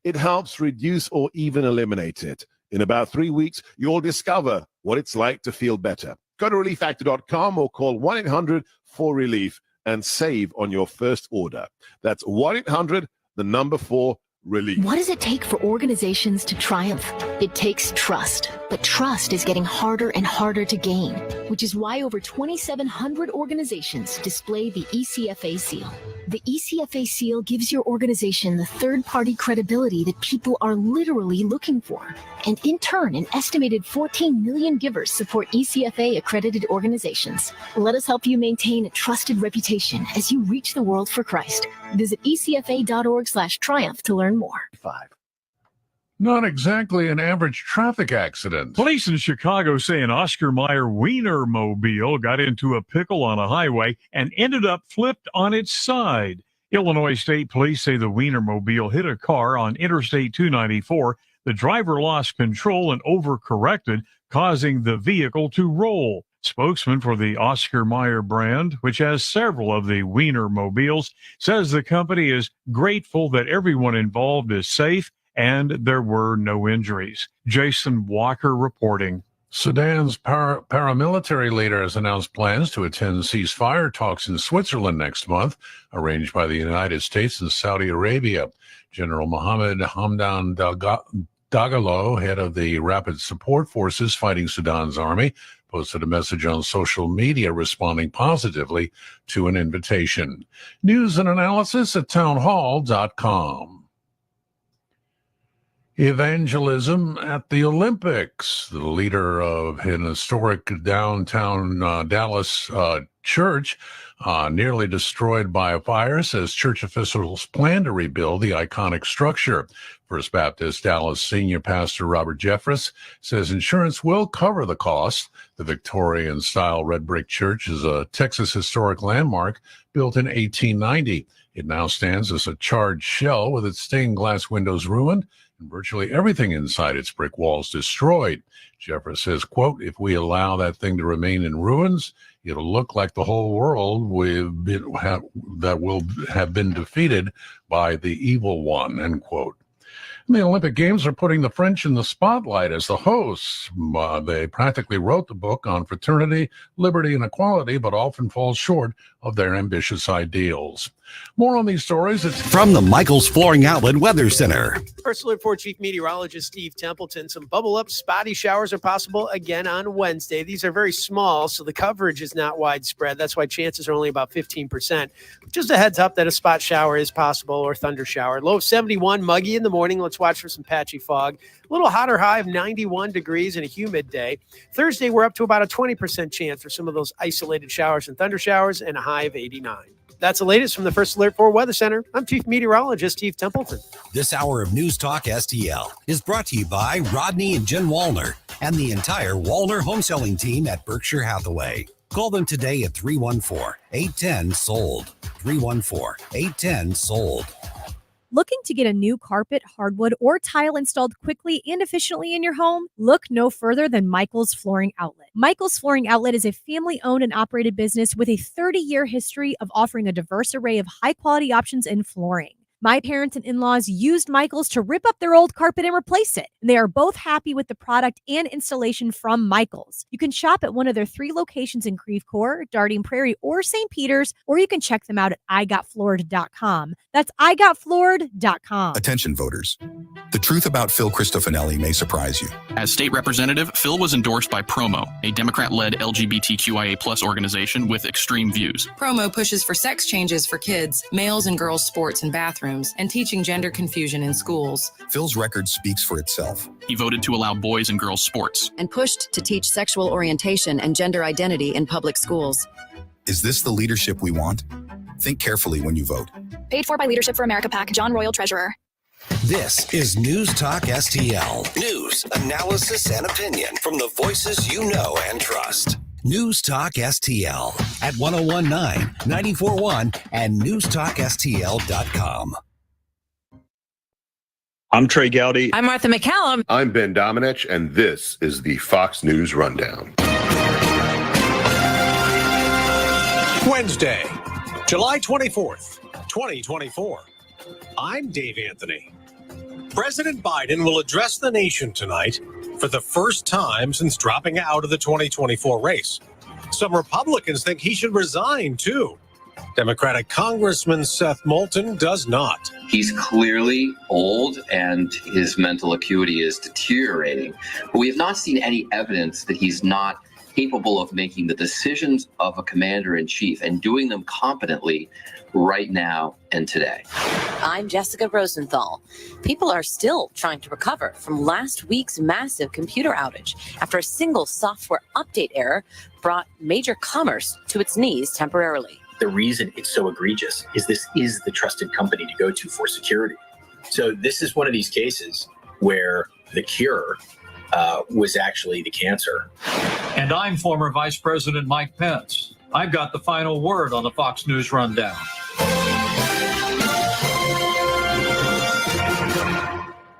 It helps reduce or even eliminate it. In about 3 weeks, you'll discover what it's like to feel better. Go to relieffactor.com or call 1-800-4RELIEF and save on your first order. That's 1-800-4RELIEF. What does it take for organizations to triumph? It takes trust, but trust is getting harder and harder to gain, which is why over 2,700 organizations display the ECFA seal. The ECFA seal gives your organization the third-party credibility that people are literally looking for. And in turn, an estimated 14 million givers support ECFA-accredited organizations. Let us help you maintain a trusted reputation as you reach the world for Christ. Visit ecfa.org/triumph to learn more. Not exactly an average traffic accident. Police in Chicago say an Oscar Mayer Wienermobile got into a pickle on a highway and ended up flipped on its side. Illinois State Police say the Wienermobile hit a car on Interstate 294. The driver lost control and overcorrected, causing the vehicle to roll. Spokesman for the Oscar Mayer brand, which has several of the Wienermobiles, says the company is grateful that everyone involved is safe and there were no injuries. Jason Walker reporting. Sudan's paramilitary leader has announced plans to attend ceasefire talks in Switzerland next month, arranged by the United States and Saudi Arabia. General Mohammed Hamdan Dagalo, head of the Rapid Support Forces fighting Sudan's army, posted a message on social media responding positively to an invitation. News and analysis at townhall.com. Evangelism at the Olympics. The leader of an historic downtown Dallas church, nearly destroyed by a fire, says church officials plan to rebuild the iconic structure. First Baptist Dallas senior pastor Robert Jeffress says insurance will cover the cost. The Victorian-style red brick church is a Texas historic landmark built in 1890. It now stands as a charred shell with its stained glass windows ruined and virtually everything inside its brick walls destroyed. Jeffress says, quote, "If we allow that thing to remain in ruins, it'll look like the whole world that will have been defeated by the evil one," end quote. And the Olympic Games are putting the French in the spotlight as the hosts. They practically wrote the book on fraternity, liberty, and equality, but often fall short of their ambitious ideals. More on these stories. It's from the Michael's Flooring Outlet Weather Center. First alert for Chief Meteorologist Steve Templeton. Some bubble-up spotty showers are possible again on Wednesday. These are very small, so the coverage is not widespread. That's why chances are only about 15%. Just a heads up that a spot shower is possible or thunder shower. Low of 71, muggy in the morning. Let's watch for some patchy fog. A little hotter high of 91 degrees and a humid day. Thursday, we're up to about a 20% chance for some of those isolated showers and thunder showers and a high of 89. That's the latest from the First Alert 4 Weather Center. I'm Chief Meteorologist Steve Templeton. This hour of News Talk STL is brought to you by Rodney and Jen Wallner and the entire Wallner home selling team at Berkshire Hathaway. Call them today at 314-810-SOLD. 314-810-SOLD. Looking to get a new carpet, hardwood, or tile installed quickly and efficiently in your home? Look no further than Michael's Flooring Outlet. Michael's Flooring Outlet is a family-owned and operated business with a 30-year history of offering a diverse array of high-quality options in flooring. My parents and in-laws used Michael's to rip up their old carpet and replace it. They are both happy with the product and installation from Michael's. You can shop at one of their 3 locations in Creve Coeur, Darting Prairie, or St. Peter's, or you can check them out at igotfloored.com. That's igotfloored.com. Attention voters. The truth about Phil Cristofanelli may surprise you. As state representative, Phil was endorsed by Promo, a Democrat-led LGBTQIA+ organization with extreme views. Promo pushes for sex changes for kids, males and girls sports and bathrooms, and teaching gender confusion in schools. Phil's record speaks for itself. He voted to allow boys and girls sports. And pushed to teach sexual orientation and gender identity in public schools. Is this the leadership we want? Think carefully when you vote. Paid for by Leadership for America PAC, John Royal, Treasurer. This is News Talk STL. News, analysis, and opinion from the voices you know and trust. News Talk STL at 1019, 94.1, and newstalkstl.com. I'm Trey Gowdy. I'm Martha McCallum. I'm Ben Domenech, and this is the Fox News Rundown. Wednesday, July 24th, 2024. I'm Dave Anthony. President Biden will address the nation tonight for the first time since dropping out of the 2024 race. Some Republicans think he should resign, too. Democratic Congressman Seth Moulton does not. He's clearly old and his mental acuity is deteriorating. But we have not seen any evidence that he's not capable of making the decisions of a commander-in-chief and doing them competently right now and today. I'm Jessica Rosenthal. People are still trying to recover from last week's massive computer outage after a single software update error brought major commerce to its knees temporarily. The reason it's so egregious is this is the trusted company to go to for security. So this is one of these cases where the cure was actually the cancer. And I'm former Vice President Mike Pence. I've got the final word on the Fox News Rundown.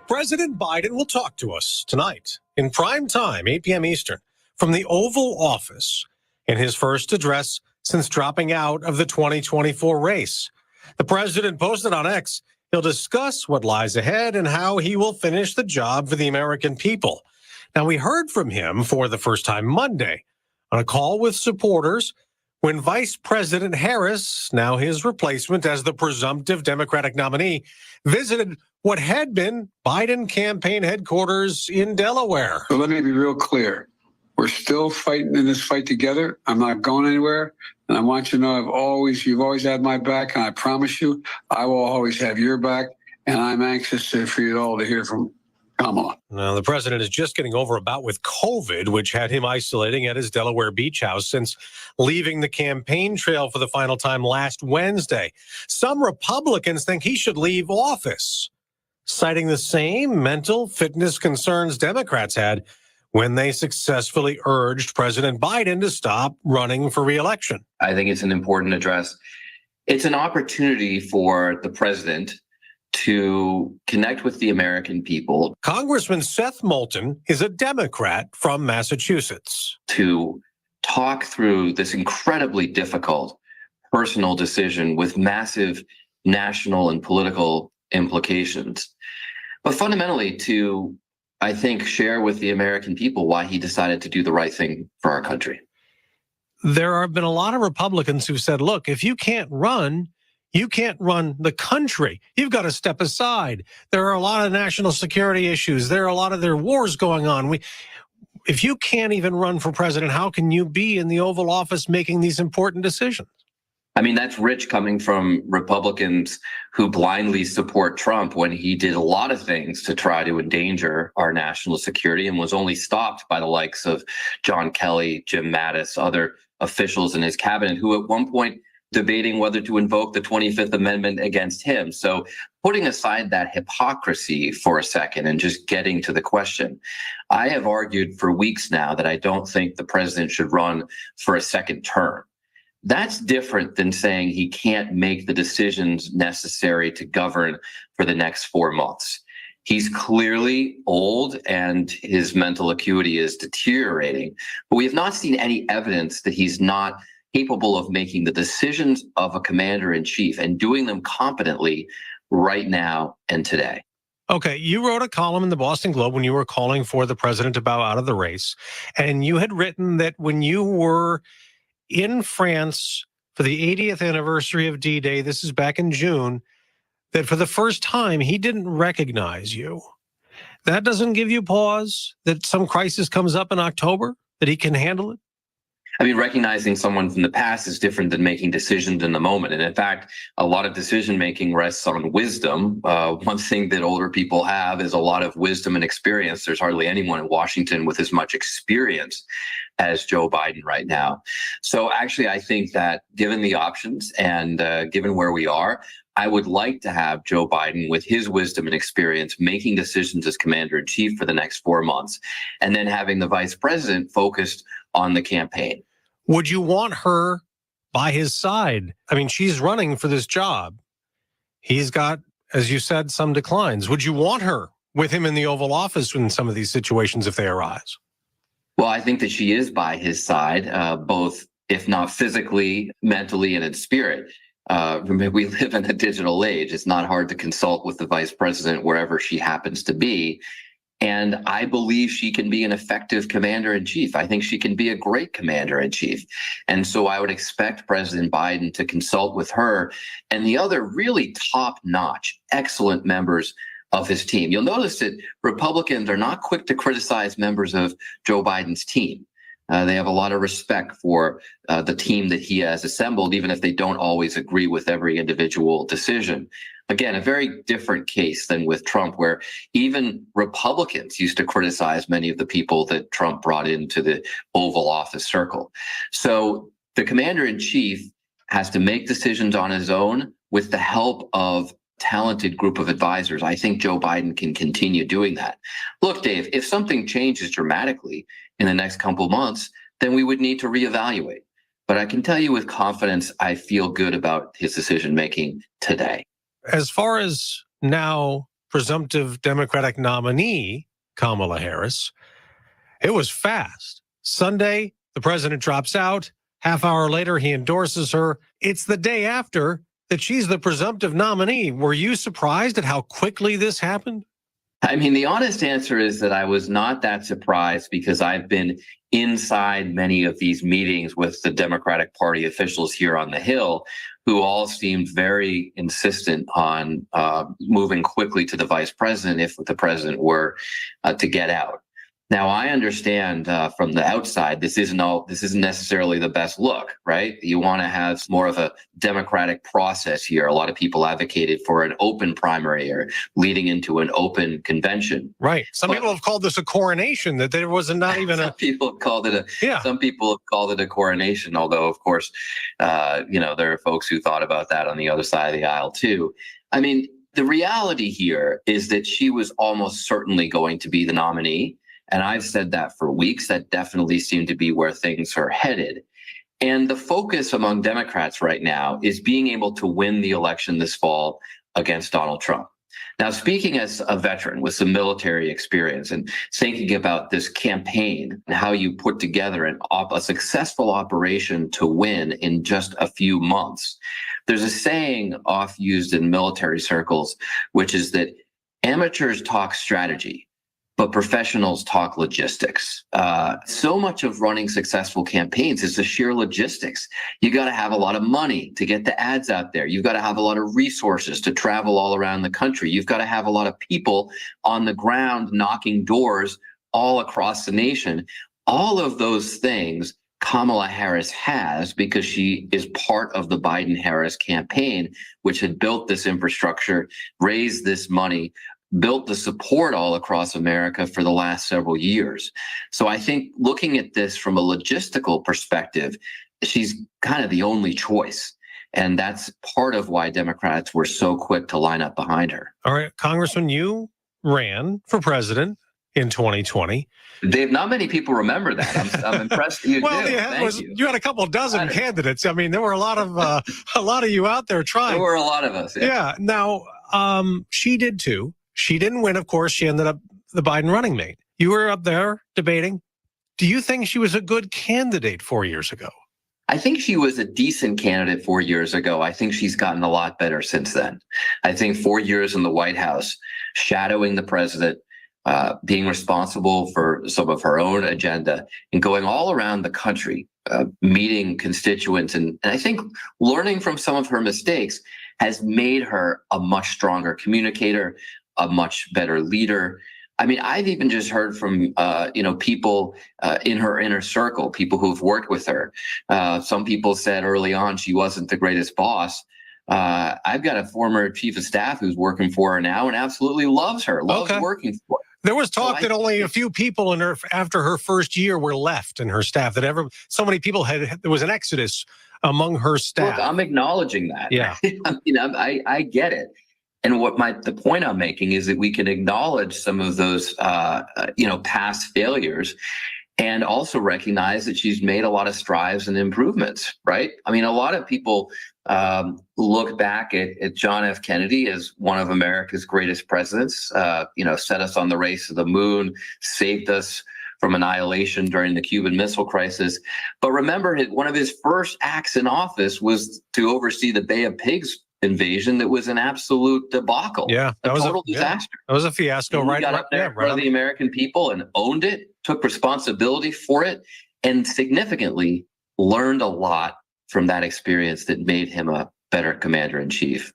President Biden will talk to us tonight in prime time, 8 p.m. Eastern, from the Oval Office in his first address since dropping out of the 2024 race. The president posted on X, he'll discuss what lies ahead and how he will finish the job for the American people. Now, we heard from him for the first time Monday on a call with supporters when Vice President Harris, now his replacement as the presumptive Democratic nominee, visited what had been Biden campaign headquarters in Delaware. So let me be real clear. We're still fighting in this fight together. I'm not going anywhere. And I want you to know you've always had my back. And I promise you, I will always have your back. And I'm anxious for you all to hear from Kamala. Now, the president is just getting over a bout with COVID, which had him isolating at his Delaware beach house since leaving the campaign trail for the final time last Wednesday. Some Republicans think he should leave office, citing the same mental fitness concerns Democrats had when they successfully urged President Biden to stop running for re-election. I think it's an important address. It's an opportunity for the president to connect with the American people. Congressman Seth Moulton is a Democrat from Massachusetts. To talk through this incredibly difficult personal decision with massive national and political implications, but fundamentally to, I think, share with the American people why he decided to do the right thing for our country. There have been a lot of Republicans who said, look, if you can't run, you can't run the country. You've got to step aside. There are a lot of national security issues. There are a lot of wars going on. If you can't even run for president, how can you be in the Oval Office making these important decisions? I mean, that's rich coming from Republicans who blindly support Trump when he did a lot of things to try to endanger our national security and was only stopped by the likes of John Kelly, Jim Mattis, other officials in his cabinet who at one point debating whether to invoke the 25th Amendment against him. So putting aside that hypocrisy for a second and just getting to the question, I have argued for weeks now that I don't think the president should run for a second term. That's different than saying he can't make the decisions necessary to govern for the next 4 months. He's clearly old and his mental acuity is deteriorating, but we have not seen any evidence that he's not capable of making the decisions of a commander-in-chief and doing them competently right now and today. Okay, you wrote a column in the Boston Globe when you were calling for the president to bow out of the race, and you had written that when you were in France for the 80th anniversary of D-Day, this is back in June, that for the first time he didn't recognize you. That doesn't give you pause that some crisis comes up in October, that he can handle it? I mean, recognizing someone from the past is different than making decisions in the moment. And in fact, a lot of decision making rests on wisdom. One thing that older people have is a lot of wisdom and experience. There's hardly anyone in Washington with as much experience as Joe Biden right now. So actually, I think that given the options and given where we are, I would like to have Joe Biden with his wisdom and experience making decisions as commander-in-chief for the next 4 months, and then having the vice president focused on the campaign. Would you want her by his side? I mean, she's running for this job. He's got, as you said, some declines. Would you want her with him in the Oval Office in some of these situations if they arise? Well, I think that she is by his side, both, if not physically, mentally, and in spirit. We live in a digital age. It's not hard to consult with the vice president wherever she happens to be. And I believe she can be an effective commander-in-chief. I think she can be a great commander-in-chief. And so I would expect President Biden to consult with her and the other really top-notch, excellent members of his team. You'll notice that Republicans are not quick to criticize members of Joe Biden's team. They have a lot of respect for the team that he has assembled, even if they don't always agree with every individual decision. Again, a very different case than with Trump, where even Republicans used to criticize many of the people that Trump brought into the Oval Office circle. So the commander-in-chief has to make decisions on his own with the help of talented group of advisors. I think Joe Biden can continue doing that. Look, Dave, if something changes dramatically in the next couple of months, then we would need to reevaluate. But I can tell you with confidence, I feel good about his decision-making today. As far as now presumptive Democratic nominee Kamala Harris, it was fast. Sunday, the president drops out. Half hour later, he endorses her. It's the day after that she's the presumptive nominee. Were you surprised at how quickly this happened? I mean, the honest answer is that I was not that surprised because I've been inside many of these meetings with the Democratic Party officials here on the Hill, who all seemed very insistent on moving quickly to the vice president if the president were to get out. Now, I understand from the outside, this isn't necessarily the best look, right? You want to have more of a democratic process here. A lot of people advocated for an open primary or leading into an open convention. Right. Some people have called this a coronation, that there was not even some people have called it some people have called it a coronation, although, of course, there are folks who thought about that on the other side of the aisle, too. I mean, the reality here is that she was almost certainly going to be the nominee. And I've said that for weeks. That definitely seemed to be where things are headed. And the focus among Democrats right now is being able to win the election this fall against Donald Trump. Now, speaking as a veteran with some military experience and thinking about this campaign and how you put together a successful operation to win in just a few months, there's a saying oft used in military circles, which is that amateurs talk strategy, but professionals talk logistics. So much of running successful campaigns is the sheer logistics. You got to have a lot of money to get the ads out there. You've got to have a lot of resources to travel all around the country. You've got to have a lot of people on the ground knocking doors all across the nation. All of those things Kamala Harris has because she is part of the Biden-Harris campaign, which had built this infrastructure, raised this money, built the support all across America for the last several years. So I think looking at this from a logistical perspective, she's kind of the only choice. And that's part of why Democrats were so quick to line up behind her. All right, Congressman, you ran for president in 2020. Dave, not many people remember that. I'm impressed you well, do. You had a couple dozen candidates. I mean, there were a lot of you out there trying. There were a lot of us. Yeah. Now, she did too. She didn't win, of course. She ended up the Biden running mate. You were up there debating. Do you think she was a good candidate 4 years ago? I think she was a decent candidate 4 years ago. I think she's gotten a lot better since then. I think 4 years in the White House, shadowing the president, being responsible for some of her own agenda and going all around the country, meeting constituents. And I think learning from some of her mistakes has made her a much stronger communicator, a much better leader. I mean, I've even just heard from, people in her inner circle, people who've worked with her. Some people said early on she wasn't the greatest boss. I've got a former chief of staff who's working for her now and absolutely loves her, loves working for her. There was talk that only a few people after her first year were left in her staff, that so many people there was an exodus among her staff. Look, I'm acknowledging that. Yeah. I get it. And the point I'm making is that we can acknowledge some of those, past failures and also recognize that she's made a lot of strides and improvements, right? I mean, a lot of people look back at John F. Kennedy as one of America's greatest presidents, set us on the race to the moon, saved us from annihilation during the Cuban Missile Crisis. But remember, one of his first acts in office was to oversee the Bay of Pigs invasion that was an absolute debacle. Yeah, that was total disaster. That was a fiasco, and he right? got up there in front of the American people and owned it, took responsibility for it, and significantly learned a lot from that experience that made him a better commander-in-chief.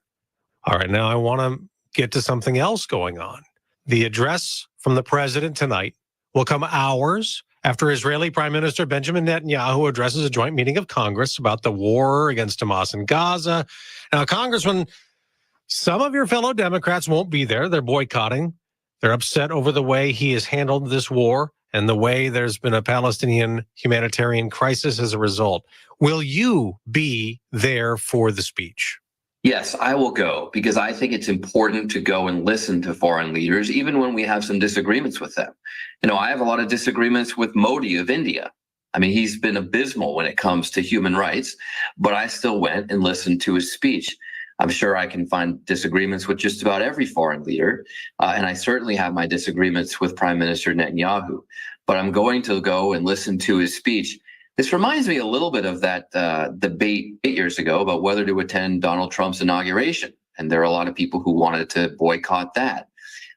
All right, now I want to get to something else going on. The address from the president tonight will come hours after Israeli Prime Minister Benjamin Netanyahu addresses a joint meeting of Congress about the war against Hamas in Gaza. Now, Congressman, some of your fellow Democrats won't be there. They're boycotting. They're upset over the way he has handled this war and the way there's been a Palestinian humanitarian crisis as a result. Will you be there for the speech? Yes, I will go because I think it's important to go and listen to foreign leaders, even when we have some disagreements with them. You know, I have a lot of disagreements with Modi of India. I mean, he's been abysmal when it comes to human rights, but I still went and listened to his speech. I'm sure I can find disagreements with just about every foreign leader, and I certainly have my disagreements with Prime Minister Netanyahu, but I'm going to go and listen to his speech. This reminds me a little bit of that debate 8 years ago about whether to attend Donald Trump's inauguration. And there are a lot of people who wanted to boycott that.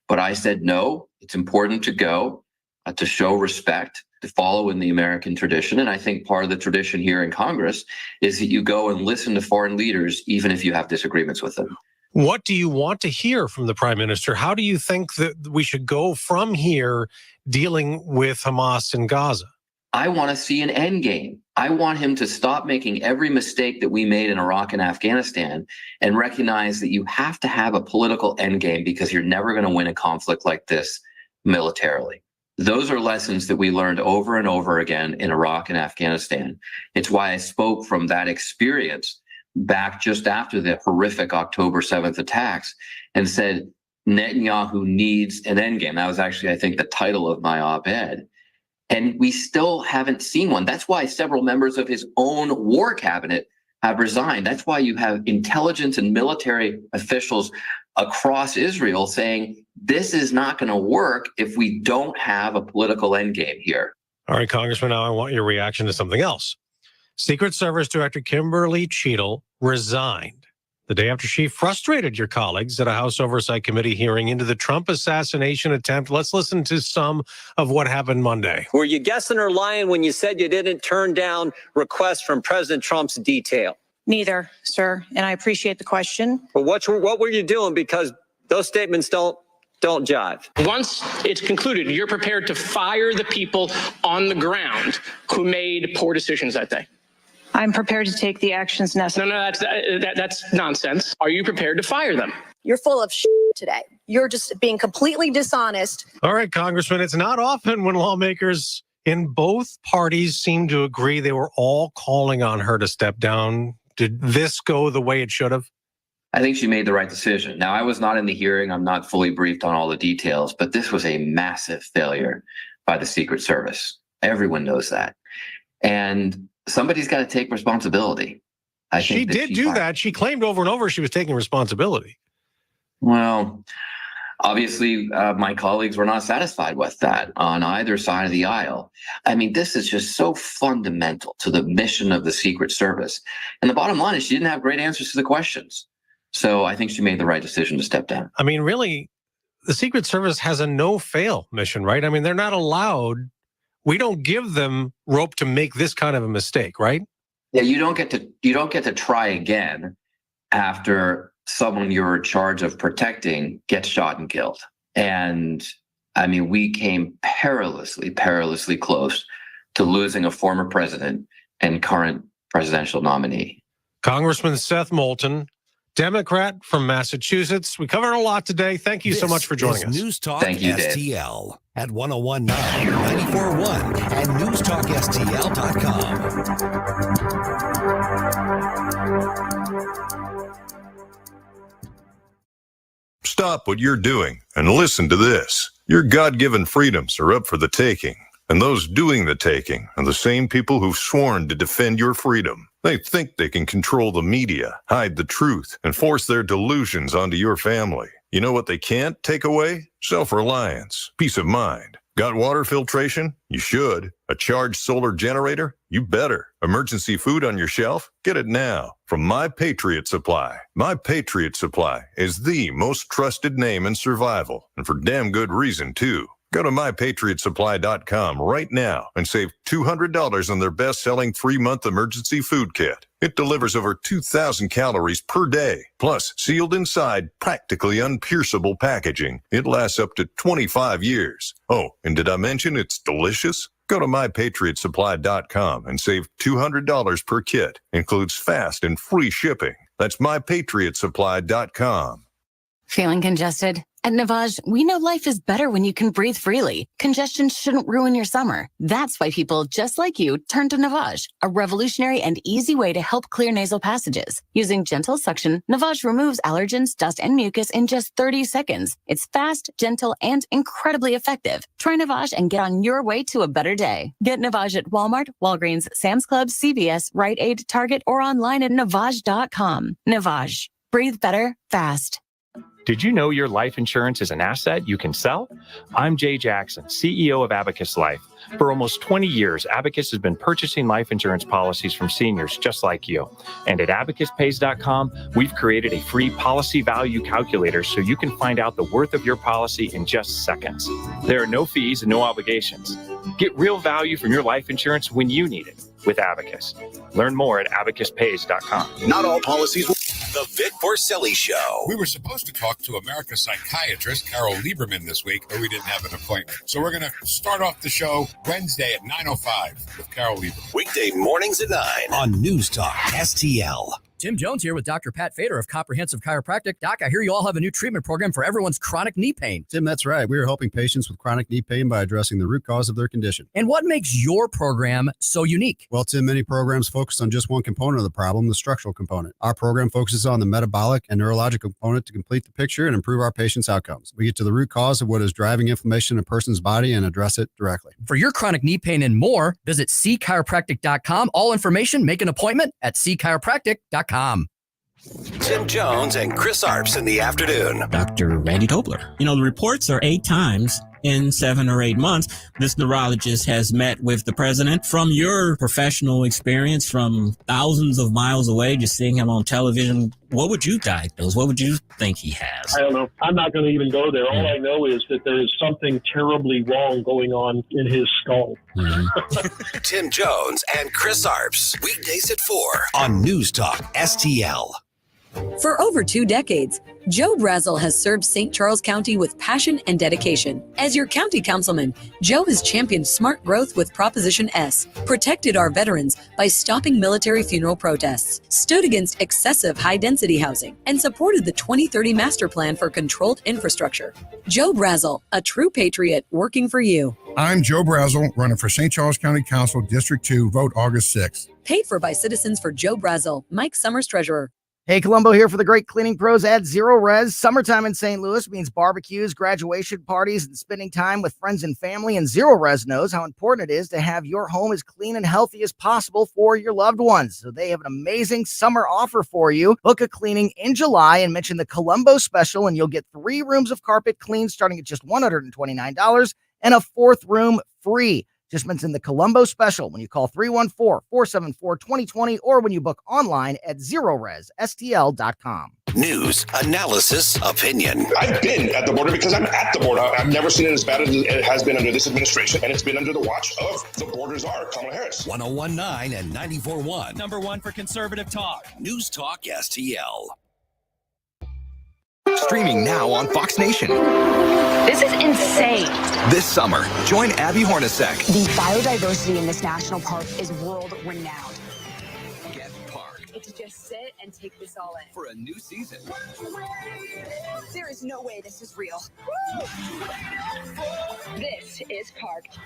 But I said, no, it's important to go, to show respect, to follow in the American tradition. And I think part of the tradition here in Congress is that you go and listen to foreign leaders, even if you have disagreements with them. What do you want to hear from the prime minister? How do you think that we should go from here dealing with Hamas in Gaza? I want to see an end game. I want him to stop making every mistake that we made in Iraq and Afghanistan and recognize that you have to have a political end game because you're never going to win a conflict like this militarily. Those are lessons that we learned over and over again in Iraq and Afghanistan. It's why I spoke from that experience back just after the horrific October 7th attacks and said, Netanyahu needs an end game. That was actually, I think, the title of my op-ed. And we still haven't seen one. That's why several members of his own war cabinet have resigned. That's why you have intelligence and military officials across Israel saying this is not going to work if we don't have a political endgame here. All right, Congressman, now I want your reaction to something else. Secret Service Director Kimberly Cheatle resigned the day after she frustrated your colleagues at a House Oversight Committee hearing into the Trump assassination attempt. Let's listen to some of what happened Monday. Were you guessing or lying when you said you didn't turn down requests from President Trump's detail? Neither, sir, and I appreciate the question. Well, what were you doing? Because those statements don't jive. Once it's concluded, you're prepared to fire the people on the ground who made poor decisions that day. I'm prepared to take the actions necessary. No, that's nonsense. Are you prepared to fire them? You're full of shit today. You're just being completely dishonest. All right, Congressman, it's not often when lawmakers in both parties seem to agree. They were all calling on her to step down. Did this go the way it should have? I think she made the right decision. Now, I was not in the hearing. I'm not fully briefed on all the details, but this was a massive failure by the Secret Service. Everyone knows that. And somebody's got to take responsibility. She did do that. She claimed over and over she was taking responsibility. Well, obviously, my colleagues were not satisfied with that on either side of the aisle. I mean, this is just so fundamental to the mission of the Secret Service. And the bottom line is she didn't have great answers to the questions. So I think she made the right decision to step down. I mean, really, the Secret Service has a no-fail mission, right? I mean, they're not allowed. We don't give them rope to make this kind of a mistake, right? Yeah, you don't get to try again after someone you're in charge of protecting gets shot and killed. And I mean, we came perilously close to losing a former president and current presidential nominee. Congressman Seth Moulton, Democrat from Massachusetts. We covered a lot today. Thank you so much for joining us. News Talk Thank you, Dave. STL at 101.9, 94.1, and newstalkstl.com. Stop what you're doing and listen to this. Your God-given freedoms are up for the taking, and those doing the taking are the same people who've sworn to defend your freedom. They think they can control the media, hide the truth, and force their delusions onto your family. You know what they can't take away? Self-reliance, peace of mind. Got water filtration? You should. A charged solar generator? You better. Emergency food on your shelf? Get it now from My Patriot Supply. My Patriot Supply is the most trusted name in survival, and for damn good reason, too. Go to MyPatriotSupply.com right now and save $200 on their best-selling 3-month emergency food kit. It delivers over 2,000 calories per day, plus sealed inside practically unpierceable packaging. It lasts up to 25 years. Oh, and did I mention it's delicious? Go to MyPatriotSupply.com and save $200 per kit. Includes fast and free shipping. That's MyPatriotSupply.com. Feeling congested? At Navage, we know life is better when you can breathe freely. Congestion shouldn't ruin your summer. That's why people just like you turn to Navage, a revolutionary and easy way to help clear nasal passages. Using gentle suction, Navage removes allergens, dust, and mucus in just 30 seconds. It's fast, gentle, and incredibly effective. Try Navage and get on your way to a better day. Get Navage at Walmart, Walgreens, Sam's Club, CVS, Rite Aid, Target, or online at Navage.com. Navage. Breathe better, fast. Did you know your life insurance is an asset you can sell? I'm Jay Jackson, CEO of Abacus Life. For almost 20 years, Abacus has been purchasing life insurance policies from seniors just like you. And at abacuspays.com, we've created a free policy value calculator so you can find out the worth of your policy in just seconds. There are no fees and no obligations. Get real value from your life insurance when you need it with Abacus. Learn more at abacuspays.com. Not all policies will... The Vic Borselli Show. We were supposed to talk to America's psychiatrist, Carol Lieberman, this week, but we didn't have an appointment. So we're going to start off the show Wednesday at 9:05 with Carol Lieberman. Weekday mornings at 9 on News Talk STL. Tim Jones here with Dr. Pat Fader of Comprehensive Chiropractic. Doc, I hear you all have a new treatment program for everyone's chronic knee pain. Tim, that's right. We are helping patients with chronic knee pain by addressing the root cause of their condition. And what makes your program so unique? Well, Tim, many programs focus on just one component of the problem, the structural component. Our program focuses on the metabolic and neurological component to complete the picture and improve our patients' outcomes. We get to the root cause of what is driving inflammation in a person's body and address it directly. For your chronic knee pain and more, visit cchiropractic.com. All information, make an appointment at cchiropractic.com. Tim Jones and Chris Arps in the afternoon. Dr. Randy Tobler. You know, the reports are 8 times in 7 or 8 months. This neurologist has met with the president. From your professional experience, from thousands of miles away, just seeing him on television, what would you diagnose? What would you think he has? I don't know. I'm not going to even go there. All I know is that there is something terribly wrong going on in his skull. Mm-hmm. Tim Jones and Chris Arps, weekdays at 4 on News Talk STL. For over 2 decades, Joe Brazel has served St. Charles County with passion and dedication. As your county councilman, Joe has championed smart growth with Proposition S, protected our veterans by stopping military funeral protests, stood against excessive high-density housing, and supported the 2030 Master Plan for Controlled Infrastructure. Joe Brazel, a true patriot working for you. I'm Joe Brazel, running for St. Charles County Council, District 2, vote August 6th. Paid for by Citizens for Joe Brazel, Mike Summers, Treasurer. Hey, Columbo here for the great cleaning pros at Zero Res. Summertime in St. Louis means barbecues, graduation parties, and spending time with friends and family. And Zero Res knows how important it is to have your home as clean and healthy as possible for your loved ones. So they have an amazing summer offer for you. Book a cleaning in July and mention the Columbo special, and you'll get 3 rooms of carpet cleaned starting at just $129 and a 4th room free. Just mention the Columbo special when you call 314-474-2020 or when you book online at ZeroResSTL.com. News, analysis, opinion. I've been at the border because I'm at the border. I've never seen it as bad as it has been under this administration, and it's been under the watch of the border czar, Kamala Harris. 101.9 and 94.1. Number 1 for conservative talk. News Talk STL. Streaming now on Fox Nation. This is insane. This summer, join Abby Hornacek. The biodiversity in this national park is world-renowned. Get parked. It's just sit and take this all in. For a new season. There is no way this is real. This is Parked.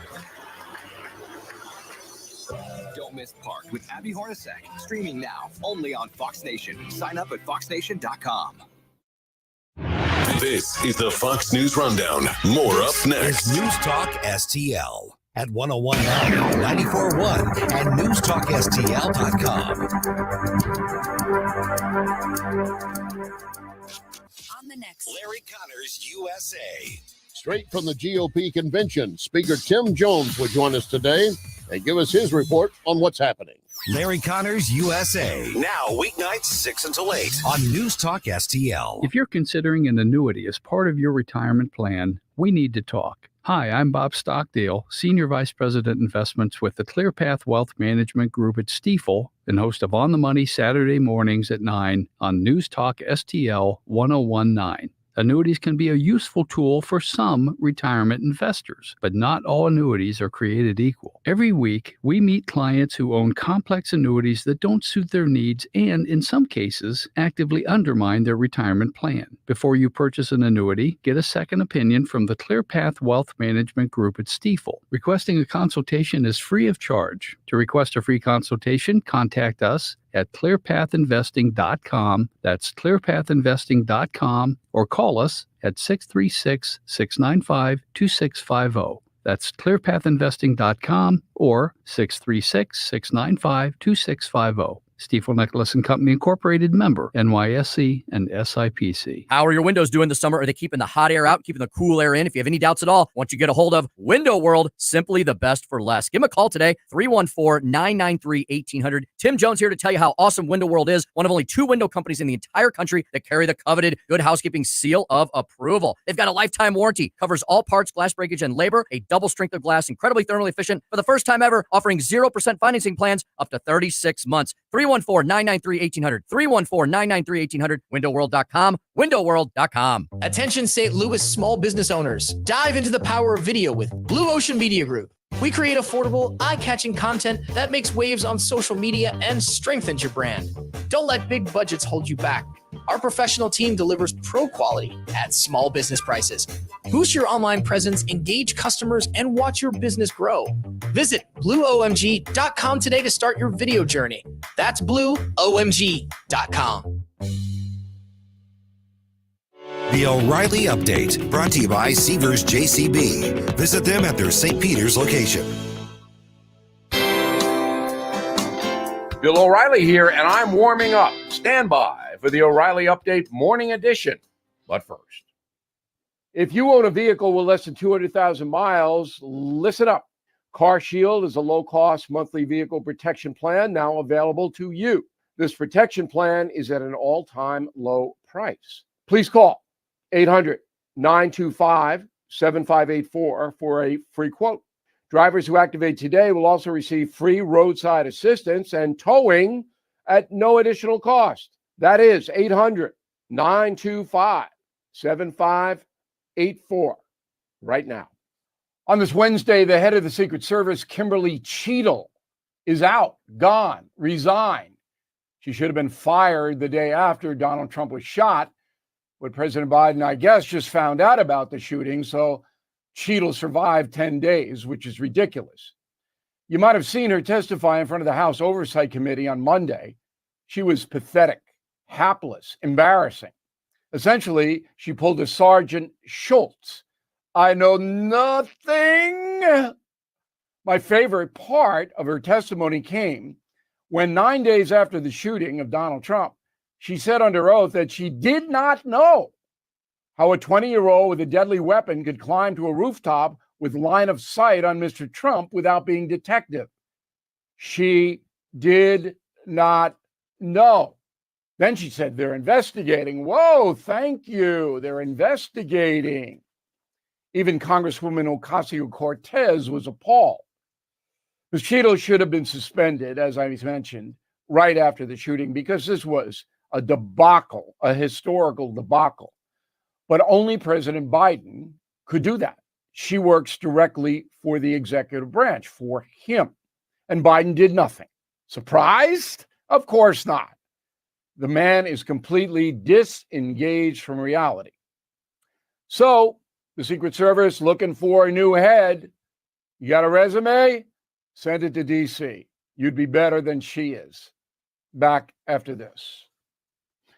Don't miss Parked with Abby Hornacek. Streaming now, only on Fox Nation. Sign up at foxnation.com. This is the Fox News Rundown. More up next. News Talk STL at 101.9, 94.1, and NewsTalkSTL.com. On the next, Larry Connor's USA. Straight from the GOP convention, Speaker Tim Jones will join us today and give us his report on what's happening. Larry Connors USA. Now weeknights 6 until 8 on News Talk STL. If you're considering an annuity as part of your retirement plan, we need to talk. Hi, I'm Bob Stockdale, Senior Vice President Investments with the ClearPath Wealth Management Group at Stifel and host of On the Money Saturday mornings at 9 on News Talk STL 1019. Annuities can be a useful tool for some retirement investors, but not all annuities are created equal. Every week, we meet clients who own complex annuities that don't suit their needs and, in some cases, actively undermine their retirement plan. Before you purchase an annuity, get a second opinion from the ClearPath Wealth Management Group at Stifel. Requesting a consultation is free of charge. To request a free consultation, contact us at clearpathinvesting.com. That's clearpathinvesting.com, or call us at 636-695-2650. That's clearpathinvesting.com or 636-695-2650. Stifel Nicholas and Company Incorporated, member NYSE and SIPC. How are your windows doing this summer? Are they keeping the hot air out, keeping the cool air in? If you have any doubts at all, once you get a hold of Window World, simply the best for less. Give them a call today, 314-993-1800. Tim Jones here to tell you how awesome Window World is, one of only 2 window companies in the entire country that carry the coveted Good Housekeeping seal of approval. They've got a lifetime warranty, covers all parts, glass breakage, and labor, a double strength of glass, incredibly thermally efficient, for the first time ever, offering 0% financing plans up to 36 months. 314-993-1800. 314-993-1800. WindowWorld.com. WindowWorld.com. Attention St. Louis small business owners. Dive into the power of video with Blue Ocean Media Group. We create affordable, eye-catching content that makes waves on social media and strengthens your brand. Don't let big budgets hold you back. Our professional team delivers pro quality at small business prices. Boost your online presence, engage customers, and watch your business grow. Visit BlueOMG.com today to start your video journey. That's BlueOMG.com. The O'Reilly Update, brought to you by Seavers JCB. Visit them at their St. Peter's location. Bill O'Reilly here, and I'm warming up. Stand by for the O'Reilly Update Morning Edition. But first, if you own a vehicle with less than 200,000 miles, listen up. Car Shield is a low-cost monthly vehicle protection plan now available to you. This protection plan is at an all-time low price. Please call 800-925-7584 for a free quote. Drivers who activate today will also receive free roadside assistance and towing at no additional cost. That is 800-925-7584 right now. On this Wednesday, the head of the Secret Service, Kimberly Cheatle, is out, gone, resigned. She should have been fired the day after Donald Trump was shot, but President Biden, I guess, just found out about the shooting, so Cheatle survived 10 days, which is ridiculous. You might have seen her testify in front of the House Oversight Committee on Monday. She was pathetic, hapless, embarrassing. Essentially, she pulled a Sergeant Schultz. I know nothing. My favorite part of her testimony came when 9 days after the shooting of Donald Trump, she said under oath that she did not know how a 20-year-old with a deadly weapon could climb to a rooftop with line of sight on Mr. Trump without being detected. She did not know. Then she said, they're investigating. Whoa, thank you. They're investigating. Even Congresswoman Ocasio-Cortez was appalled. Ms. Cheatle should have been suspended, as I mentioned, right after the shooting, because this was a debacle, a historical debacle. But only President Biden could do that. She works directly for the executive branch, for him. And Biden did nothing. Surprised? Of course not. The man is completely disengaged from reality. So, the Secret Service looking for a new head. You got a resume? Send it to D.C. You'd be better than she is. Back after this.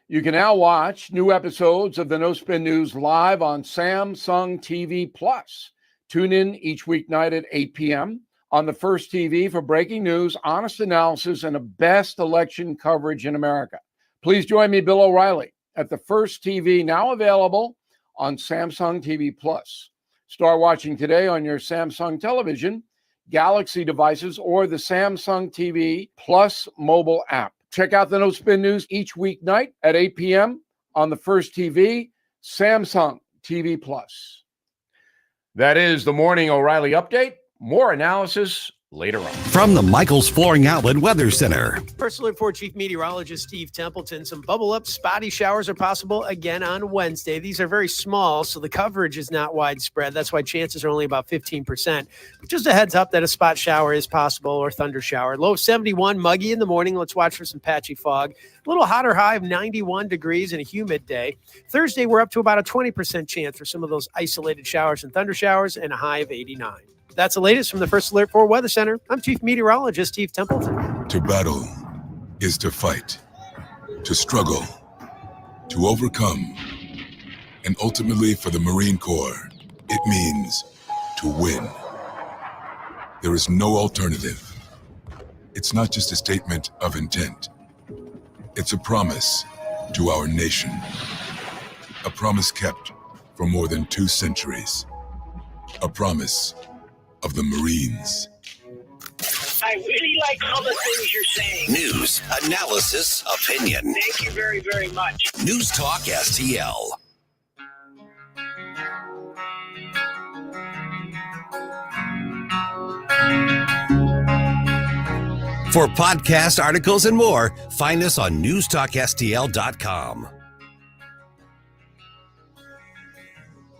You can now watch new episodes of the No Spin News live on Samsung TV Plus. Tune in each weeknight at 8 p.m. on the First TV for breaking news, honest analysis, and the best election coverage in America. Please join me, Bill O'Reilly, at the First TV, now available on Samsung TV Plus. Start watching today on your Samsung television, Galaxy devices, or the Samsung TV Plus mobile app. Check out the No Spin News each weeknight at 8 p.m. on the First TV, Samsung TV Plus. That is the Morning O'Reilly Update. More analysis later on. From the Michaels Flooring Outlet Weather Center. First Alert for Chief Meteorologist Steve Templeton. Some bubble-up spotty showers are possible again on Wednesday. These are very small, so the coverage is not widespread. That's why chances are only about 15%. But just a heads up that a spot shower is possible or thunder shower. Low of 71, muggy in the morning. Let's watch for some patchy fog. A little hotter high of 91 degrees and a humid day. Thursday, we're up to about a 20% chance for some of those isolated showers and thunder showers and a high of 89. That's the latest from the First Alert 4 Weather Center. I'm Chief Meteorologist Steve Templeton. To battle is to fight, to struggle, to overcome, and ultimately for the Marine Corps, it means to win. There is no alternative. It's not just a statement of intent. It's a promise to our nation. A promise kept for more than 2 centuries. A promise of the Marines. I really like all the things you're saying. News, analysis, opinion. Thank you very, very much. News Talk STL. For podcast articles and more, find us on newstalkstl.com.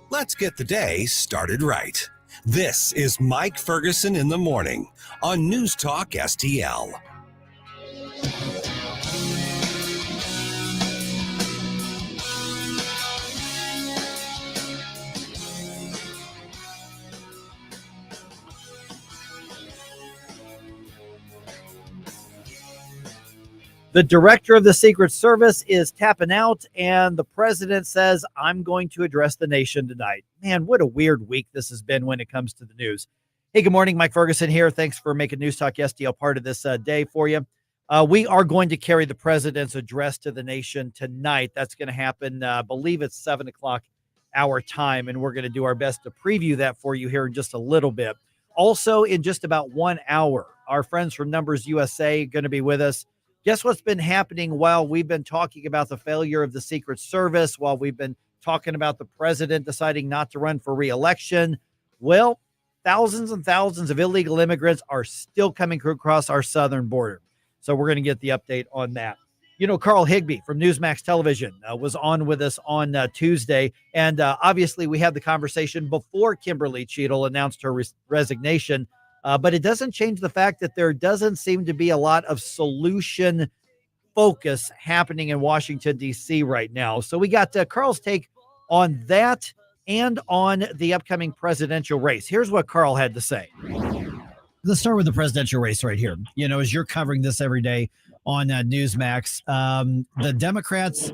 Let's get the day started right. This is Mike Ferguson in the morning on News Talk STL. The director of the Secret Service is tapping out, and the president says, I'm going to address the nation tonight. Man, what a weird week this has been when it comes to the news. Hey, good morning. Mike Ferguson here. Thanks for making News Talk STL part of this day for you. We are going to carry the president's address to the nation tonight. That's going to happen, I believe it's 7 o'clock our time, and we're going to do our best to preview that for you here in just a little bit. Also, in just about 1 hour, our friends from NumbersUSA are going to be with us. Guess what's been happening while we've been talking about the failure of the Secret Service, while we've been talking about the president deciding not to run for re-election? Well, thousands and thousands of illegal immigrants are still coming across our southern border. So we're going to get the update on that. You know, Carl Higbie from Newsmax Television was on with us on Tuesday. And obviously we had the conversation before Kimberly Cheatle announced her resignation. But it doesn't change the fact that there doesn't seem to be a lot of solution focus happening in Washington, D.C. right now. So we got Carl's take on that and on the upcoming presidential race. Here's what Carl had to say. Let's start with the presidential race right here. You know, as you're covering this every day on Newsmax, the Democrats,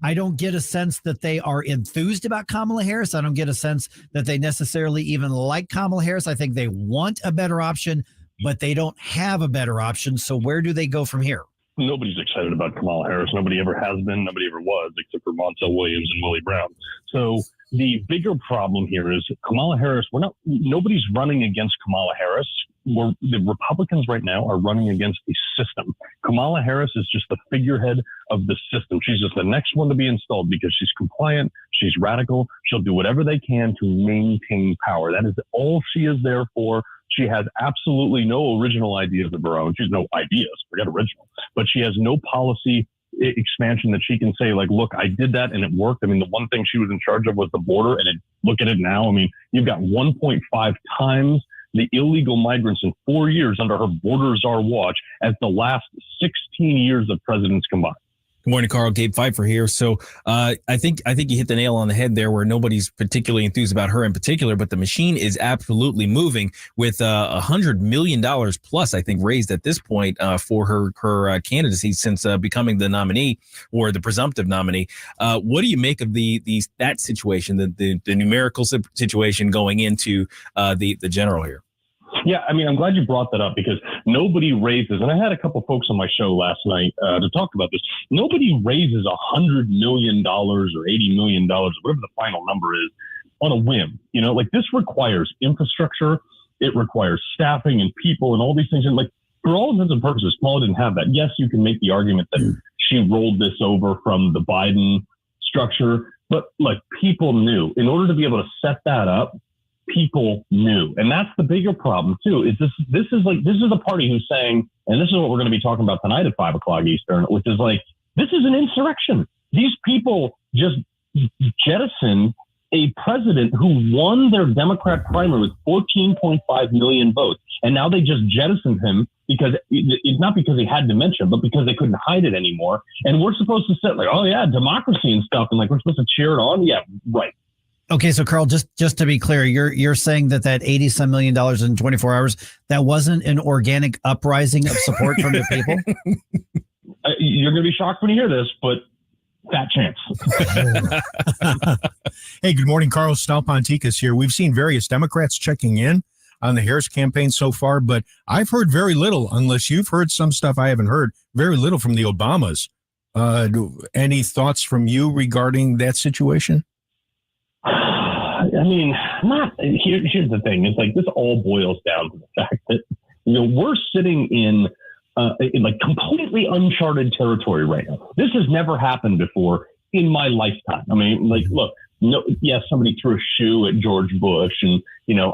I don't get a sense that they are enthused about Kamala Harris. I don't get a sense that they necessarily even like Kamala Harris. I think they want a better option, but they don't have a better option. So where do they go from here? Nobody's excited about Kamala Harris. Nobody ever has been. Nobody ever was, except for Montel Williams and Willie Brown. So the bigger problem here is Kamala Harris. Nobody's running against Kamala Harris. The Republicans right now are running against the system. Kamala Harris is just the figurehead of the system. She's just the next one to be installed because she's compliant. She's radical. She'll do whatever they can to maintain power. That is all she is there for. She has absolutely no original ideas of her own. She has no ideas, forget original, but she has no policy expansion that she can say, like, look, I did that and it worked. I mean, the one thing she was in charge of was the border, and look at it now. I mean, you've got 1.5 times the illegal migrants in 4 years under her border czar watch as the last 16 years of presidents combined. Good morning, Carl. Gabe Pfeiffer here. So I think you hit the nail on the head there, where nobody's particularly enthused about her in particular, but the machine is absolutely moving with $100 million plus, I think, raised at this point for her candidacy since becoming the nominee or the presumptive nominee. What do you make of that situation, the numerical situation going into the general here? Yeah, I mean, I'm glad you brought that up because nobody raises, and I had a couple folks on my show last night to talk about this. Nobody raises $100 million or $80 million, whatever the final number is, on a whim. Like this requires infrastructure. It requires staffing and people and all these things. And like for all intents and purposes, Kamala didn't have that. Yes, you can make the argument that she rolled this over from the Biden structure, but like people knew in order to be able to set that up, people knew. And that's the bigger problem too, is this is a party who's saying, and this is what we're going to be talking about tonight at 5:00 Eastern, which is like, this is an insurrection. These people just jettisoned a president who won their Democrat primary with 14.5 million votes. And now they just jettisoned him because it's not because he had dementia, but because they couldn't hide it anymore. And we're supposed to sit like, oh yeah, democracy and stuff. And like, we're supposed to cheer it on. Yeah, right. Okay, so Carl, just to be clear, you're saying that $80-some million in 24 hours, that wasn't an organic uprising of support from the people? You're going to be shocked when you hear this, but fat chance. Hey, good morning, Carl. Stalponticus here. We've seen various Democrats checking in on the Harris campaign so far, but I've heard very little, unless you've heard some stuff I haven't heard, very little from the Obamas. Any thoughts from you regarding that situation? I mean, here's the thing. It's like this all boils down to the fact that, we're sitting in like completely uncharted territory right now. This has never happened before in my lifetime. I mean, like, look, yes, somebody threw a shoe at George Bush and,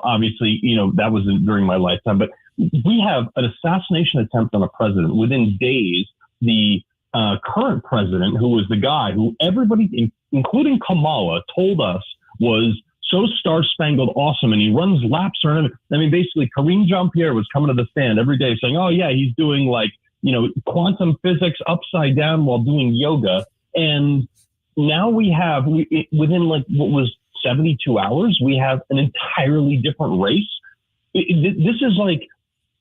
obviously, that was during my lifetime, but we have an assassination attempt on a president within days. The current president, who was the guy who everybody, including Kamala, told us was so star-spangled awesome, and he runs laps around him. I mean, basically, Karine Jean-Pierre was coming to the stand every day saying, oh, yeah, he's doing, like, quantum physics upside down while doing yoga. And now we have, within, like, what was 72 hours, we have an entirely different race. This is, like,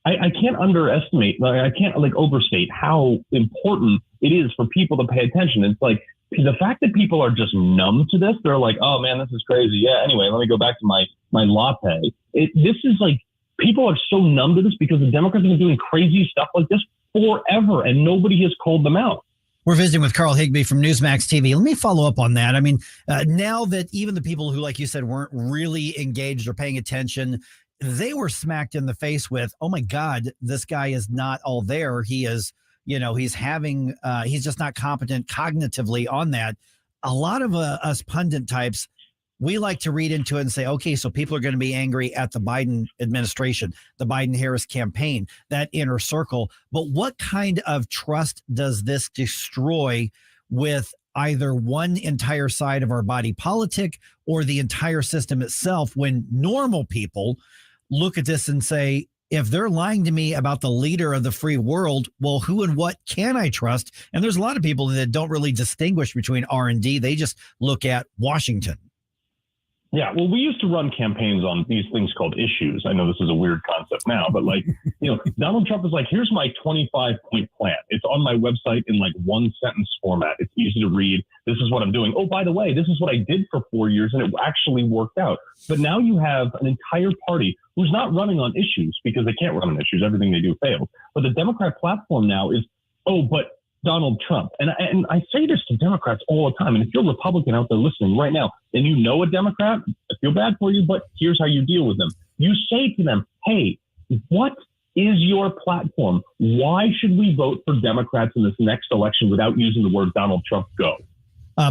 I can't underestimate, I can't, like, overstate how important it is for people to pay attention. It's like, the fact that people are just numb to this, they're like, oh man, this is crazy. Yeah, anyway, let me go back to my latte. This is like, people are so numb to this because the Democrats have been doing crazy stuff like this forever and nobody has called them out. We're visiting with Carl Higbie from Newsmax TV. Let me follow up on that. I mean, now that even the people who, like you said, weren't really engaged or paying attention, they were smacked in the face with, oh my God, this guy is not all there. He is, he's just not competent cognitively on that. A lot of us pundit types, we like to read into it and say, okay, so people are going to be angry at the Biden administration, the Biden-Harris campaign, that inner circle. But what kind of trust does this destroy with either one entire side of our body politic or the entire system itself, when normal people look at this and say, if they're lying to me about the leader of the free world, well, who and what can I trust? And there's a lot of people that don't really distinguish between R&D. They just look at Washington. Yeah, well, we used to run campaigns on these things called issues. I know this is a weird concept now, but like, Donald Trump is like, here's my 25-point plan. It's on my website in like one sentence format. It's easy to read. This is what I'm doing. Oh, by the way, this is what I did for 4 years and it actually worked out. But now you have an entire party who's not running on issues because they can't run on issues. Everything they do fails. But the Democrat platform now is, oh, but Donald Trump. And I say this to Democrats all the time. And if you're a Republican out there listening right now and you know a Democrat, I feel bad for you, but here's how you deal with them. You say to them, hey, what is your platform? Why should we vote for Democrats in this next election without using the word Donald Trump? Go.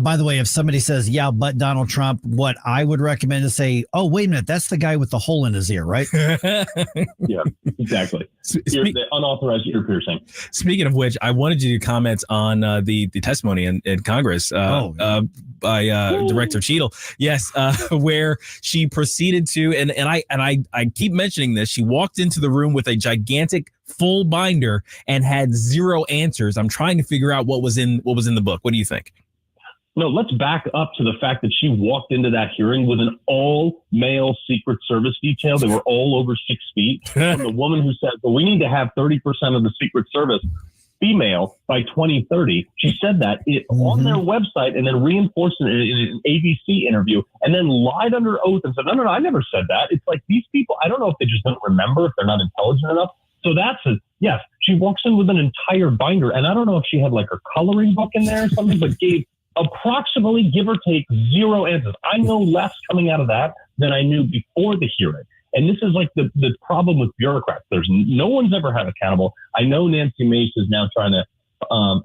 By the way, if somebody says, yeah, but Donald Trump, what I would recommend is say, oh, wait a minute, that's the guy with the hole in his ear, right? Yeah, exactly. The unauthorized ear piercing. Speaking of which, I wanted you to comment on the testimony in Congress by Director Cheatle. Yes, where she proceeded to, and I keep mentioning this, she walked into the room with a gigantic full binder and had zero answers. I'm trying to figure out what was in the book. What do you think? No, let's back up to the fact that she walked into that hearing with an all-male Secret Service detail. They were all over 6 feet. From the woman who said, well, we need to have 30% of the Secret Service female by 2030. She said that on their website and then reinforced it in an ABC interview and then lied under oath and said, no, I never said that. It's like these people, I don't know if they just don't remember, if they're not intelligent enough. So yes, she walks in with an entire binder. And I don't know if she had like her coloring book in there or something, but gave approximately, give or take, 0 answers. I know less coming out of that than I knew before the hearing. And this is like the problem with bureaucrats. There's no one's ever had accountable. I know Nancy Mace is now trying to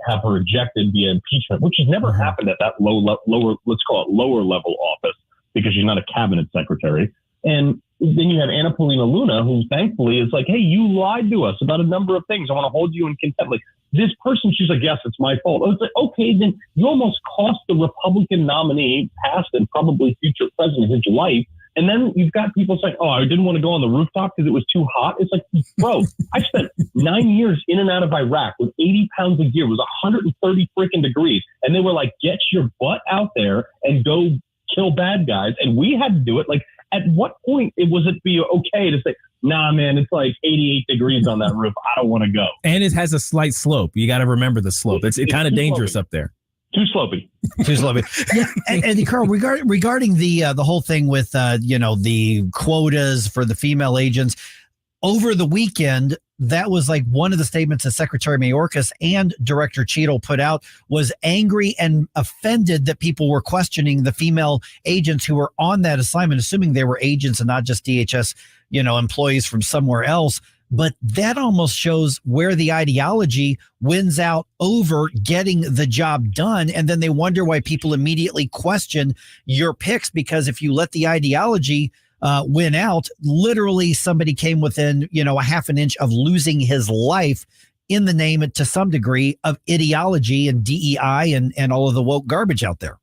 have her ejected via impeachment, which has never happened at that lower, let's call it lower level office, because she's not a cabinet secretary. And then you have Anna Paulina Luna, who thankfully is like, hey, you lied to us about a number of things. I want to hold you in contempt. Like, this person, she's like, yes, it's my fault. It's like, okay, then you almost cost the Republican nominee, past and probably future president, his life. And then you've got people saying, oh, I didn't want to go on the rooftop because it was too hot. It's like, bro, I spent 9 years in and out of Iraq with 80 pounds of gear. It was 130 freaking degrees. And they were like, get your butt out there and go kill bad guys. And we had to do it. Like, at what point was it be okay to say, nah, man, it's like 88 degrees on that roof. I don't want to go. And it has a slight slope. You got to remember the slope. It's kind of dangerous up there. Too slopey. Too slopey. Yeah, and Carl, regarding the whole thing with the quotas for the female agents over the weekend, that was like one of the statements that Secretary Mayorkas and Director Cheatle put out, was angry and offended that people were questioning the female agents who were on that assignment, assuming they were agents and not just DHS, employees from somewhere else. But that almost shows where the ideology wins out over getting the job done. And then they wonder why people immediately question your picks, because if you let the ideology win out, literally somebody came within, a half an inch of losing his life in the name, to some degree, of ideology and DEI and all of the woke garbage out there.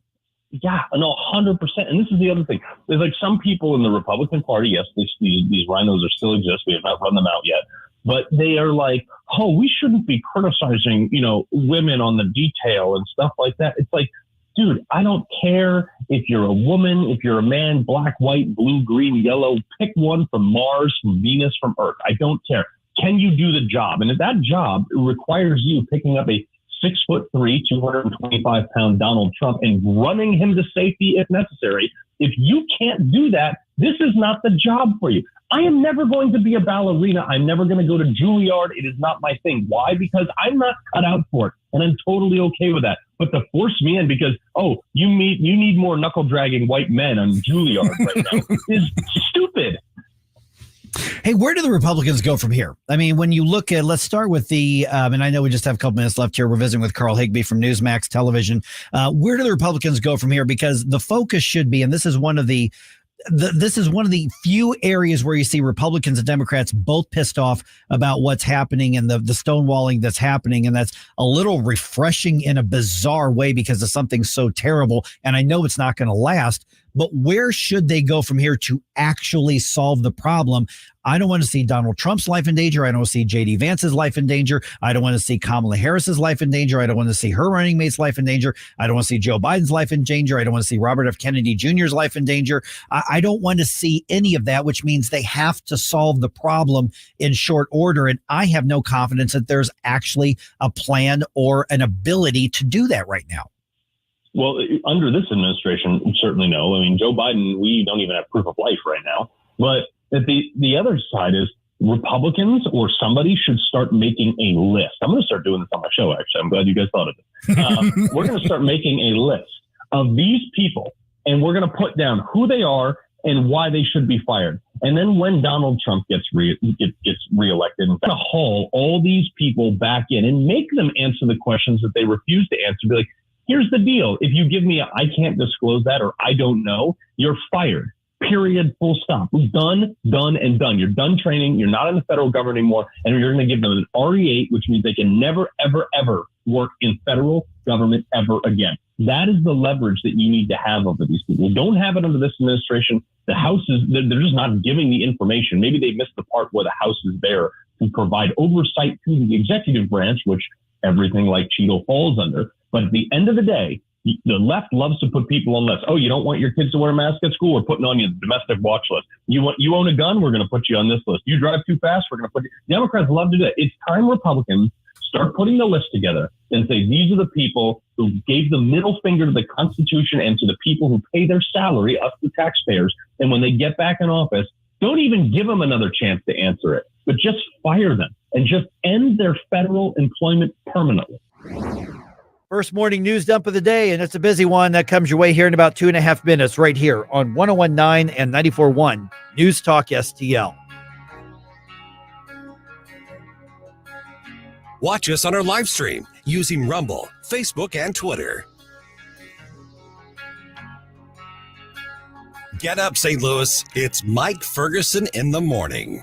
Yeah, no, 100%. And this is the other thing. There's like some people in the Republican Party, yes, these rhinos are still exist. We have not run them out yet. But they are like, oh, we shouldn't be criticizing, women on the detail and stuff like that. It's like, dude, I don't care if you're a woman, if you're a man, black, white, blue, green, yellow, pick one from Mars, from Venus, from Earth. I don't care. Can you do the job? And if that job requires you picking up a 6'3", 225-pound Donald Trump and running him to safety if necessary, if you can't do that, this is not the job for you. I am never going to be a ballerina. I'm never going to go to Juilliard. It is not my thing. Why? Because I'm not cut out for it, and I'm totally okay with that. But to force me in because, you need more knuckle-dragging white men on Juilliard right now is stupid. Hey, where do the Republicans go from here? I mean, when you look at, let's start with and I know we just have a couple minutes left here. We're visiting with Carl Higbie from Newsmax Television. Where do the Republicans go from here? Because the focus should be, and this is one of the few areas where you see Republicans and Democrats both pissed off about what's happening and the stonewalling that's happening. And that's a little refreshing in a bizarre way because of something so terrible. And I know it's not going to last. But where should they go from here to actually solve the problem? I don't want to see Donald Trump's life in danger. I don't want to see J.D. Vance's life in danger. I don't want to see Kamala Harris's life in danger. I don't want to see her running mate's life in danger. I don't want to see Joe Biden's life in danger. I don't want to see Robert F. Kennedy Jr.'s life in danger. I don't want to see any of that, which means they have to solve the problem in short order. And I have no confidence that there's actually a plan or an ability to do that right now. Well, under this administration, certainly no. I mean, Joe Biden, we don't even have proof of life right now. But the other side is Republicans or somebody should start making a list. I'm going to start doing this on my show, actually. I'm glad you guys thought of it. We're going to start making a list of these people, and we're going to put down who they are and why they should be fired. And then when Donald Trump gets reelected, and haul all these people back in and make them answer the questions that they refuse to answer. Be like, here's the deal. If you give me I can't disclose that or I don't know, you're fired. Period. Full stop. Done, and done. You're done training. You're not in the federal government anymore. And you're going to give them an RE8, which means they can never, ever, ever work in federal government ever again. That is the leverage that you need to have over these people. Don't have it under this administration. The House they're just not giving the information. Maybe they missed the part where the House is there to provide oversight to the executive branch, which everything like Cheatle falls under. But at the end of the day, the left loves to put people on lists. Oh, you don't want your kids to wear a mask at school? We're putting on you the domestic watch list. You own a gun? We're going to put you on this list. You drive too fast? We're going to put you. Democrats love to do that. It's time Republicans start putting the list together and say, these are the people who gave the middle finger to the Constitution and to the people who pay their salary, us the taxpayers. And when they get back in office, don't even give them another chance to answer it, but just fire them and just end their federal employment permanently. First morning news dump of the day, and it's a busy one that comes your way here in about 2.5 minutes right here on 101.9 and 94.1 News Talk STL. Watch us on our live stream using Rumble, Facebook, and Twitter. Get up, St. Louis. It's Mike Ferguson in the morning.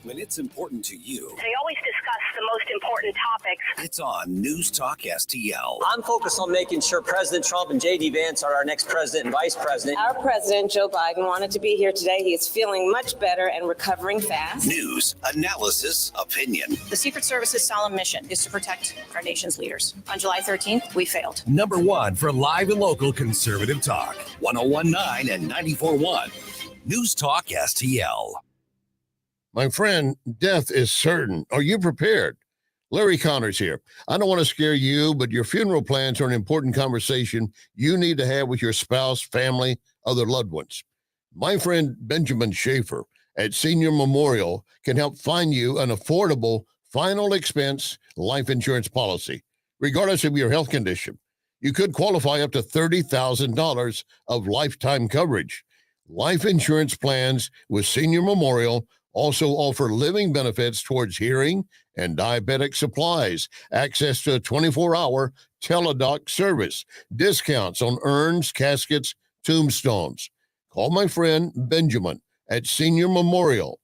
When it's important to you, They always discuss the most important topics. it's on News Talk STL. I'm focused on making sure President Trump and J.D. Vance are our next president and vice president. Our president, Joe Biden, wanted to be here today. He is feeling much better and recovering fast. News, analysis, opinion. The Secret Service's solemn mission is to protect our nation's leaders. On July 13th, we failed. Number one for live and local conservative talk. 101.9 and 94.1. News Talk STL. My friend, death is certain. Are you prepared? Larry Connors here. I don't want to scare you, but your funeral plans are an important conversation you need to have with your spouse, family, other loved ones. My friend Benjamin Schaefer at Senior Memorial can help find you an affordable, final expense life insurance policy, regardless of your health condition. You could qualify up to $30,000 of lifetime coverage. Life insurance plans with Senior Memorial also offer living benefits towards hearing and diabetic supplies, access to a 24-hour teledoc service, discounts on urns, caskets, tombstones. Call my friend Benjamin at Senior Memorial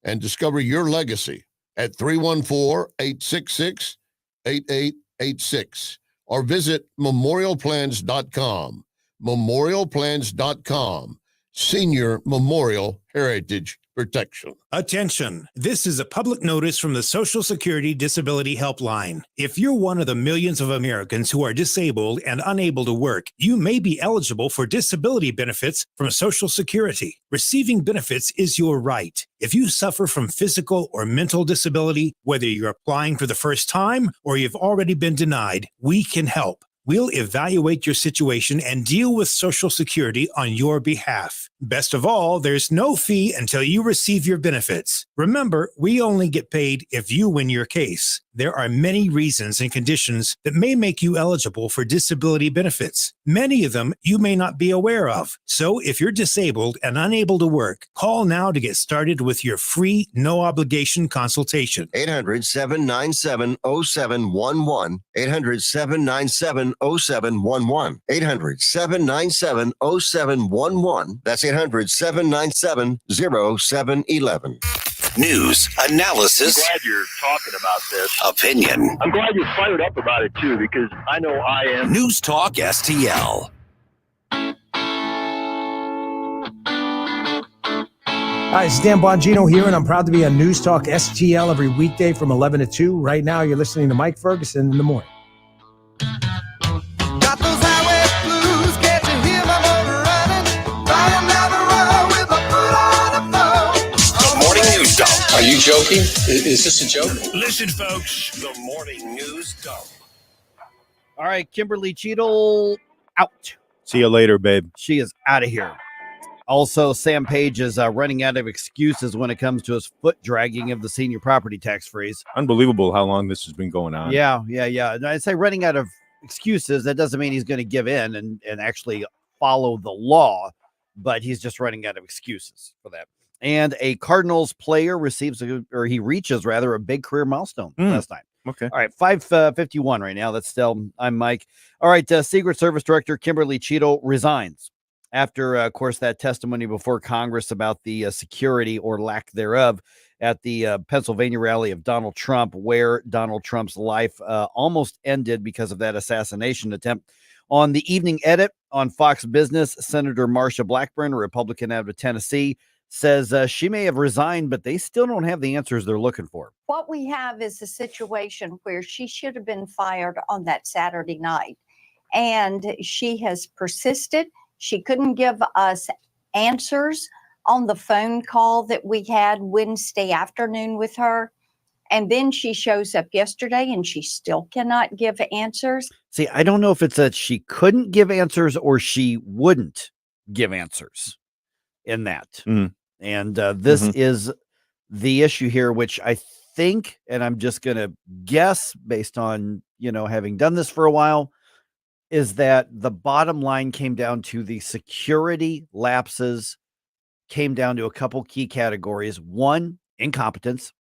and discover your legacy at 314-866-8886 or visit memorialplans.com. Memorialplans.com. Senior Memorial Heritage Protection. Attention. This is a public notice from the Social Security Disability Helpline. If you're one of the millions of Americans who are disabled and unable to work, you may be eligible for disability benefits from Social Security. Receiving benefits is your right. If you suffer from physical or mental disability, whether you're applying for the first time or you've already been denied, we can help. We'll evaluate your situation and deal with Social Security on your behalf. Best of all, there's no fee until you receive your benefits. Remember, we only get paid if you win your case. There are many reasons and conditions that may make you eligible for disability benefits. Many of them you may not be aware of. So if you're disabled and unable to work, call now to get started with your free, no-obligation consultation. 800-797-0711. 800-797-0711. 800-797-0711. That's 800-797-0711. News, analysis, I'm glad you're talking about this. opinion. I'm glad you're fired up about it, too, because I know I am. News Talk STL. Hi, it's Dan Bongino here, and I'm proud to be on News Talk STL every weekday from 11 to 2. Right now, you're listening to Mike Ferguson in the morning. Got those highway blues, can't you hear my motor running? Riding down the road with my foot on the floor. The Morning News Dump. Are you joking? Is this a joke? Listen, folks. The Morning News Dump. All right, Kimberly Cheatle out. See you later, babe. She is out of here. Also, Sam Page is running out of excuses when it comes to his foot dragging of the senior property tax freeze. Unbelievable how long this has been going on. Yeah. And I'd say running out of excuses, that doesn't mean he's going to give in and actually follow the law, but he's just running out of excuses for that. And a Cardinals player reaches a big career milestone last night. Okay. All right, 5:51 right now. That's still, I'm Mike. All right, Secret Service Director Kimberly Cheatle resigns after, of course, that testimony before Congress about the security or lack thereof at the Pennsylvania rally of Donald Trump, where Donald Trump's life almost ended because of that assassination attempt. On the evening edit on Fox Business, Senator Marsha Blackburn, a Republican out of Tennessee, says she may have resigned, but they still don't have the answers they're looking for. What we have is a situation where she should have been fired on that Saturday night, and she has persisted. She couldn't give us answers on the phone call that we had Wednesday afternoon with her, And then she shows up yesterday and she still cannot give answers. See, I don't know if it's that she couldn't give answers or she wouldn't give answers in that. And this is the issue here, which I think, and I'm just going to guess based on, having done this for a while, is that the bottom line came down to the security lapses, came down to a couple key categories. One, incompetence,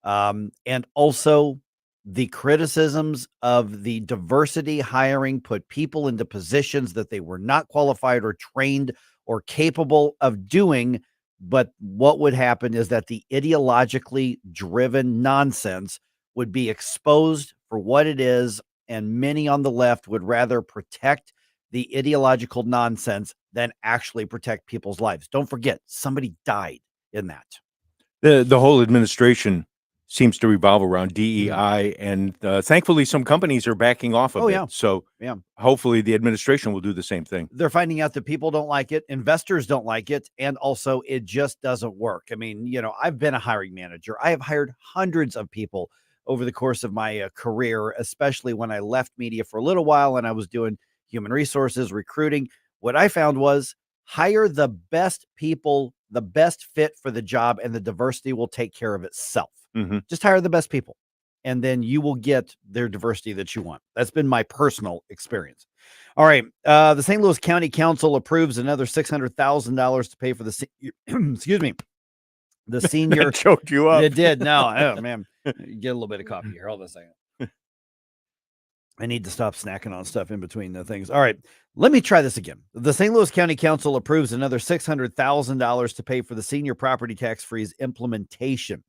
and also the criticisms of the diversity hiring put people into positions that they were not qualified or trained or capable of doing. But what would happen is that the ideologically driven nonsense would be exposed for what it is. And many on the left would rather protect the ideological nonsense than actually protect people's lives. Don't forget, somebody died in that. The whole administration seems to revolve around DEI, and thankfully some companies are backing off of it. So hopefully the administration will do the same thing. They're finding out that people don't like it, investors don't like it, and also it just doesn't work. I mean, I've been a hiring manager. I have hired hundreds of people over the course of my career, especially when I left media for a little while and I was doing human resources, recruiting. What I found was hire the best people, the best fit for the job, and the diversity will take care of itself. Just hire the best people, and then you will get their diversity that you want. That's been my personal experience. All right. The St. Louis County Council approves another $600,000 to pay for the, excuse me, the senior. Choked you up. It did. No, oh, man. Get a little bit of coffee here. Hold on a second. I need to stop snacking on stuff in between the things. All right. Let me try this again. The St. Louis County Council approves another $600,000 to pay for the senior property tax freeze implementation.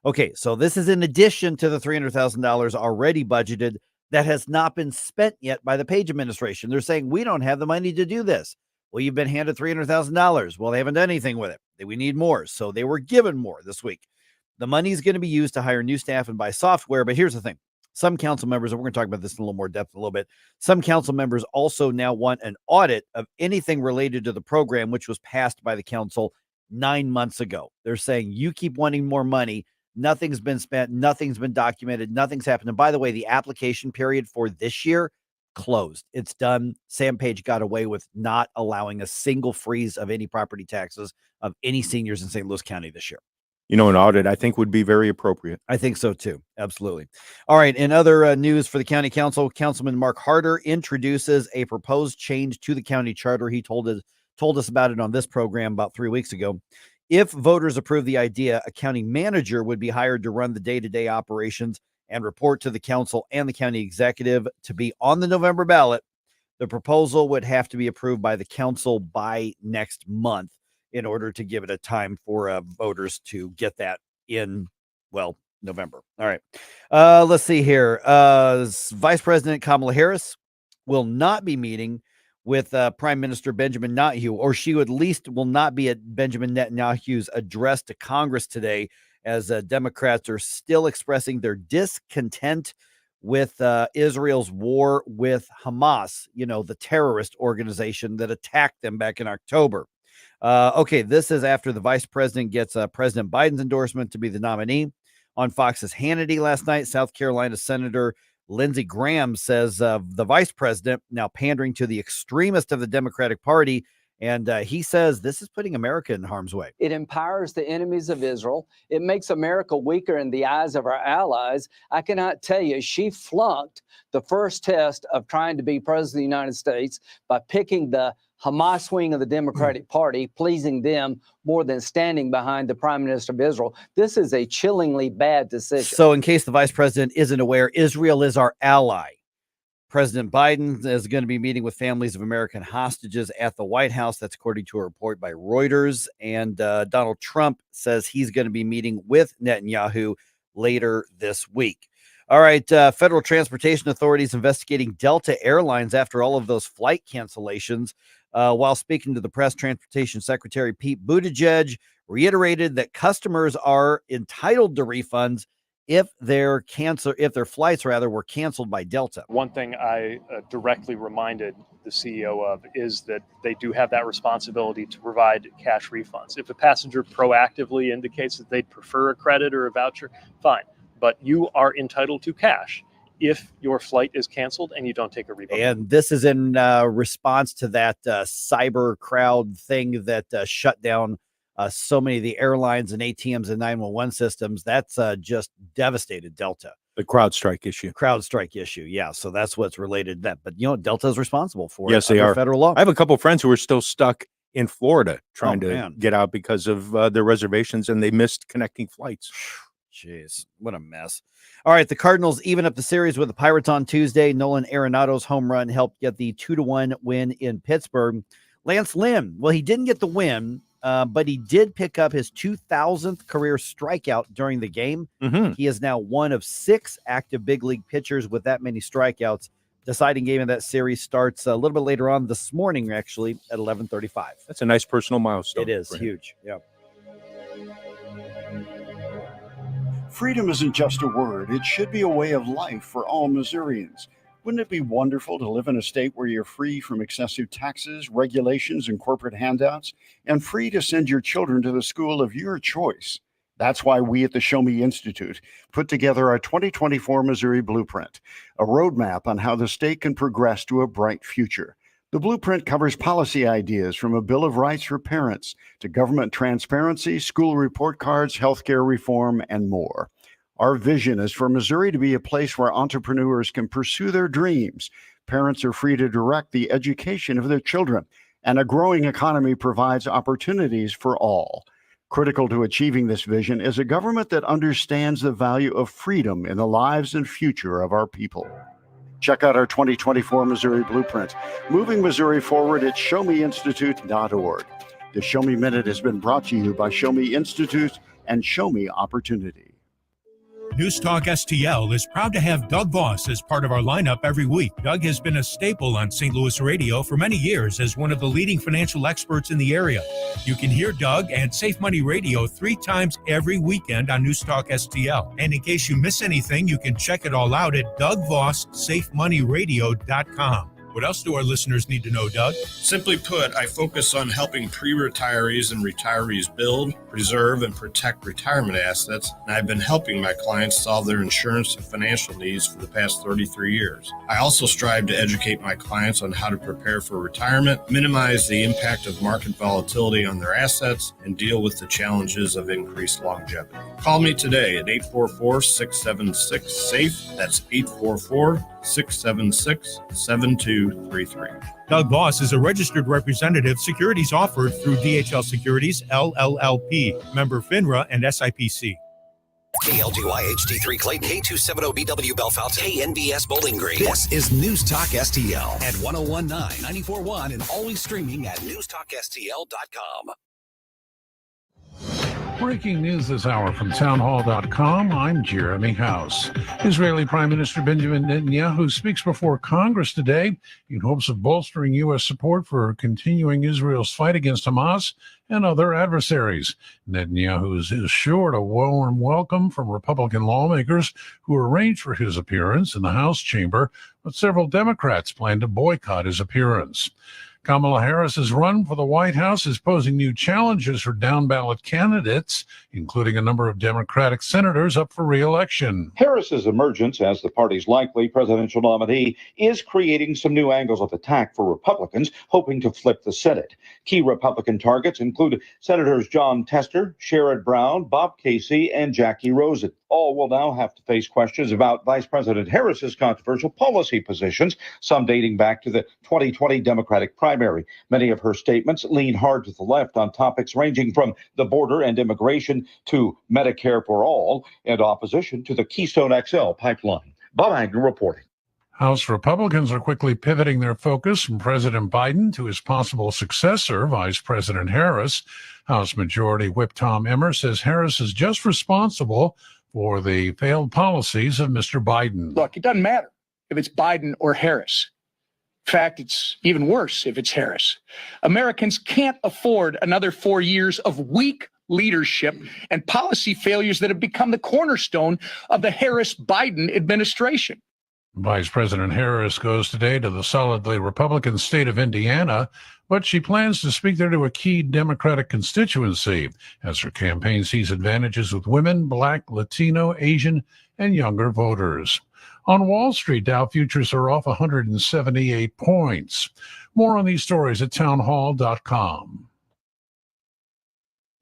Okay, so this is in addition to the $300,000 already budgeted that has not been spent yet by the Page administration. They're saying, we don't have the money to do this. Well, you've been handed $300,000. Well, they haven't done anything with it. We need more. So they were given more this week. The money is going to be used to hire new staff and buy software. But here's the thing. Some council members, and we're going to talk about this in a little more depth in a little bit. Some council members also now want an audit of anything related to the program, which was passed by the council 9 months ago. They're saying, you keep wanting more money. Nothing's been spent. Nothing's been documented. Nothing's happened. And by the way, the application period for this year closed. It's done. Sam Page got away with not allowing a single freeze of any property taxes of any seniors in St. Louis County this year. An audit, I think, would be very appropriate. I think so, too. Absolutely. All right. In other news for the county council, Councilman Mark Harder introduces a proposed change to the county charter. He told us about it on this program about 3 weeks ago. If voters approve the idea, a county manager would be hired to run the day-to-day operations and report to the council and the county executive to be on the November ballot. The proposal would have to be approved by the council by next month in order to give it a time for voters to get that in, November. All right. Let's see here. Vice President Kamala Harris will not be meeting with Prime Minister Benjamin Netanyahu, or she at least will not be at Benjamin Netanyahu's address to Congress today, as Democrats are still expressing their discontent with Israel's war with Hamas, the terrorist organization that attacked them back in October. Okay, this is after the vice president gets President Biden's endorsement to be the nominee. On Fox's Hannity last night, South Carolina Senator Lindsey Graham says the vice president now pandering to the extremist of the Democratic Party. And he says this is putting America in harm's way. It empowers the enemies of Israel. It makes America weaker in the eyes of our allies. I cannot tell you, she flunked the first test of trying to be president of the United States by picking the Hamas wing of the Democratic Party, pleasing them more than standing behind the Prime Minister of Israel. This is a chillingly bad decision. So in case the vice president isn't aware, Israel is our ally. President Biden is going to be meeting with families of American hostages at the White House. That's according to a report by Reuters. And Donald Trump says he's going to be meeting with Netanyahu later this week. All right. Federal transportation authorities investigating Delta Airlines after all of those flight cancellations. While speaking to the press, Transportation Secretary Pete Buttigieg reiterated that customers are entitled to refunds if their flights were canceled by Delta. One thing I directly reminded the CEO of is that they do have that responsibility to provide cash refunds. If a passenger proactively indicates that they'd prefer a credit or a voucher, fine. but you are entitled to cash if your flight is canceled and you don't take a rebook. And this is in response to that cyber crowd thing that shut down so many of the airlines and ATMs and 911 systems. That's just devastated Delta. The CrowdStrike issue. Yeah. So that's what's related to that. But, Delta is responsible for Yes, it they under are. federal law. I have a couple of friends who are still stuck in Florida trying to man. get out because of their reservations, and they missed connecting flights. Jeez, what a mess. All right, the Cardinals even up the series with the Pirates on Tuesday. Nolan Arenado's home run helped get the 2-1 win in Pittsburgh. Lance Lynn, well, he didn't get the win, but he did pick up his 2000th career strikeout during the game. Mm-hmm. He is now one of 6 active big league pitchers with that many strikeouts. Deciding game of that series starts a little bit later on this morning, actually, at 11:35. That's a nice personal milestone. It is for him. huge. Yeah. Freedom isn't just a word. It should be a way of life for all Missourians. Wouldn't it be wonderful to live in a state where you're free from excessive taxes, regulations, and corporate handouts, and free to send your children to the school of your choice? That's why we at the Show Me Institute put together our 2024 Missouri Blueprint, a roadmap on how the state can progress to a bright future. The blueprint covers policy ideas from a Bill of Rights for parents to government transparency, school report cards, healthcare reform, and more. Our vision is for Missouri to be a place where entrepreneurs can pursue their dreams, parents are free to direct the education of their children, and a growing economy provides opportunities for all. Critical to achieving this vision is a government that understands the value of freedom in the lives and future of our people. Check out our 2024 Missouri Blueprint, moving Missouri forward at showmeinstitute.org. The Show Me Minute has been brought to you by Show Me Institute and Show Me Opportunity. News Talk STL is proud to have Doug Voss as part of our lineup every week. Doug has been a staple on St. Louis radio for many years as one of the leading financial experts in the area. You can hear Doug and Safe Money Radio 3 times every weekend on News Talk STL. And in case you miss anything, you can check it all out at DougVossSafeMoneyRadio.com. What else do our listeners need to know, Doug? Simply put, I focus on helping pre-retirees and retirees build, preserve, and protect retirement assets, and I've been helping my clients solve their insurance and financial needs for the past 33 years. I also strive to educate my clients on how to prepare for retirement, minimize the impact of market volatility on their assets, and deal with the challenges of increased longevity. Call me today at 844-676-SAFE. That's 844-676-7233. Doug Voss is a registered representative. Securities offered through DHL Securities, LLLP, member FINRA and SIPC. KLGY HD3 Clayton, K270BW Bellefonte, KNBS Bowling Green. This is News Talk STL at 1019, 94.1, and always streaming at newstalkstl.com. Breaking news this hour from townhall.com. I'm Jeremy House. Israeli Prime Minister Benjamin Netanyahu speaks before Congress today in hopes of bolstering U.S. support for continuing Israel's fight against Hamas and other adversaries. Netanyahu is assured a warm welcome from Republican lawmakers who arranged for his appearance in the House chamber, but several Democrats plan to boycott his appearance. Kamala Harris's run for the White House is posing new challenges for down-ballot candidates, including a number of Democratic senators up for re-election. Harris's emergence as the party's likely presidential nominee is creating some new angles of attack for Republicans hoping to flip the Senate. Key Republican targets include Senators John Tester, Sherrod Brown, Bob Casey, and Jackie Rosen. All will now have to face questions about Vice President Harris's controversial policy positions, some dating back to the 2020 Democratic primary. Many of her statements lean hard to the left on topics ranging from the border and immigration to Medicare for all and opposition to the Keystone XL pipeline. Bob Agnew reporting. House Republicans are quickly pivoting their focus from President Biden to his possible successor, Vice President Harris. House Majority Whip Tom Emmer says Harris is just responsible for the failed policies of Mr. Biden. Look, it doesn't matter if it's Biden or Harris. In fact, it's even worse if it's Harris. Americans can't afford another 4 years of weak leadership and policy failures that have become the cornerstone of the Harris-Biden administration. Vice President Harris goes today to the solidly Republican state of Indiana. but she plans to speak there to a key Democratic constituency as her campaign sees advantages with women, Black, Latino, Asian, and younger voters. On Wall Street, Dow futures are off 178 points. More on these stories at townhall.com.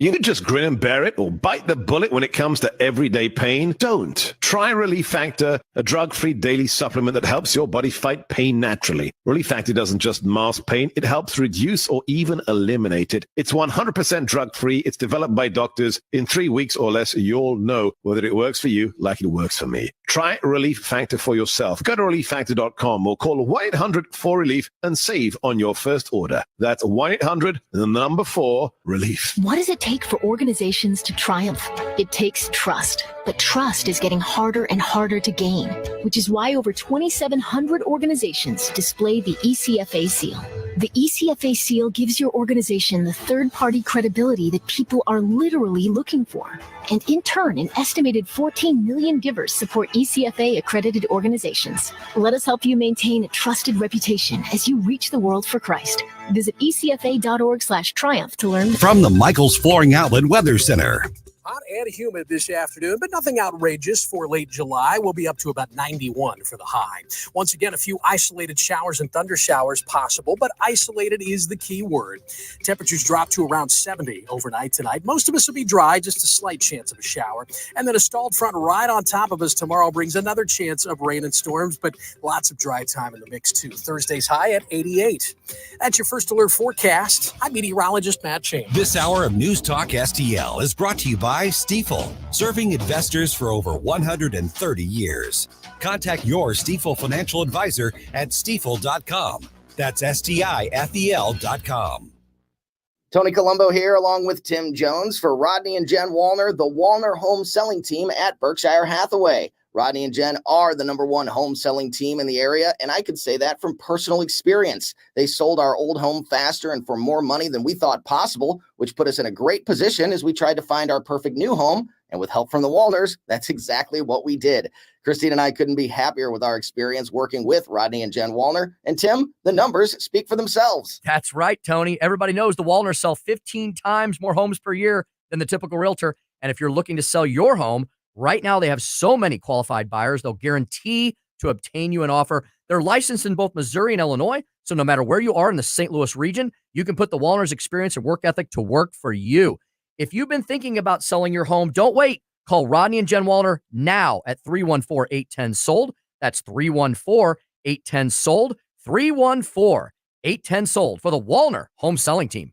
You could just grin and bear it or bite the bullet when it comes to everyday pain. Don't. Try Relief Factor, a drug-free daily supplement that helps your body fight pain naturally. Relief Factor doesn't just mask pain, it helps reduce or even eliminate it. It's 100% drug-free. It's developed by doctors. In 3 weeks or less, you'll know whether it works for you like it works for me. Try Relief Factor for yourself. Go to relieffactor.com or call 1-800-4RELIEF and save on your first order. That's 1-800-4-RELIEF. What does it take for organizations to triumph? It takes trust. But trust is getting harder and harder to gain, which is why over 2,700 organizations display the ECFA seal. The ECFA seal gives your organization the third-party credibility that people are literally looking for. And in turn, an estimated 14 million givers support ECFA-accredited organizations. Let us help you maintain a trusted reputation as you reach the world for Christ. Visit ecfa.org/triumph to learn. From the Michaels Flooring Outlet Weather Center. Hot and humid this afternoon, but nothing outrageous for late July. We'll be up to about 91 for the high. Once again, a few isolated showers and thunder showers possible, but isolated is the key word. Temperatures drop to around 70 overnight tonight. Most of us will be dry, just a slight chance of a shower. And then a stalled front right on top of us tomorrow brings another chance of rain and storms, but lots of dry time in the mix too. Thursday's high at 88. That's your first alert forecast. I'm meteorologist Matt Chang. This hour of News Talk STL is brought to you by Stifel, serving investors for over 130 years. Contact your Stifel financial advisor at stifel.com. That's STIFEL.com. Tony Colombo here, along with Tim Jones for Rodney and Jen Wallner, the Wallner home selling team at Berkshire Hathaway. Rodney and Jen are the #1 home selling team in the area, and I could say that from personal experience. They sold our old home faster and for more money than we thought possible, which put us in a great position as we tried to find our perfect new home. And with help from the Wallners, that's exactly what we did. Christine and I couldn't be happier with our experience working with Rodney and Jen Wallner. And Tim, the numbers speak for themselves. That's right, Tony. Everybody knows the Wallners sell 15 times more homes per year than the typical realtor. And if you're looking to sell your home, right now, they have so many qualified buyers, they'll guarantee to obtain you an offer. They're licensed in both Missouri and Illinois, so no matter where you are in the St. Louis region, you can put the Wallner's experience and work ethic to work for you. If you've been thinking about selling your home, don't wait. Call Rodney and Jen Wallner now at 314-810-SOLD. That's 314-810-SOLD. 314-810-SOLD for the Wallner home selling team.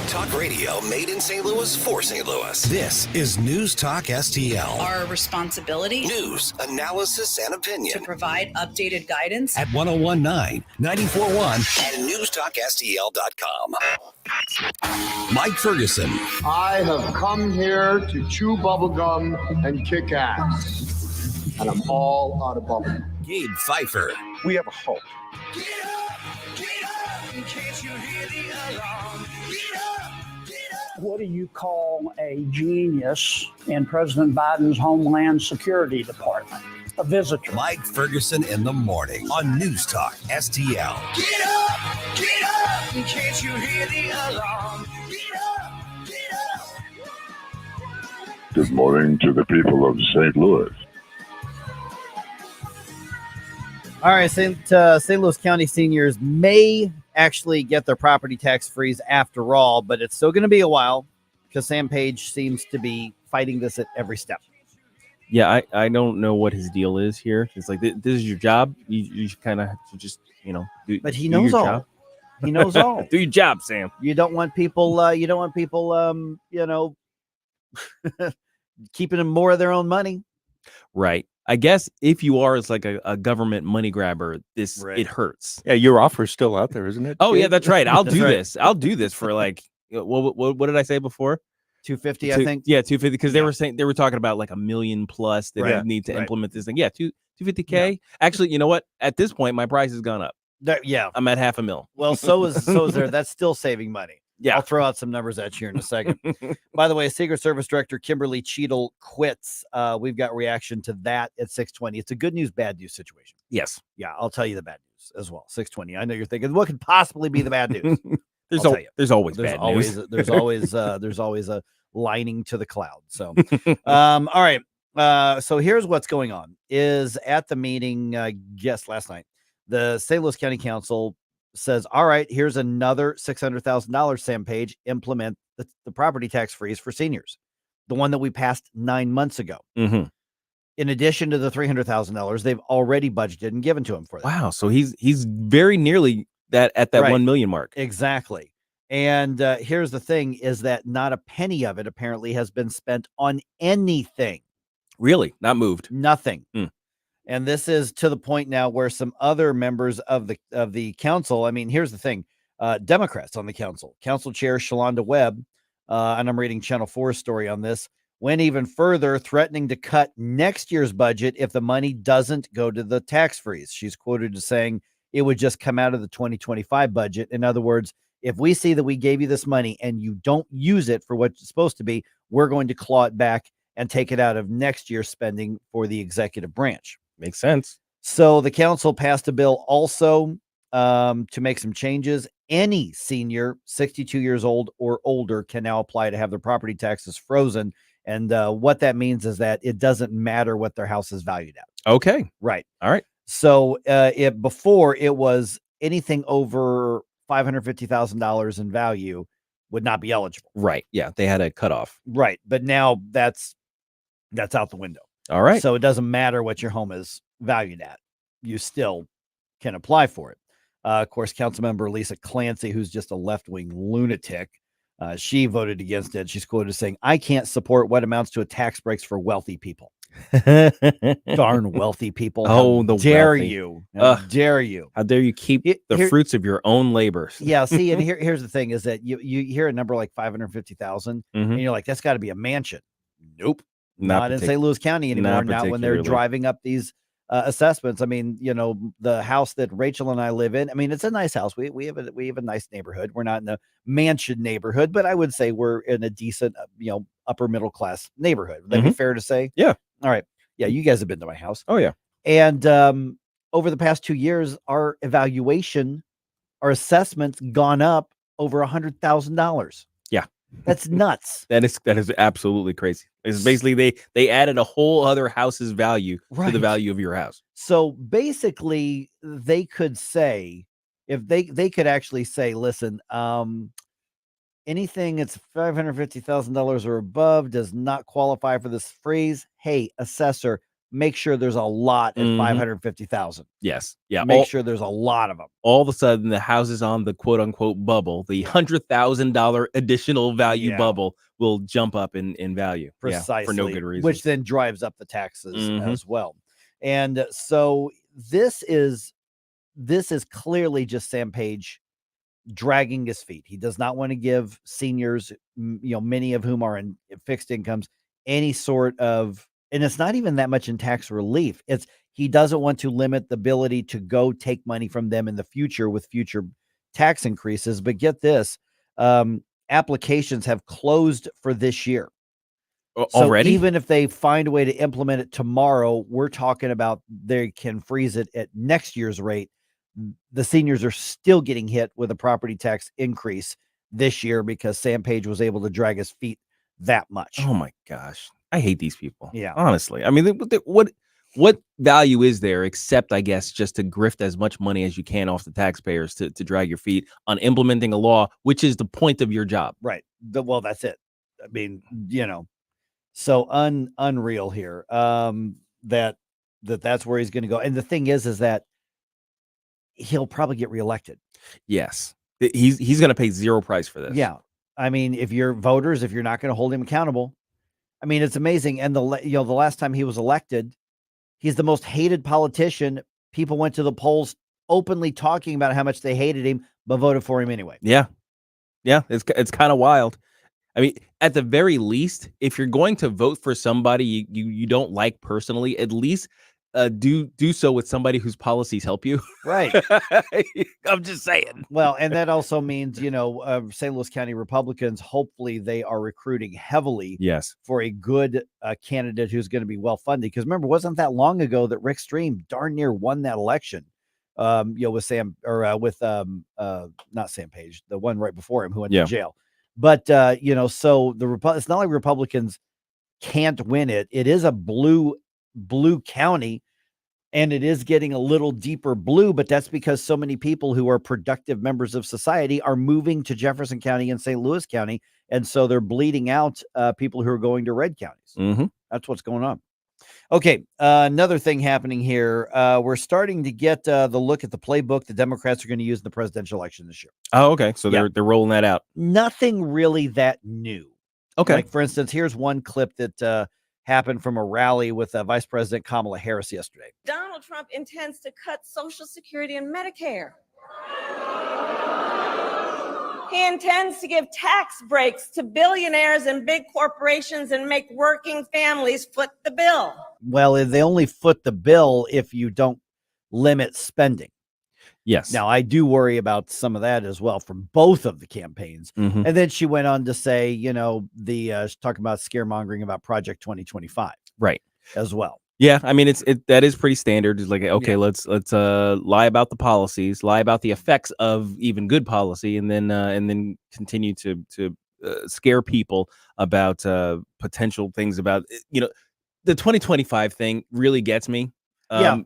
Talk radio made in St. Louis for St. Louis. This is News Talk STL. Our responsibility. News, analysis, and opinion. To provide updated guidance. At 1019, 941, and newstalkstl.com. Mike Ferguson. I have come here to chew bubblegum and kick ass. And I'm all out of bubblegum. Gabe Pfeiffer. We have a hope. Get up, in case you hear the alarm. Get up. What do you call a genius in President Biden's Homeland Security Department? A visitor. Mike Ferguson in the morning on News Talk STL. Get up, in case you hear the alarm. Get up. Good morning to the people of St. Louis. All right, St. Louis County seniors may actually get their property tax freeze after all, but it's still going to be a while because Sam Page seems to be fighting this at every step. Yeah, I don't know what his deal is here. It's like, this is your job. You kind of have to just, do. But he knows all. Job. He knows all. Do your job, Sam. You don't want people. Keeping them more of their own money. Right. I guess if you are, it's like a government money grabber, it hurts. Yeah, your offer's still out there, isn't it? Oh, yeah, that's right. I'll do this. I'll do this for like, what did I say before? 250, I think. Yeah, 250, because they were talking about like $1 million plus that need to implement this thing. Yeah, 250K. Yeah. Actually, you know what? At this point, my price has gone up. Yeah, I'm at $500,000. Well, so is there. That's still saving money. Yeah. I'll throw out some numbers at you here in a second. By the way, Secret Service Director Kimberly Cheatle quits. We've got reaction to that at 6:20. It's a good news, bad news situation. Yes. Yeah, I'll tell you the bad news as well. 6:20. I know you're thinking, what could possibly be the bad news? There's always bad news. There's always a lining to the cloud. So, all right. So here's what's going on. Is at the meeting, last night, the St. Louis County Council says, all right, here's another $600,000, Sam Page, implement the property tax freeze for seniors, the one that we passed 9 months ago. Mm-hmm. In addition to the $300,000 they've already budgeted and given to him for that. Wow. So he's very nearly that at that Right. 1 million mark. Exactly. And here's the thing is that not a penny of it apparently has been spent on anything. Really? Not moved. Nothing. Mm. And this is to the point now where some other members of the council, I mean, here's the thing, Democrats on the council chair Shalonda Webb, and I'm reading Channel 4's story on this, went even further, threatening to cut next year's budget if the money doesn't go to the tax freeze. She's quoted as saying it would just come out of the 2025 budget. In other words, if we see that we gave you this money and you don't use it for what it's supposed to be, we're going to claw it back and take it out of next year's spending for the executive branch. Makes sense. So the council passed a bill also to make some changes. Any senior 62 years old or older can now apply to have their property taxes frozen. And what that means is that it doesn't matter what their house is valued at. Okay. Right. All right. So before it was anything over $550,000 in value would not be eligible. Right. Yeah. They had a cutoff. Right. But now that's out the window. All right. So it doesn't matter what your home is valued at. You still can apply for it. Of course, Councilmember Lisa Clancy, who's just a left-wing lunatic, she voted against it. She's quoted as saying, I can't support what amounts to a tax breaks for wealthy people. Darn wealthy people. Oh, the dare wealthy. you. How dare you. How dare you keep the fruits of your own labors? Yeah, see, and here's the thing is that you hear a number like 550,000 and you're like, that's got to be a mansion. Nope. Not in St. Louis County anymore. Not when they're driving up these assessments. I mean, the house that Rachel and I live in, I mean, it's a nice house. We have a nice neighborhood. We're not in a mansion neighborhood, but I would say we're in a decent, upper middle class neighborhood. Would that be fair to say? Yeah. All right. Yeah. You guys have been to my house. Oh yeah. And over the past 2 years, our assessment's gone up over $100,000. Yeah. That's nuts. That is absolutely crazy. It's basically they added a whole other house's value to the value of your house. So basically, they could say, if they could actually say, listen, anything that's $550,000 or above does not qualify for this freeze. Hey, assessor, make sure there's a lot at 550,000. Yes. Yeah. Make sure there's a lot of them. All of a sudden, the houses on the quote unquote bubble, the $100,000 additional value bubble, will jump up in value. Precisely. For no good reason. Which then drives up the taxes as well. And so this is clearly just Sam Page dragging his feet. He does not want to give seniors, many of whom are in fixed incomes, any sort of, and it's not even that much in tax relief. He doesn't want to limit the ability to go take money from them in the future with future tax increases. But get this, applications have closed for this year. Already? So even if they find a way to implement it tomorrow, we're talking about they can freeze it at next year's rate. The seniors are still getting hit with a property tax increase this year because Sam Page was able to drag his feet that much. Oh my gosh. I hate these people. Yeah. Honestly. I mean, what value is there except, I guess, just to grift as much money as you can off the taxpayers to drag your feet on implementing a law, which is the point of your job. Right. Well, that's it. I mean, so unreal here. That's where he's going to go. And the thing is that he'll probably get reelected. Yes. He's going to pay zero price for this. Yeah. I mean, if you're voters, if you're not going to hold him accountable, I mean, it's amazing. And the last time he was elected, he's the most hated politician. People went to the polls openly talking about how much they hated him, but voted for him anyway. Yeah. Yeah. It's kind of wild. I mean, at the very least, if you're going to vote for somebody you don't like personally, at least do so with somebody whose policies help you. Right. I'm just saying. Well, and that also means, St. Louis County Republicans, hopefully they are recruiting heavily Yes. for a good candidate who's going to be well-funded. Because remember, wasn't that long ago that Rick Stream darn near won that election, with Sam, or with, not Sam Page, the one right before him who went to jail. But, so it's not like Republicans can't win it. It is a blue county, and it is getting a little deeper blue, but that's because so many people who are productive members of society are moving to Jefferson County and St. Louis County. And so they're bleeding out people who are going to red counties. Mm-hmm. That's what's going on. Okay. Another thing happening here. We're starting to get the look at the playbook the Democrats are going to use in the presidential election this year. Oh, okay. So they're rolling that out. Nothing really that new. Okay. Like, for instance, here's one clip that happened from a rally with Vice President Kamala Harris yesterday. Donald Trump intends to cut Social Security and Medicare. He intends to give tax breaks to billionaires and big corporations and make working families foot the bill. Well, they only foot the bill if you don't limit spending. Yes. Now, I do worry about some of that as well from both of the campaigns. Mm-hmm. And then she went on to say, talking about scaremongering about Project 2025. Right. As well. Yeah. I mean, that is pretty standard. It's like, okay, let's lie about the policies, lie about the effects of even good policy, and then continue to scare people about potential things about, the 2025 thing really gets me.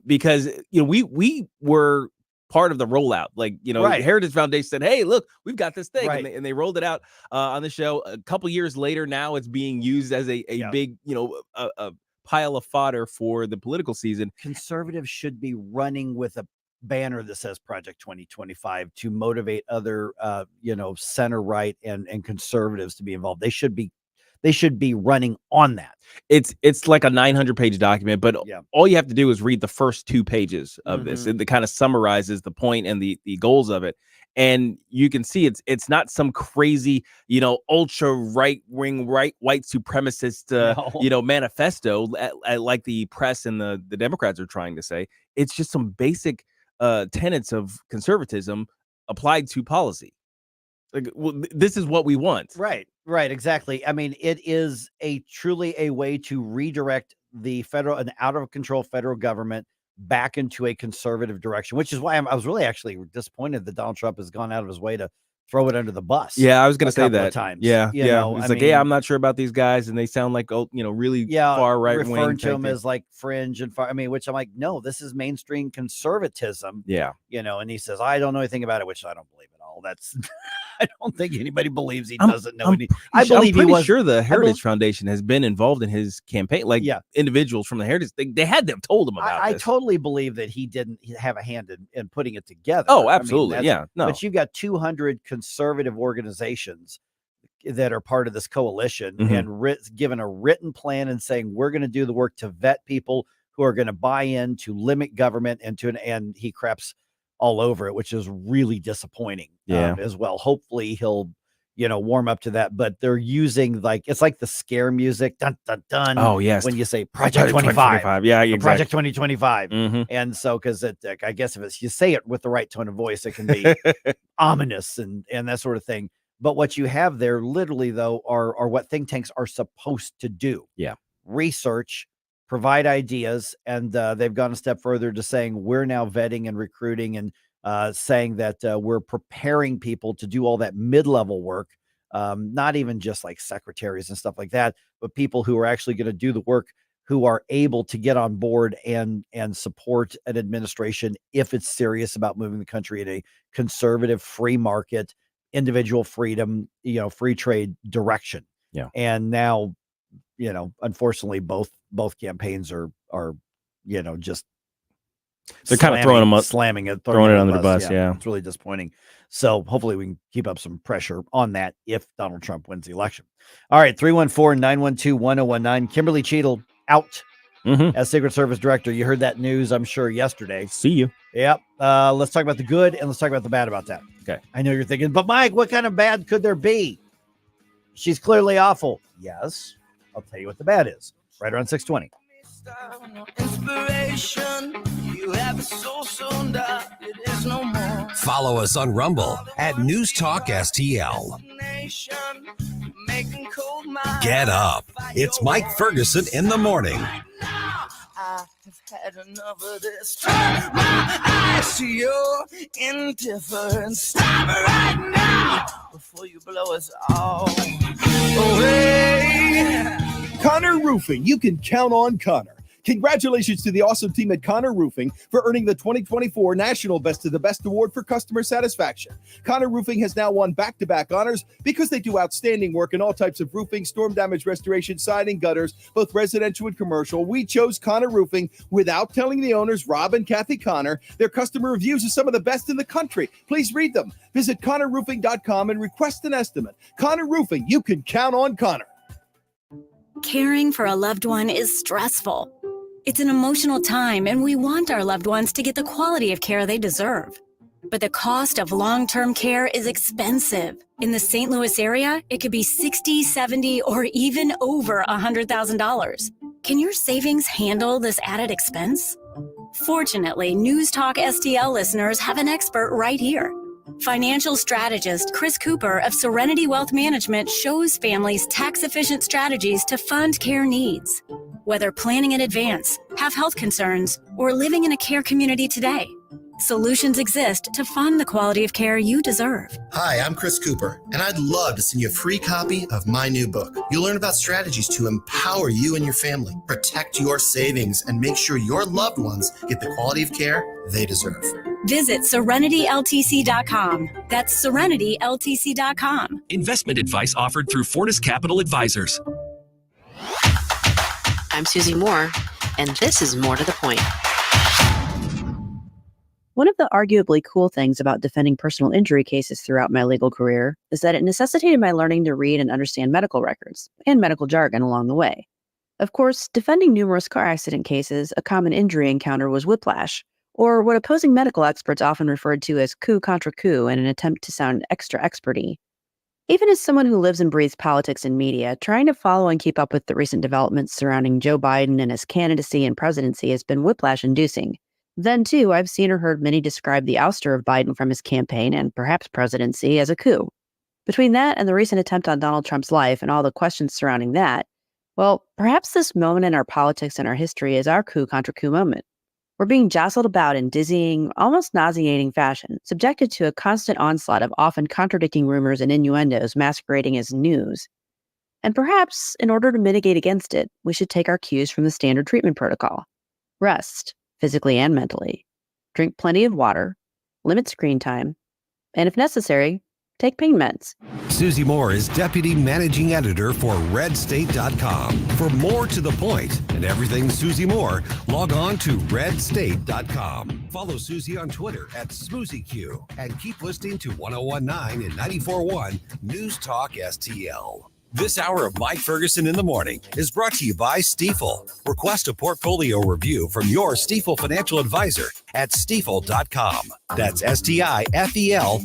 Because, we were part of the rollout, right. Heritage Foundation said, hey, look, we've got this thing, right. and they rolled it out on the show. A couple years later, now it's being used as a big, a pile of fodder for the political season. Conservatives should be running with a banner that says Project 2025 to motivate other, center right and conservatives to be involved. They should be running on that. It's like a 900-page document, but all you have to do is read the first 2 pages of this. It kind of summarizes the point and the goals of it. And you can see it's not some crazy, ultra right-wing, white supremacist, manifesto like the press and the Democrats are trying to say. It's just some basic tenets of conservatism applied to policy. This is what we want. Right, exactly. I mean, it is truly a way to redirect an out of control federal government back into a conservative direction, which is why I was really actually disappointed that Donald Trump has gone out of his way to throw it under the bus. Yeah, I was going to say that. Times. Yeah. He's I'm not sure about these guys, and they sound like really far right wing. Referring to him as like fringe and far. I mean, which I'm like, no, this is mainstream conservatism. Yeah. And he says, I don't know anything about it, which I don't believe at all. That's I don't think anybody believes he doesn't know. I believe I'm pretty sure the Heritage Foundation has been involved in his campaign. Individuals from the Heritage, they had them told him about this. I totally believe that he didn't have a hand in putting it together. Oh, absolutely. But you've got 200 conservative organizations that are part of this coalition and given a written plan and saying, we're going to do the work to vet people who are going to buy in, to limit government, and he craps all over it, which is really disappointing as well. Hopefully he'll, warm up to that, but they're using it's like the scare music. Dun, dun, dun. Oh, yes. When you say Project 25. Yeah, exactly. Project 2025. And so, cause I guess if you say it with the right tone of voice, it can be ominous and that sort of thing. But what you have there literally though, are what think tanks are supposed to do. Yeah. Research, provide ideas, and they've gone a step further to saying we're now vetting and recruiting and saying that we're preparing people to do all that mid-level work, not even just like secretaries and stuff like that, but people who are actually going to do the work, who are able to get on board and support an administration if it's serious about moving the country in a conservative, free market, individual freedom, free trade direction. Yeah. And now, unfortunately, both campaigns are just they're kind of throwing it under the bus. Yeah, it's really disappointing. So hopefully we can keep up some pressure on that if Donald Trump wins the election. All right, 314-912-1019. Kimberly Cheatle out as Secret Service Director. You heard that news, I'm sure, yesterday. See you. Yep. Let's talk about the good and let's talk about the bad about that. Okay. I know you're thinking, but Mike, what kind of bad could there be? She's clearly awful. Yes. I'll tell you what the bad is. Right around 6:20. Inspiration, you have a soul so dark, it is no more. Follow us on Rumble at News Talk STL. Get up. It's Mike Ferguson in the morning. I have had enough of this. Turn my eyes to your indifference. Stop it right now before you blow us all away. Connor Roofing. You can count on Connor. Congratulations to the awesome team at Connor Roofing for earning the 2024 National Best of the Best Award for Customer Satisfaction. Connor Roofing has now won back-to-back honors because they do outstanding work in all types of roofing, storm damage restoration, siding, gutters, both residential and commercial. We chose Connor Roofing without telling the owners, Rob and Kathy Connor. Their customer reviews are some of the best in the country. Please read them. Visit ConnorRoofing.com and request an estimate. Connor Roofing, you can count on Connor. Caring for a loved one is stressful. It's an emotional time, and we want our loved ones to get the quality of care they deserve. But the cost of long-term care is expensive. In the St. Louis area, it could be $60,000, $70,000, or even over $100,000. Can your savings handle this added expense? Fortunately, News Talk STL listeners have an expert right here. Financial strategist Chris Cooper of Serenity Wealth Management shows families tax-efficient strategies to fund care needs. Whether planning in advance, have health concerns, or living in a care community today, solutions exist to fund the quality of care you deserve. Hi, I'm Chris Cooper, and I'd love to send you a free copy of my new book. You'll learn about strategies to empower you and your family, protect your savings, and make sure your loved ones get the quality of care they deserve. Visit SerenityLTC.com. That's SerenityLTC.com. Investment advice offered through Fortis Capital Advisors. I'm Susie Moore, and this is More to the Point. One of the arguably cool things about defending personal injury cases throughout my legal career is that it necessitated my learning to read and understand medical records and medical jargon along the way. Of course, defending numerous car accident cases, a common injury encounter was whiplash, or what opposing medical experts often referred to as coup contra coup in an attempt to sound extra experty. Even as someone who lives and breathes politics and media, trying to follow and keep up with the recent developments surrounding Joe Biden and his candidacy and presidency has been whiplash-inducing. Then, too, I've seen or heard many describe the ouster of Biden from his campaign and perhaps presidency as a coup. Between that and the recent attempt on Donald Trump's life and all the questions surrounding that, well, perhaps this moment in our politics and our history is our coup contra coup moment. We're being jostled about in dizzying, almost nauseating fashion, subjected to a constant onslaught of often contradicting rumors and innuendos masquerading as news. And perhaps, in order to mitigate against it, we should take our cues from the standard treatment protocol. Rest, physically and mentally. Drink plenty of water, limit screen time, and if necessary, take pain meds. Susie Moore is Deputy Managing Editor for RedState.com. For more to the point and everything Susie Moore, log on to RedState.com. Follow Susie on Twitter at SmoozyQ and keep listening to 1019 and 94.1 News Talk STL. This hour of Mike Ferguson in the Morning is brought to you by Stifel. Request a portfolio review from your Stifel financial advisor at Stifel.com. That's STIFEL.com.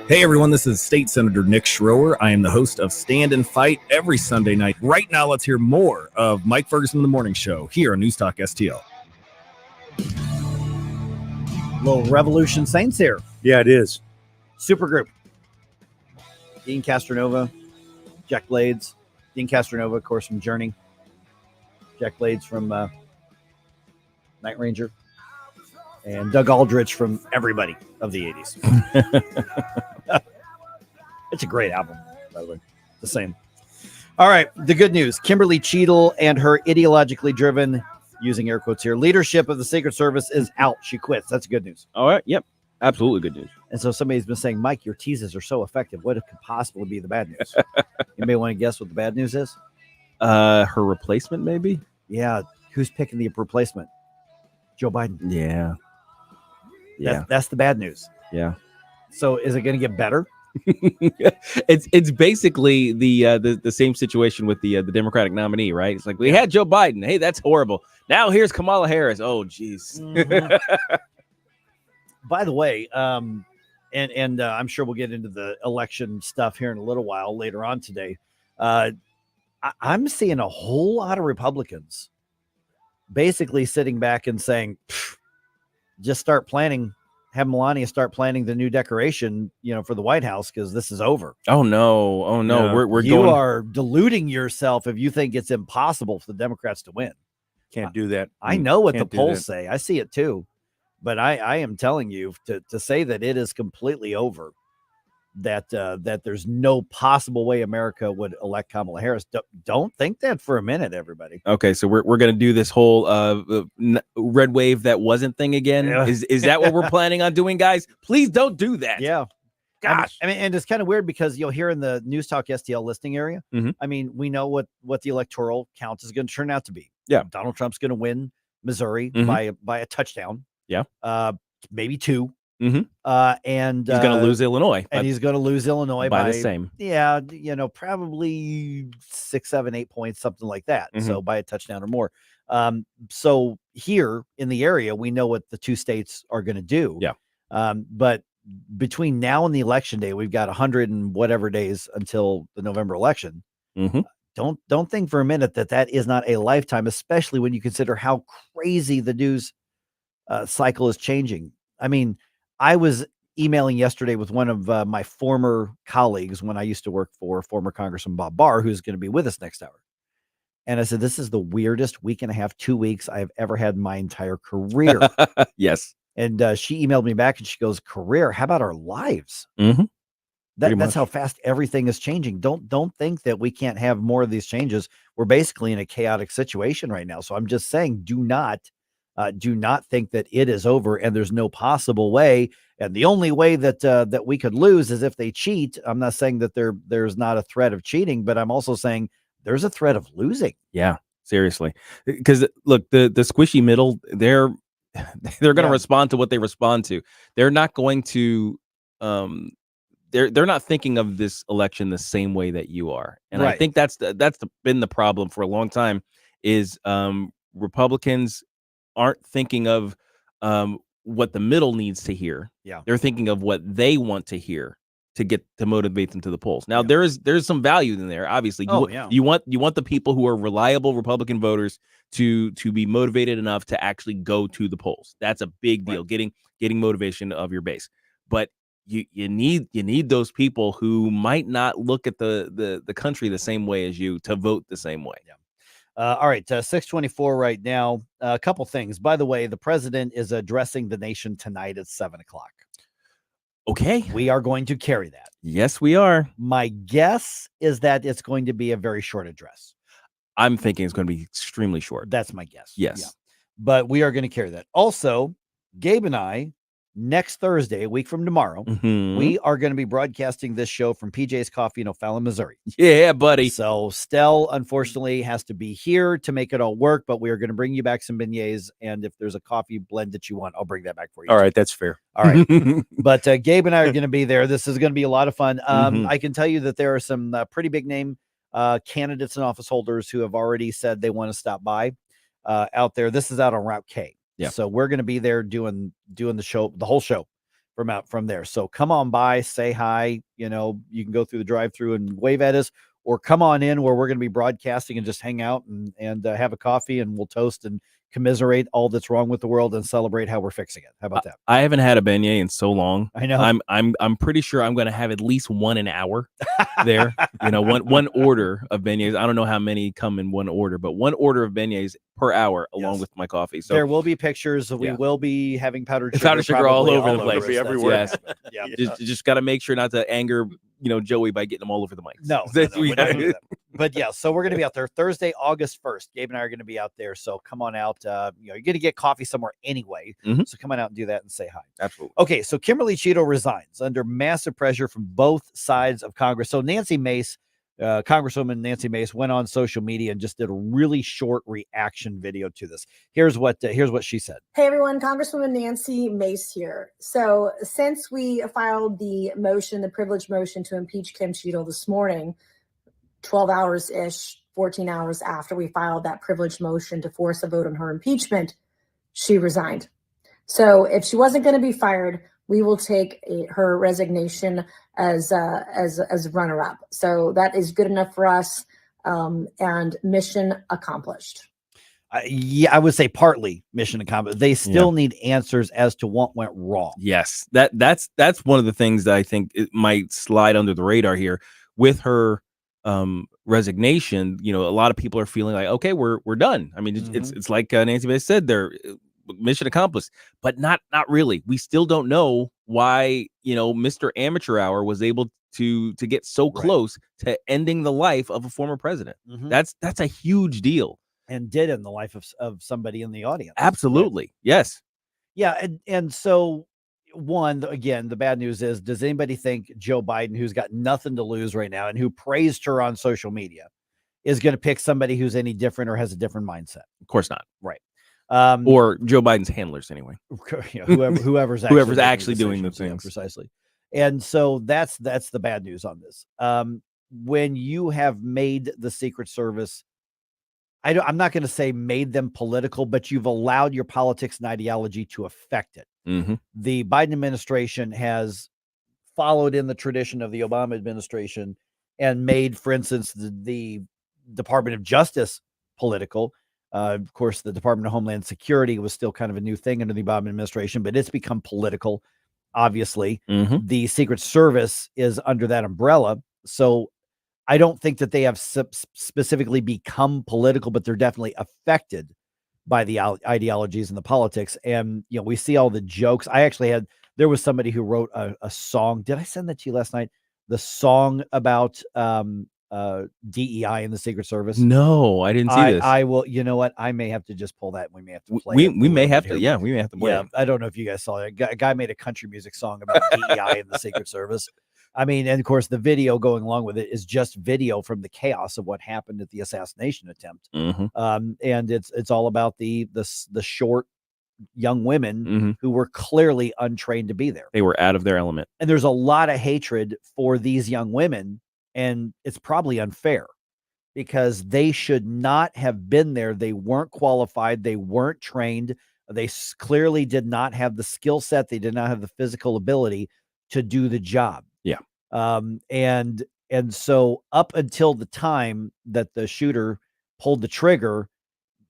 Hey everyone, this is State Senator Nick Schroer. I am the host of Stand and Fight every Sunday night. Right now, let's hear more of Mike Ferguson in the Morning Show here on News Talk STL. Little Revolution Saints here. Yeah, it is. Supergroup. Dean Castronova, Jack Blades. Dean Castronova, of course, from Journey. Jack Blades from Night Ranger. And Doug Aldrich from everybody of the 80s. It's a great album, by the way. The same. All right, the good news. Kimberly Cheatle and her ideologically driven, using air quotes here, leadership of the Secret Service is out. She quits. That's good news. All right, yep. Absolutely good news. And so somebody's been saying, Mike, your teases are so effective. What could possibly be the bad news? Anybody want to guess what the bad news is? Her replacement, maybe? Yeah. Who's picking the replacement? Joe Biden. Yeah. Yeah. That's the bad news. Yeah. So is it going to get better? It's basically the same situation with the Democratic nominee, right? It's like we had Joe Biden. Hey, that's horrible. Now here's Kamala Harris. Oh, geez. Mm-hmm. By the way, and I'm sure we'll get into the election stuff here in a little while later on today. I'm seeing a whole lot of Republicans basically sitting back and saying, just start planning, have Melania start planning the new decoration, for the White House, because this is over. Oh no. We're you going. are deluding yourself if you think it's impossible for the Democrats to win. Can't do that. I know what the Can't do polls that. say. I see it too. But I am telling you to say that it is completely over, that there's no possible way America would elect Kamala Harris. Don't think that for a minute, everybody. Okay, so we're gonna do this whole red wave that wasn't thing again. Yeah. Is that what we're planning on doing, guys? Please don't do that. Yeah. Gosh. I mean, and it's kind of weird because you'll hear in the News Talk STL listing area. Mhm. I mean, we know what the electoral count is going to turn out to be. Yeah. Donald Trump's going to win Missouri Mhm. by a touchdown. Yeah. Maybe 2. Mhm. And He's gonna lose Illinois, and he's going to lose Illinois by the same. Yeah, probably 6, 7, 8 points, something like that. Mhm. So by a touchdown or more. So here in the area, we know what the 2 states are going to do. Yeah. But between now and the election day, we've got 100 and whatever days until the November election. Mhm. Don't think for a minute that is not a lifetime, especially when you consider how crazy the news cycle is changing. I mean, I was emailing yesterday with one of my former colleagues when I used to work for former Congressman Bob Barr, who's going to be with us next hour. And I said, this is the weirdest week and a half, 2 weeks I've ever had in my entire career. Yes. And she emailed me back and she goes, career, how about our lives? Mm-hmm. That's how fast everything is changing. Don't think that we can't have more of these changes. We're basically in a chaotic situation right now. So I'm just saying, do not think that it is over and there's no possible way. And the only way that we could lose is if they cheat. I'm not saying that there's not a threat of cheating, but I'm also saying there's a threat of losing. Yeah, seriously. Because look, the squishy middle, they're going to respond to what they respond to. They're not going to they're not thinking of this election the same way that you are. And I think that's been the problem for a long time is Republicans aren't thinking of what the middle needs to hear. Yeah. They're thinking of what they want to hear to motivate them to the polls. Now there's some value in there. Obviously, you want the people who are reliable Republican voters to be motivated enough to actually go to the polls. That's a big deal. Getting motivation of your base. But you need those people who might not look at the country the same way as you to vote the same way. Yeah. All right, 6:24 right now. A couple things. By the way, the president is addressing the nation tonight at 7:00. Okay. We are going to carry that. Yes, we are. My guess is that it's going to be a very short address. I'm thinking it's going to be extremely short. That's my guess. Yes. Yeah. But we are going to carry that. Also, Gabe and I, next Thursday, a week from tomorrow, we are going to be broadcasting this show from PJ's Coffee in O'Fallon, Missouri. Yeah, buddy. So Stell, unfortunately, has to be here to make it all work, but we are going to bring you back some beignets. And if there's a coffee blend that you want, I'll bring that back for you. All right, that's fair. All right. But Gabe and I are going to be there. This is going to be a lot of fun. I can tell you that there are some pretty big name candidates and office holders who have already said they want to stop by out there. This is out on Route K. Yeah. So we're going to be there doing the show, the whole show from there. So come on by, say hi. You can go through the drive-through and wave at us, or come on in where we're going to be broadcasting and just hang out and have a coffee, and we'll toast and commiserate all that's wrong with the world and celebrate how we're fixing it. How about that? I haven't had a beignet in so long. I know. I'm pretty sure I'm going to have at least one an hour there. One order of beignets. I don't know how many come in one order, but one order of beignets per hour along with my coffee. So there will be pictures. We will be having powdered sugar all over the place. Everywhere. Yes. Yeah. Just got to make sure not to anger Joey by getting them all over the mic. No, we're not gonna do that. But yeah, so we're going to be out there Thursday, August 1st. Gabe and I are going to be out there. So come on out. You're going to get coffee somewhere anyway. So come on out and do that and say hi. Absolutely. Okay. So Kimberly Cheatle resigns under massive pressure from both sides of Congress. So Nancy Mace, Congresswoman Nancy Mace, went on social media and just did a really short reaction video to this. Here's what she said. Hey everyone, Congresswoman Nancy Mace here. So since we filed the privilege motion to impeach Kim Cheatle this morning, 12 hours-ish, 14 hours after we filed that privilege motion to force a vote on her impeachment, she resigned. So if she wasn't going to be fired, we will take her resignation as runner-up. So that is good enough for us. and mission accomplished. Yeah, I would say partly mission accomplished. They still need answers as to what went wrong. Yes, that's one of the things that I think it might slide under the radar here with her resignation. You know, a lot of people are feeling like, okay, we're done. I mean, it's like Nancy Mace said, they're mission accomplished, but not really. We still don't know why, you know, Mr. Amateur Hour was able to get so close to ending the life of a former president. That's a huge deal. And did in the life of somebody in the audience. Absolutely. Yes. Yeah. And so again, the bad news is, does anybody think Joe Biden, who's got nothing to lose right now and who praised her on social media, is going to pick somebody who's any different or has a different mindset? Of course not. Right. Or Joe Biden's handlers anyway. You know, whoever's actually doing the things. Precisely. And so that's the bad news on this. When you have made the Secret Service, I'm not going to say made them political, but you've allowed your politics and ideology to affect it. The Biden administration has followed in the tradition of the Obama administration and made, for instance, the Department of Justice political. Of course, the Department of Homeland Security was still kind of a new thing under the Obama administration, but it's become political, obviously. The Secret Service is under that umbrella. So I don't think that they have specifically become political, but they're definitely affected by the ideologies and the politics. And, you know, we see all the jokes. There was somebody who wrote a song. Did I send that to you last night? The song about DEI in the Secret Service. No, I didn't see this. I will, you know what? I may have to just pull that. We may have to play it. We may have to. Yeah, we may have to play it. I don't know if you guys saw it. A guy made a country music song about DEI in the Secret Service. I mean, and of course, the video going along with it is just video from the chaos of what happened at the assassination attempt. And it's all about the short young women who were clearly untrained to be there. They were out of their element. And there's a lot of hatred for these young women, and it's probably unfair because they should not have been there. They weren't qualified. They weren't trained. They clearly did not have the skill set. They did not have the physical ability to do the job. Yeah. And so up until the time that the shooter pulled the trigger,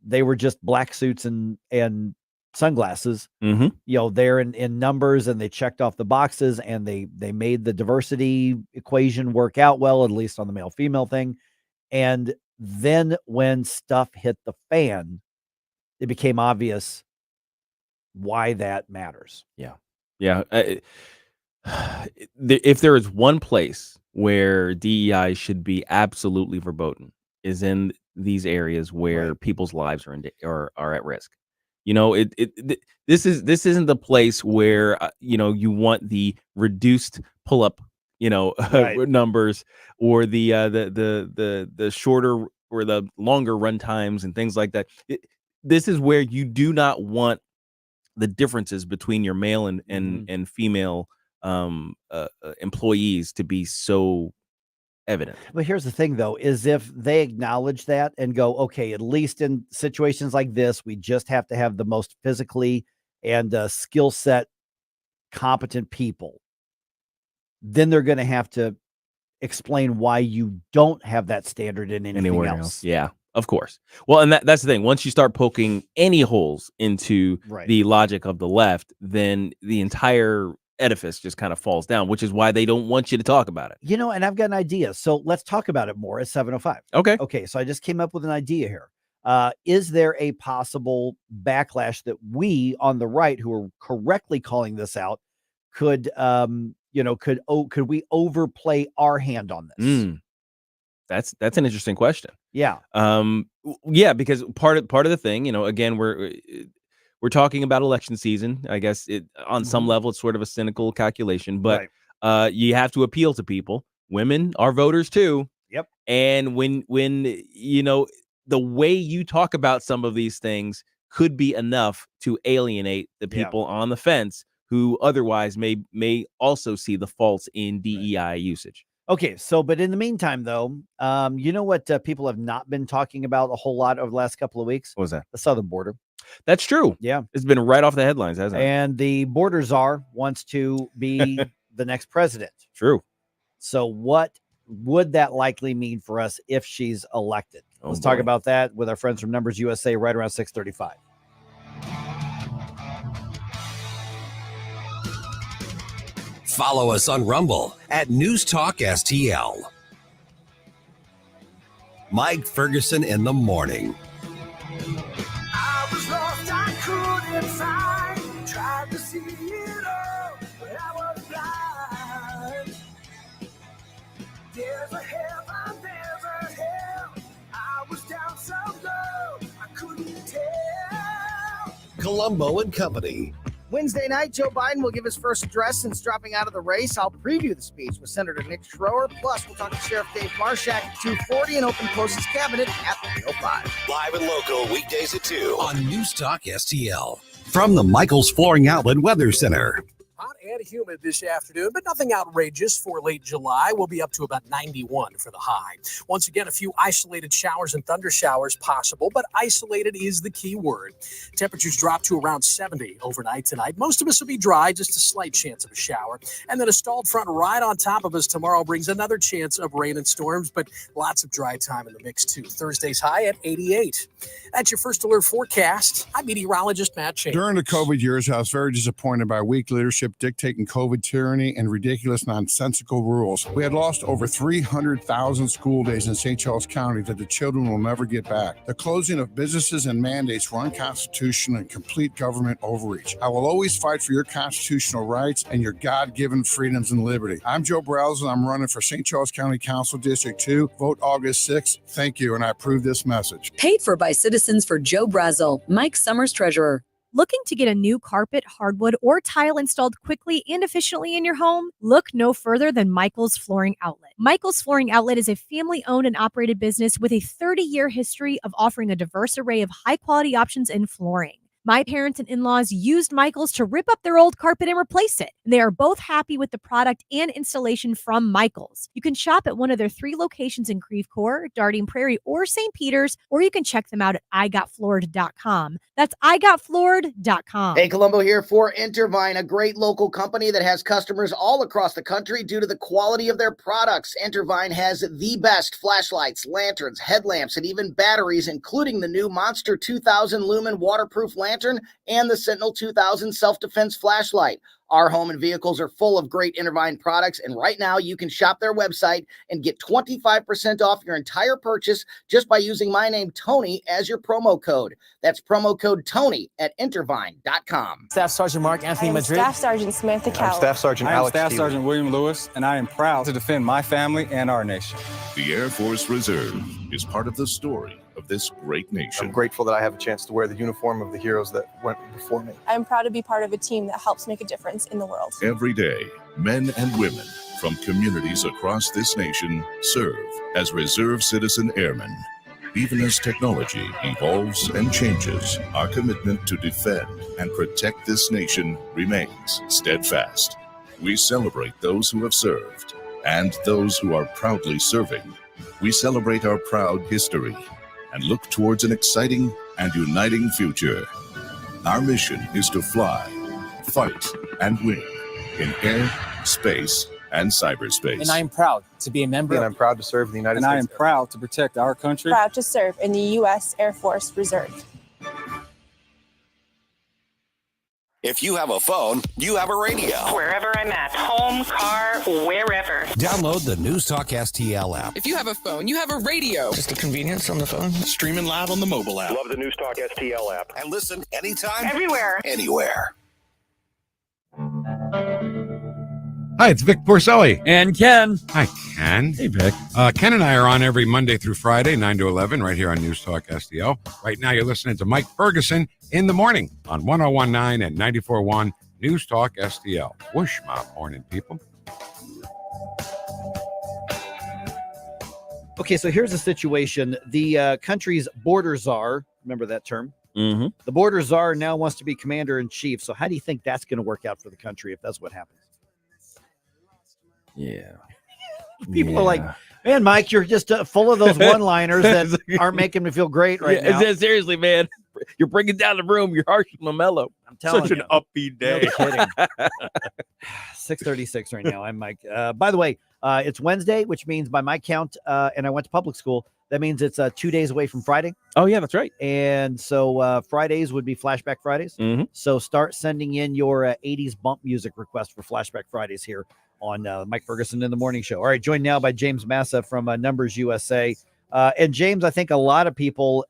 they were just black suits and sunglasses, you know, they're in numbers, and they checked off the boxes, and they made the diversity equation work out well, at least on the male female thing. And then when stuff hit the fan, it became obvious why that matters. Yeah. If there is one place where DEI should be absolutely verboten, is in these areas where people's lives are at risk. You know, this isn't the place where you know, you want the reduced pull-up, you know, numbers, or the shorter or the longer run times and things like that. This is where you do not want the differences between your male and female employees to be so evident. But here's the thing, though, is if they acknowledge that and go, okay, at least in situations like this, we just have to have the most physically and skill set competent people, then they're going to have to explain why you don't have that standard in anything anywhere else. Yeah, of course. Well, and that's the thing. Once you start poking any holes into the logic of the left, then the entire edifice just kind of falls down, which is why they don't want you to talk about it. You know, and I've got an idea. So let's talk about it more at 7:05. Okay. So I just came up with an idea here. Is there a possible backlash that we on the right, who are correctly calling this out, could we overplay our hand on this? That's an interesting question. Yeah. Yeah, because part of the thing, you know, again, we're talking about election season. I guess on some level, it's sort of a cynical calculation, but you have to appeal to people. Women are voters too. Yep. And when you know, the way you talk about some of these things could be enough to alienate the people on the fence who otherwise may also see the faults in DEI usage. Okay, so but in the meantime, though, you know what people have not been talking about a whole lot over the last couple of weeks? What was that? The southern border. That's true. Yeah. It's been right off the headlines, hasn't it? And the border czar wants to be the next president. True. So what would that likely mean for us if she's elected? Let's talk about that with our friends from NumbersUSA right around 6:35. Follow us on Rumble at News Talk STL. Mike Ferguson in the morning. I was lost, I couldn't find. Tried to see it all, but I was blind. There's a heaven, there's a hell. I was down so low, I couldn't tell. Columbo and Company. Wednesday night, Joe Biden will give his first address since dropping out of the race. I'll preview the speech with Senator Nick Schroer. Plus, we'll talk to Sheriff Dave Marshak at 2:40 and open close his cabinet at 3:05. Live and local weekdays at 2 on News Talk STL. From the Michaels Flooring Outlet Weather Center. Hot and humid this afternoon, but nothing outrageous for late July. We'll be up to about 91 for the high. Once again, a few isolated showers and thunder showers possible, but isolated is the key word. Temperatures drop to around 70 overnight tonight. Most of us will be dry, just a slight chance of a shower. And then a stalled front right on top of us tomorrow brings another chance of rain and storms, but lots of dry time in the mix too. Thursday's high at 88. That's your first alert forecast. I'm meteorologist Matt Chambers. During the COVID years, I was very disappointed by weak leadership dictating COVID tyranny and ridiculous, nonsensical rules. We had lost over 300,000 school days in St. Charles County that the children will never get back. The closing of businesses and mandates were unconstitutional and complete government overreach. I will always fight for your constitutional rights and your God-given freedoms and liberty. I'm Joe Brazel, and I'm running for St. Charles County Council District 2. Vote August 6th. Thank you, and I approve this message. Paid for by citizens for Joe Brazel, Mike Summers Treasurer. Looking to get a new carpet, hardwood, or tile installed quickly and efficiently in your home? Look no further than Michael's Flooring Outlet. Michael's Flooring Outlet is a family-owned and operated business with a 30-year history of offering a diverse array of high-quality options in flooring. My parents and in-laws used Michael's to rip up their old carpet and replace it. They are both happy with the product and installation from Michael's. You can shop at one of their 3 locations in Creve Coeur, Darting Prairie, or St. Peters, or you can check them out at igotfloored.com. That's igotfloored.com. Hey, Columbo here for Intervine, a great local company that has customers all across the country due to the quality of their products. Intervine has the best flashlights, lanterns, headlamps, and even batteries, including the new Monster 2000 lumen waterproof lantern and the Sentinel 2000 self-defense flashlight. Our home and vehicles are full of great Intervine products, and right now you can shop their website and get 25% off your entire purchase just by using my name, Tony, as your promo code. That's promo code Tony at Intervine.com. Staff Sergeant Mark Anthony Madrid. Staff Sergeant Samantha Cowell. I'm Staff Sergeant Alex Staff Keeley. Sergeant William Lewis, and I am proud to defend my family and our nation. The Air Force Reserve is part of the story of this great nation. I'm grateful that I have a chance to wear the uniform of the heroes that went before me. I'm proud to be part of a team that helps make a difference in the world. Every day, men and women from communities across this nation serve as reserve citizen airmen. Even as technology evolves and changes, our commitment to defend and protect this nation remains steadfast. We celebrate those who have served and those who are proudly serving. We celebrate our proud history and look towards an exciting and uniting future. Our mission is to fly, fight, and win in air, space, and cyberspace. And I am proud to be a member. And I'm proud to serve in the United States. And I am proud to protect our country. Proud to serve in the U.S. Air Force Reserve. If you have a phone, you have a radio. Wherever I'm at, home, car, wherever. Download the News Talk STL app. If you have a phone, you have a radio. Just a convenience on the phone. Streaming live on the mobile app. Love the News Talk STL app. And listen anytime. Everywhere. Anywhere. Hi, it's Vic Porcelli. And Ken. Hi, Ken. Hey, Vic. Ken and I are on every Monday through Friday, 9 to 11, right here on News Talk STL. Right now, you're listening to Mike Ferguson in the morning on 101.9 and 94.1 News Talk STL. Whoosh, my morning, people. Okay, so here's the situation. The country's border czar, remember that term? Mm-hmm. The border czar now wants to be commander-in-chief. So how do you think that's going to work out for the country if that's what happens? Yeah. People are like, man, Mike, you're just full of those one-liners that aren't making me feel great right now. Seriously, man. You're bringing down the room. You're harsh and mellow. I'm telling Such you. an upbeat day. No kidding. 6:36 right now. I'm Mike. By the way, it's Wednesday, which means by my count, and I went to public school, that means it's 2 days away from Friday. Oh, yeah, that's right. And so Fridays would be Flashback Fridays. Mm-hmm. So start sending in your 80s bump music request for Flashback Fridays here on Mike Ferguson in the Morning Show. All right, joined now by James Massa from NumbersUSA. And James, I think a lot of people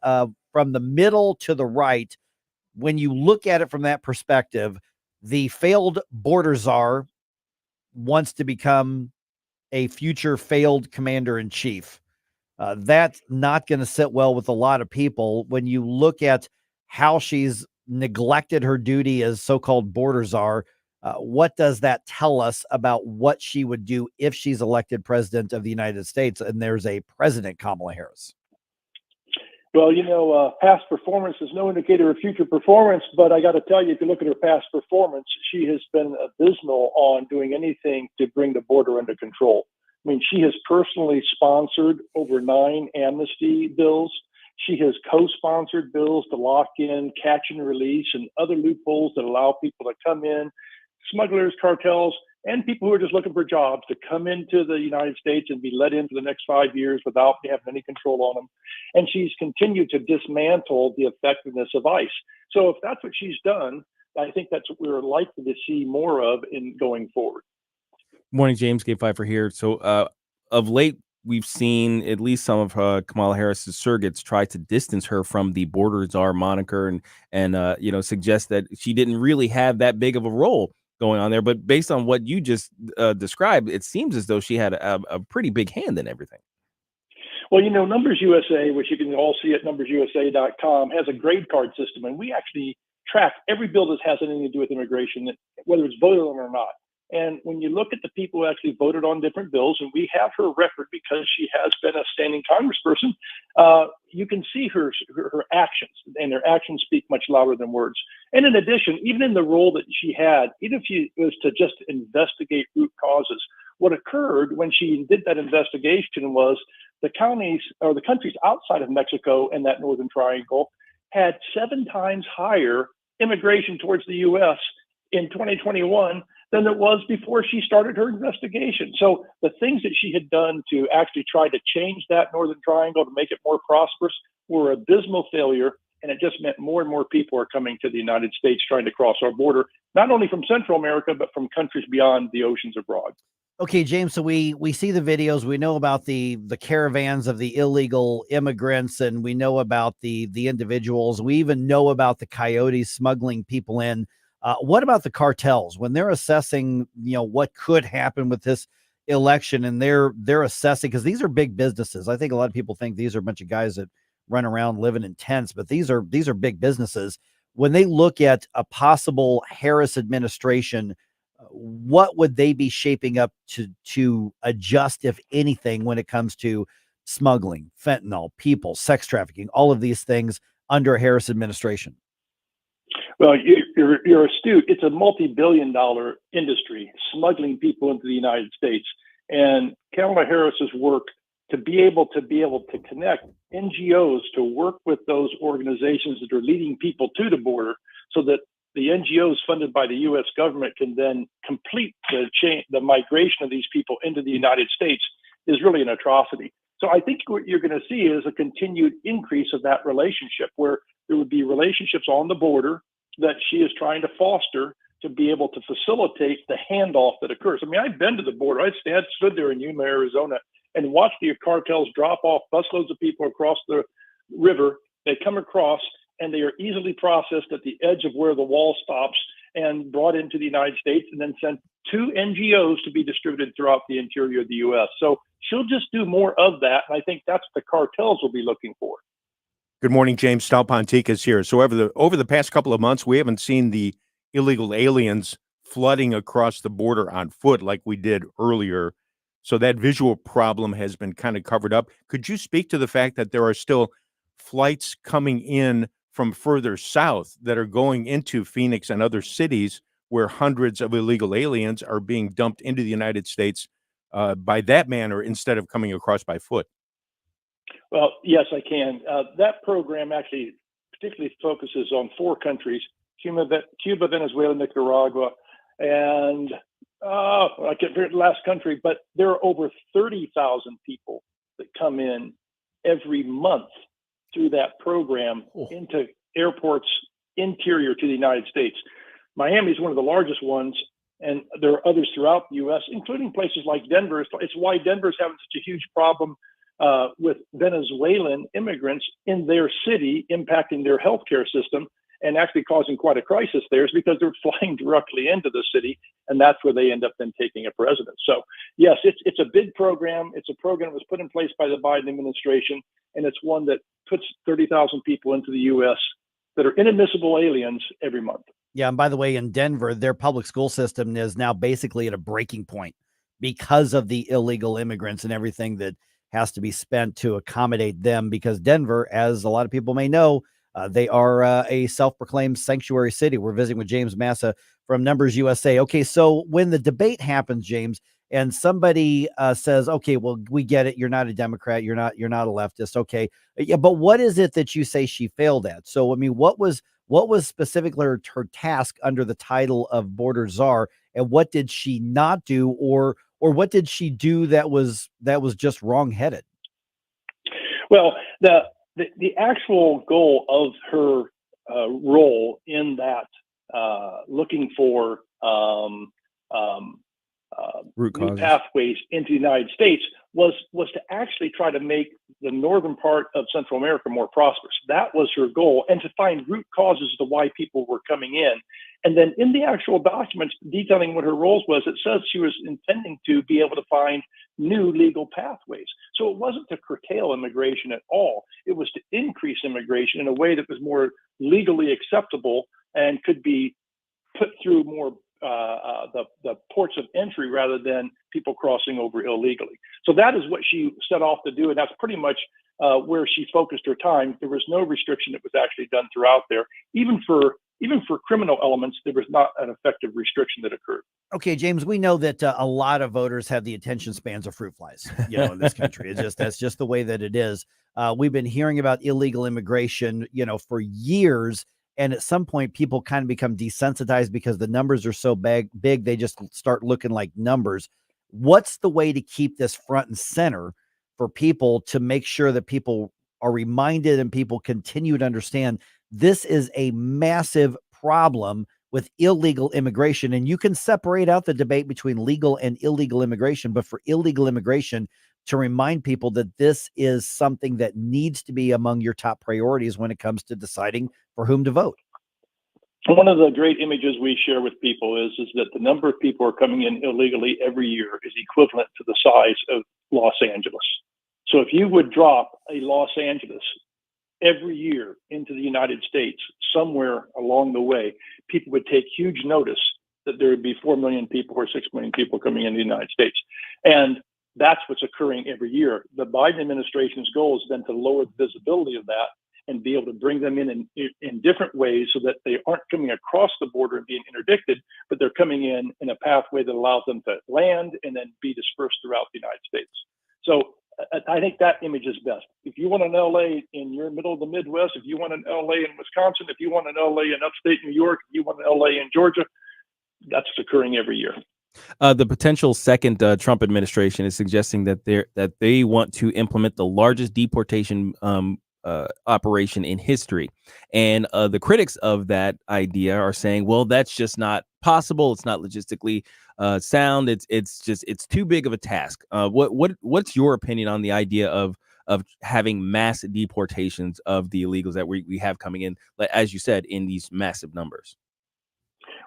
from the middle to the right, when you look at it from that perspective, the failed border czar wants to become a future failed commander-in-chief. That's not going to sit well with a lot of people when you look at how she's neglected her duty as so-called border czar. What does that tell us about what she would do if she's elected president of the United States and there's a president, Kamala Harris? Well, past performance is no indicator of future performance, but I got to tell you, if you look at her past performance, she has been abysmal on doing anything to bring the border under control. I mean, she has personally sponsored over 9 amnesty bills. She has co-sponsored bills to lock in catch and release and other loopholes that allow people to come in, smugglers, cartels, and people who are just looking for jobs to come into the United States and be let in for the next 5 years without having any control on them. And she's continued to dismantle the effectiveness of ICE. So if that's what she's done, I think that's what we're likely to see more of in going forward. Morning, James. Gate 5 for here. So of late, we've seen at least some of Kamala Harris's surrogates try to distance her from the border czar moniker and suggest that she didn't really have that big of a role going on there. But based on what you just described, it seems as though she had a pretty big hand in everything. Well, NumbersUSA, which you can all see at NumbersUSA.com, has a grade card system, and we actually track every bill that has anything to do with immigration, whether it's voted on or not. And when you look at the people who actually voted on different bills, and we have her record because she has been a standing congressperson, you can see her actions, and her actions speak much louder than words. And in addition, even in the role that she had, even if she was to just investigate root causes, what occurred when she did that investigation was the counties or the countries outside of Mexico and that Northern Triangle had 7 times higher immigration towards the U.S. in 2021 than it was before she started her investigation. So the things that she had done to actually try to change that Northern Triangle to make it more prosperous were abysmal failure. And it just meant more and more people are coming to the United States trying to cross our border, not only from Central America, but from countries beyond the oceans abroad. Okay, James, so we see the videos. We know about the caravans of the illegal immigrants, and we know about the individuals. We even know about the coyotes smuggling people in. What about the cartels when they're assessing, what could happen with this election, and they're assessing, because these are big businesses. I think a lot of people think these are a bunch of guys that run around living in tents, but these are big businesses. When they look at a possible Harris administration, what would they be shaping up to adjust, if anything, when it comes to smuggling, fentanyl, people, sex trafficking, all of these things under a Harris administration? Well, you're astute. It's a multi-billion-dollar industry, smuggling people into the United States. And Kamala Harris's work to be able to connect NGOs to work with those organizations that are leading people to the border, so that the NGOs funded by the U.S. government can then complete the migration of these people into the United States, is really an atrocity. So I think what you're going to see is a continued increase of that relationship, where there would be relationships on the border that she is trying to foster to be able to facilitate the handoff that occurs. I mean, I've been to the border. I stood there in Yuma, Arizona, and watched the cartels drop off busloads of people across the river. They come across, and they are easily processed at the edge of where the wall stops and brought into the United States, and then sent to NGOs to be distributed throughout the interior of the U.S. So she'll just do more of that, and I think that's what the cartels will be looking for. Good morning, James. Stal Ponticus here. So over the past couple of months, we haven't seen the illegal aliens flooding across the border on foot like we did earlier. So that visual problem has been kind of covered up. Could you speak to the fact that there are still flights coming in from further south that are going into Phoenix and other cities where hundreds of illegal aliens are being dumped into the United States by that manner instead of coming across by foot? Well, yes, I can. That program actually particularly focuses on 4 countries: Cuba, Venezuela, Nicaragua, and I can't remember the last country, but there are over 30,000 people that come in every month through that program into airports interior to the United States. Miami is one of the largest ones, and there are others throughout the U.S., including places like Denver. It's why Denver's having such a huge problem with Venezuelan immigrants in their city, impacting their healthcare system and actually causing quite a crisis there, is because they're flying directly into the city, and that's where they end up then taking up residence. So yes, it's a big program. It's a program that was put in place by the Biden administration, and it's one that puts 30,000 people into the U.S. that are inadmissible aliens every month. Yeah, and by the way, in Denver, their public school system is now basically at a breaking point because of the illegal immigrants and everything that has to be spent to accommodate them, because Denver, as a lot of people may know, they are a self-proclaimed sanctuary city. We're visiting with James Massa from NumbersUSA. Okay, so when the debate happens, James, and somebody says, okay, well, we get it. You're not a Democrat. You're not a leftist. Okay. Yeah, but what is it that you say she failed at? So, I mean, what was specifically her task under the title of border czar, and what did she not do, or what did she do that was just wrongheaded? Well, the actual goal of her role in that, looking for root new causes, pathways into the United States, was to actually try to make the northern part of Central America more prosperous. That was her goal, and to find root causes to why people were coming in. And then in the actual documents detailing what her roles was, it says she was intending to be able to find new legal pathways. So it wasn't to curtail immigration at all. It was to increase immigration in a way that was more legally acceptable and could be put through more the ports of entry rather than people crossing over illegally. So that is what she set off to do, and that's pretty much where she focused her time. There was no restriction that was actually done throughout there. Even for criminal elements, there was not an effective restriction that occurred. Okay, James, we know that a lot of voters have the attention spans of fruit flies, in this country. That's just the way that it is. We've been hearing about illegal immigration, for years. And at some point, people kind of become desensitized because the numbers are so big, they just start looking like numbers. What's the way to keep this front and center for people, to make sure that people are reminded and people continue to understand this is a massive problem with illegal immigration? And you can separate out the debate between legal and illegal immigration, but for illegal immigration, to remind people that this is something that needs to be among your top priorities when it comes to deciding for whom to vote. One of the great images we share with people is that the number of people who are coming in illegally every year is equivalent to the size of Los Angeles. So if you would drop a Los Angeles every year into the United States, somewhere along the way, people would take huge notice that there would be 4 million people or 6 million people coming into the United States. And that's what's occurring every year. The Biden administration's goal is then to lower the visibility of that and be able to bring them in different ways, so that they aren't coming across the border and being interdicted, but they're coming in a pathway that allows them to land and then be dispersed throughout the United States. So I think that image is best. If you want an LA in your middle of the Midwest, if you want an LA in Wisconsin, if you want an LA in upstate New York, if you want an LA in Georgia, that's occurring every year. The potential second Trump administration is suggesting that they want to implement the largest deportation operation in history, and the critics of that idea are saying, well, that's just not possible. It's not logistically sound. It's too big of a task. What's your opinion on the idea of having mass deportations of the illegals that we have coming in, as you said, in these massive numbers?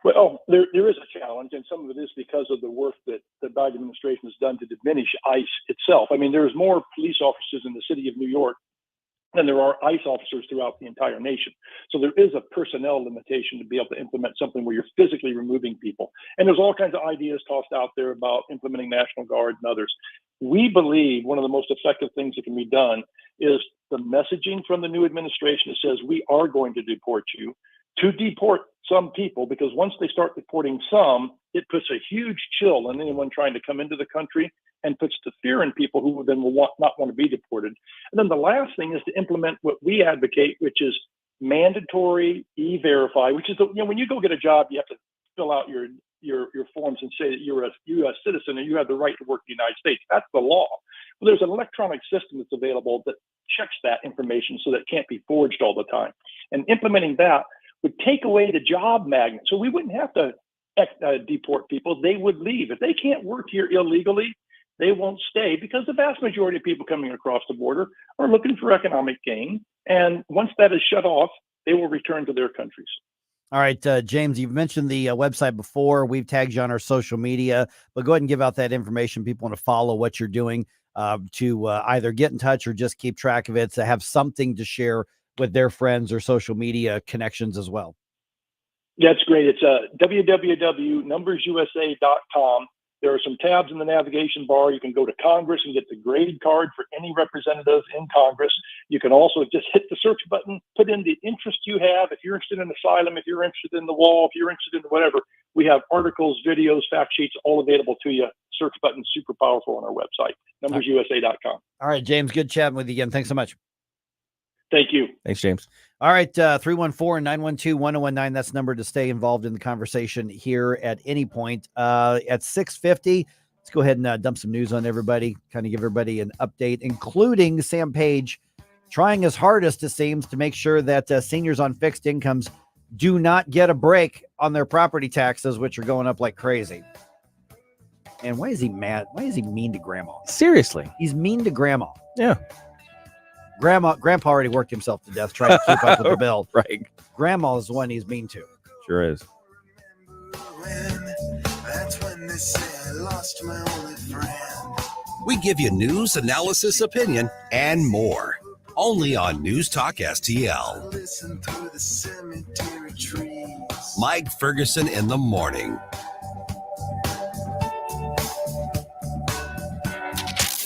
Well, there is a challenge, and some of it is because of the work that the Biden administration has done to diminish ICE itself. I mean, there's more police officers in the city of New York than there are ICE officers throughout the entire nation. So there is a personnel limitation to be able to implement something where you're physically removing people. And there's all kinds of ideas tossed out there about implementing National Guard and others. We believe one of the most effective things that can be done is the messaging from the new administration that says we are going to deport you, to deport some people, because once they start deporting some, it puts a huge chill on anyone trying to come into the country and puts the fear in people who then will not want to be deported. And then the last thing is to implement what we advocate, which is mandatory E-Verify, which is when you go get a job, you have to fill out your forms and say that you're a U.S. citizen and you have the right to work in the United States. That's the law. Well, there's an electronic system that's available that checks that information so that it can't be forged all the time. And implementing that would take away the job magnet. So we wouldn't have to deport people. They would leave. If they can't work here illegally, they won't stay, because the vast majority of people coming across the border are looking for economic gain. And once that is shut off, they will return to their countries. All right, James, you've mentioned the website before. We've tagged you on our social media, but go ahead and give out that information. People want to follow what you're doing to either get in touch or just keep track of it, to have something to share with their friends or social media connections as well. That's great. It's www.numbersusa.com. There are some tabs in the navigation bar. You can go to Congress and get the grade card for any representative in Congress. You can also just hit the search button, put in the interest you have. If you're interested in asylum, if you're interested in the wall, if you're interested in whatever, we have articles, videos, fact sheets, all available to you. Search button, super powerful on our website, NumbersUSA.com. All right, James, good chatting with you again. Thanks so much. Thank you. Thanks, James. All right, 314-912-1019. That's the number to stay involved in the conversation here at any point. At 6:50, let's go ahead and dump some news on everybody, kind of give everybody an update, including Sam Page trying his hardest, it seems, to make sure that seniors on fixed incomes do not get a break on their property taxes, which are going up like crazy. And why is he mad? Why is he mean to Grandma? Seriously. He's mean to Grandma. Yeah. Grandpa already worked himself to death trying to keep up with the bill. Right. Grandma is the one he's mean to. Sure is. We give you news, analysis, opinion, and more. Only on News Talk STL. Mike Ferguson in the morning.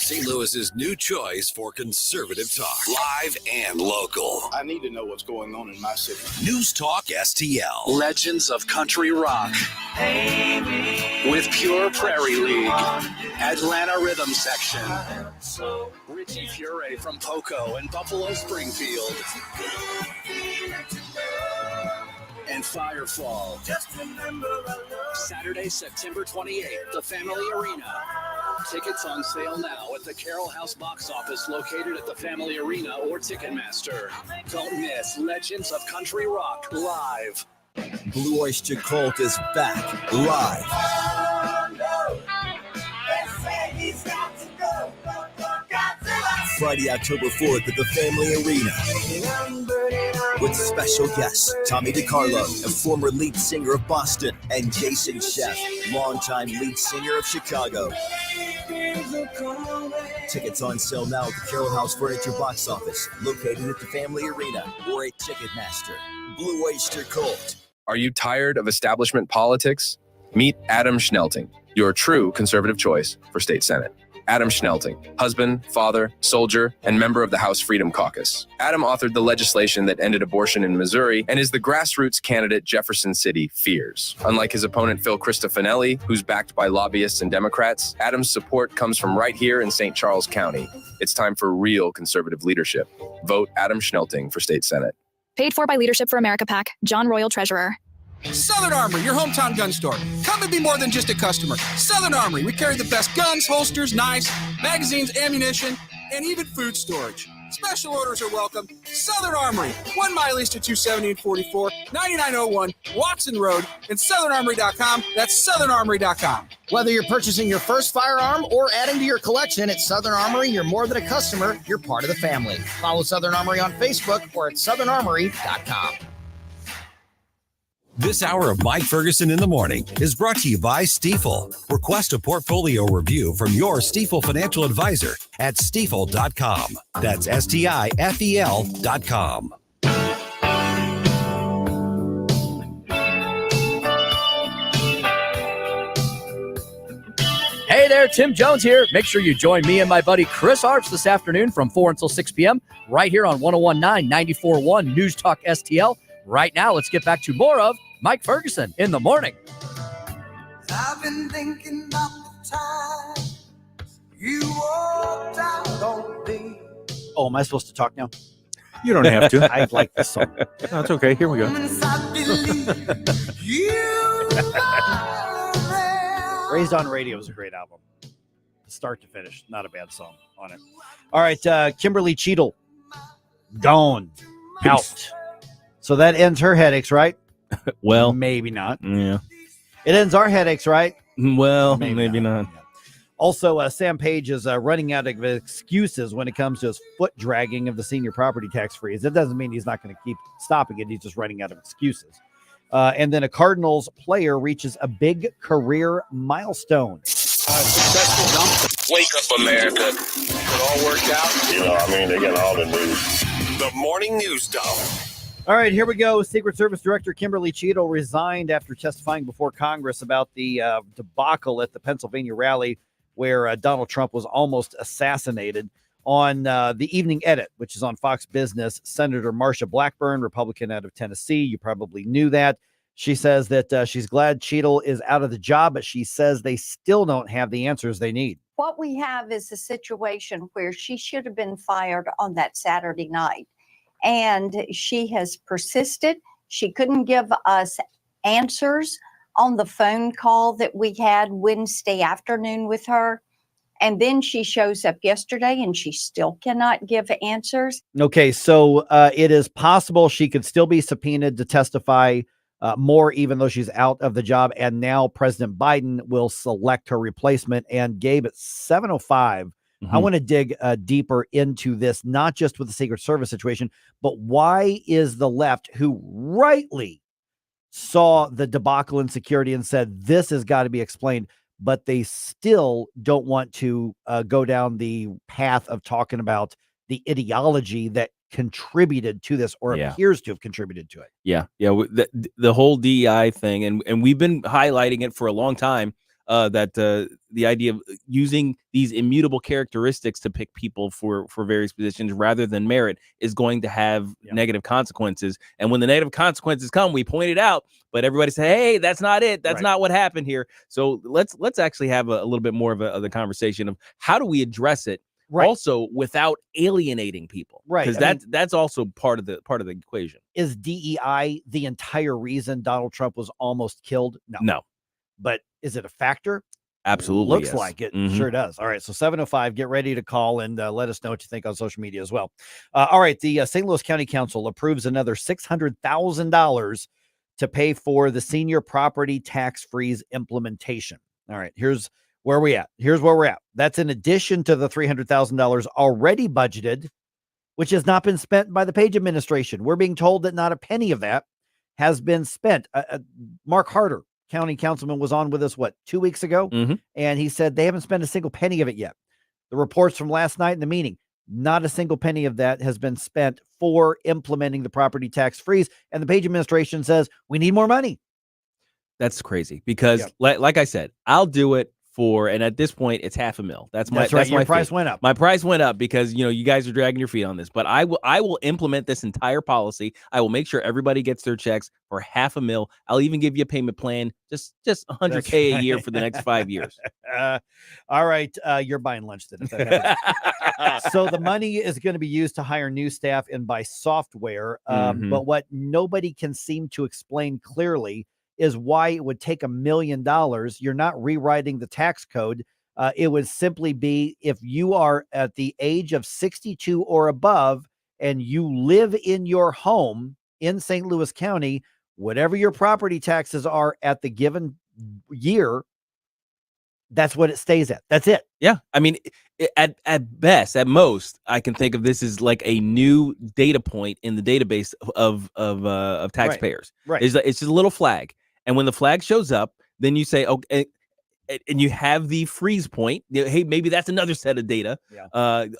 St. Louis's new choice for conservative talk. Live and local. I need to know what's going on in my city. News Talk STL. Legends of Country Rock. With Pure Prairie League. Atlanta Rhythm Section. Richie Furay from Poco and Buffalo Springfield. And Firefall. Saturday, September 28th, the Family Arena. Tickets on sale now at the Carroll House box office located at the Family Arena or Ticketmaster. Don't miss Legends of Country Rock live. Blue Oyster Cult is back live. Friday, October 4th at the Family Arena. With special guests, Tommy DiCarlo, a former lead singer of Boston, and Jason Sheff, longtime lead singer of Chicago. Tickets on sale now at the Carroll House Furniture box office, located at the Family Arena or at Ticketmaster. Blue Oyster Cult. Are you tired of establishment politics? Meet Adam Schnelting, your true conservative choice for state senate. Adam Schnelting, husband, father, soldier, and member of the House Freedom Caucus. Adam authored the legislation that ended abortion in Missouri and is the grassroots candidate Jefferson City fears. Unlike his opponent Phil Cristofanelli, who's backed by lobbyists and Democrats, Adam's support comes from right here in St. Charles County. It's time for real conservative leadership. Vote Adam Schnelting for state senate. Paid for by Leadership for America PAC, John Royal, Treasurer. Southern Armory, your hometown gun store. Come and be more than just a customer. Southern Armory, we carry the best guns, holsters, knives, magazines, ammunition, and even food storage. Special orders are welcome. Southern Armory, 1 mile east of 270 and 44, 9901 Watson Road, and southernarmory.com. That's southernarmory.com. Whether you're purchasing your first firearm or adding to your collection at Southern Armory, you're more than a customer, you're part of the family. Follow Southern Armory on Facebook or at southernarmory.com. This hour of Mike Ferguson in the Morning is brought to you by Stifel. Request a portfolio review from your Stifel financial advisor at stifel.com. That's STIFEL.com. Hey there, Tim Jones here. Make sure you join me and my buddy Chris Arps this afternoon from 4 until 6 p.m. right here on 101.9, 94.1 News Talk STL. Right now, let's get back to more of Mike Ferguson in the morning. I've been thinking about the time you walked out on me. Oh, am I supposed to talk now? You don't have to. I like this song. No, it's okay. Here we go. Raised on Radio is a great album. Start to finish. Not a bad song on it. All right. Kimberly Cheatle. Gone. Out. So that ends her headaches, right? Well, maybe not. Yeah. It ends our headaches, right? Well, maybe not. Also, Sam Page is running out of excuses when it comes to his foot dragging of the senior property tax freeze. That doesn't mean he's not going to keep stopping it. He's just running out of excuses. And then a Cardinals player reaches a big career milestone. Wake up, America. It all worked out. They got all the news. The morning news dump. All right, here we go. Secret Service Director Kimberly Cheatle resigned after testifying before Congress about the debacle at the Pennsylvania rally where Donald Trump was almost assassinated. On the Evening Edit, which is on Fox Business, Senator Marsha Blackburn, Republican out of Tennessee, you probably knew that. She says that she's glad Cheatle is out of the job, but she says they still don't have the answers they need. What we have is a situation where she should have been fired on that Saturday night. And she has persisted. She couldn't give us answers on the phone call that we had Wednesday afternoon with her. And then she shows up yesterday and she still cannot give answers. Okay, so it is possible she could still be subpoenaed to testify more, even though she's out of the job. And now President Biden will select her replacement. And Gabe, at 7:05, I want to dig deeper into this, not just with the Secret Service situation, but why is the left, who rightly saw the debacle in security and said this has got to be explained, but they still don't want to go down the path of talking about the ideology that contributed to this, or appears to have contributed to it. Yeah. The whole DEI thing, and we've been highlighting it for a long time, that the idea of using these immutable characteristics to pick people for various positions rather than merit is going to have negative consequences. And when the negative consequences come, we point it out, but everybody say, hey, that's not it. That's not what happened here. So let's actually have a little bit more of the conversation of how do we address it also without alienating people. Because that's also part of the equation. Is DEI the entire reason Donald Trump was almost killed? No. But is it a factor? Absolutely. Looks like it. Sure does. All right. So 7:05, get ready to call and let us know what you think on social media as well. All right. The St. Louis County Council approves another $600,000 to pay for the senior property tax freeze implementation. All right. Here's where we're at. That's in addition to the $300,000 already budgeted, which has not been spent by the Page administration. We're being told that not a penny of that has been spent. Mark Harder, county councilman, was on with us, 2 weeks ago? And he said they haven't spent a single penny of it yet. The reports from last night in the meeting, not a single penny of that has been spent for implementing the property tax freeze. And the Page administration says we need more money. That's crazy because like I said, I'll do it for, and at this point it's $500,000. That's right. Your price went up. My price went up because, you guys are dragging your feet on this, but I will implement this entire policy. I will make sure everybody gets their checks for $500,000. I'll even give you a payment plan, just $100K a year for the next 5 years. All right. You're buying lunch then. So the money is going to be used to hire new staff and buy software. But what nobody can seem to explain clearly is why it would take $1 million. You're not rewriting the tax code. It would simply be if you are at the age of 62 or above and you live in your home in St. Louis County, whatever your property taxes are at the given year, that's what it stays at. That's it. Yeah. I mean, at best, at most, I can think of this as like a new data point in the database of taxpayers. Right. It's just a little flag. And when the flag shows up, then you say, okay, and you have the freeze point. Hey, maybe that's another set of data.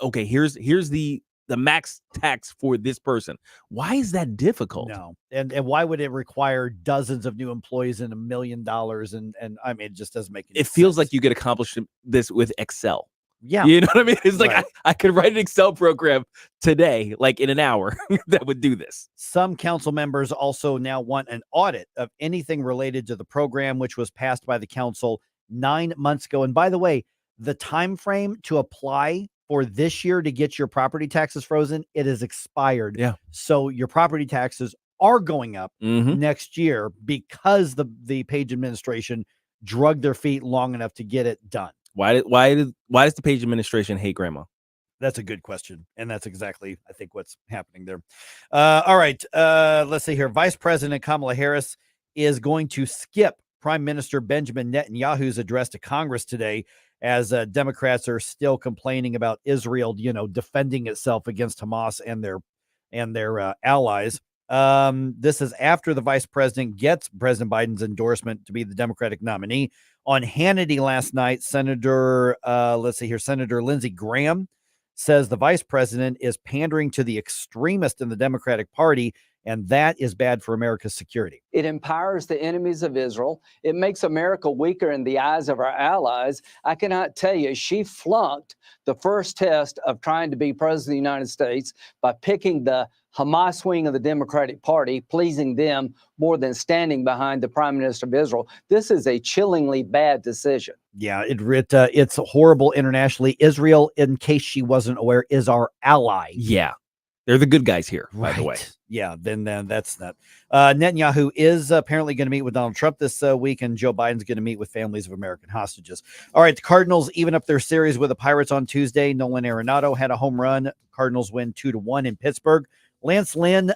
Okay, here's the max tax for this person. Why is that difficult? No. And why would it require dozens of new employees and $1 million? And I mean, it just doesn't make any sense. It feels like you could accomplish this with Excel. Yeah. You know what I mean? It's like I could write an Excel program today, like in an hour, that would do this. Some council members also now want an audit of anything related to the program, which was passed by the council 9 months ago. And by the way, the time frame to apply for this year to get your property taxes frozen, it is expired. Yeah. So your property taxes are going up next year because the Page administration drug their feet long enough to get it done. Why does the Page administration hate grandma? That's a good question. And that's exactly, I think, what's happening there. All right. Let's see here. Vice President Kamala Harris is going to skip Prime Minister Benjamin Netanyahu's address to Congress today, as Democrats are still complaining about Israel, defending itself against Hamas and their allies. This is after the vice president gets President Biden's endorsement to be the Democratic nominee. On Hannity last night, Senator Lindsey Graham says the vice president is pandering to the extremist in the Democratic Party, and that is bad for America's security. It empowers the enemies of Israel. It makes America weaker in the eyes of our allies. I cannot tell you, she flunked the first test of trying to be president of the United States by picking the Hamas wing of the Democratic Party, pleasing them more than standing behind the Prime Minister of Israel. This is a chillingly bad decision. Yeah, it's horrible internationally. Israel, in case she wasn't aware, is our ally. Yeah. They're the good guys here, by the way. Yeah, then that's that. Netanyahu is apparently going to meet with Donald Trump this week, and Joe Biden's going to meet with families of American hostages. All right, the Cardinals even up their series with the Pirates on Tuesday. Nolan Arenado had a home run. Cardinals win 2-1 in Pittsburgh. Lance Lynn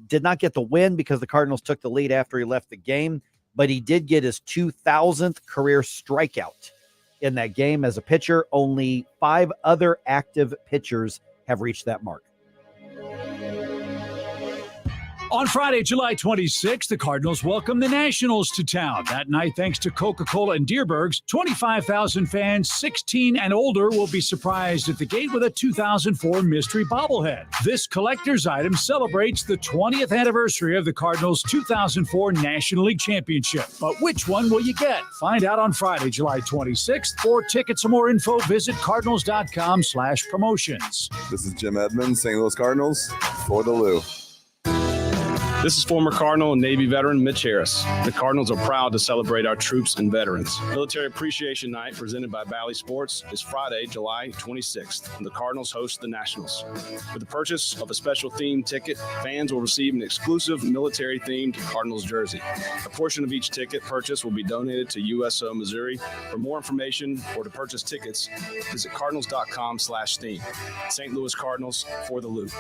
did not get the win because the Cardinals took the lead after he left the game, but he did get his 2,000th career strikeout in that game as a pitcher. Only 5 other active pitchers have reached that mark. On Friday, July 26th, the Cardinals welcome the Nationals to town. That night, thanks to Coca-Cola and Deerbergs, 25,000 fans 16 and older will be surprised at the gate with a 2004 mystery bobblehead. This collector's item celebrates the 20th anniversary of the Cardinals' 2004 National League Championship. But which one will you get? Find out on Friday, July 26th. For tickets or more info, visit cardinals.com/promotions. This is Jim Edmonds, St. Louis Cardinals, for the Lou. This is former Cardinal and Navy veteran Mitch Harris. The Cardinals are proud to celebrate our troops and veterans. Military Appreciation Night, presented by Bally Sports, is Friday, July 26th, and the Cardinals host the Nationals. With the purchase of a special themed ticket, fans will receive an exclusive military-themed Cardinals jersey. A portion of each ticket purchase will be donated to USO Missouri. For more information or to purchase tickets, visit cardinals.com/theme. St. Louis Cardinals, for the Loop.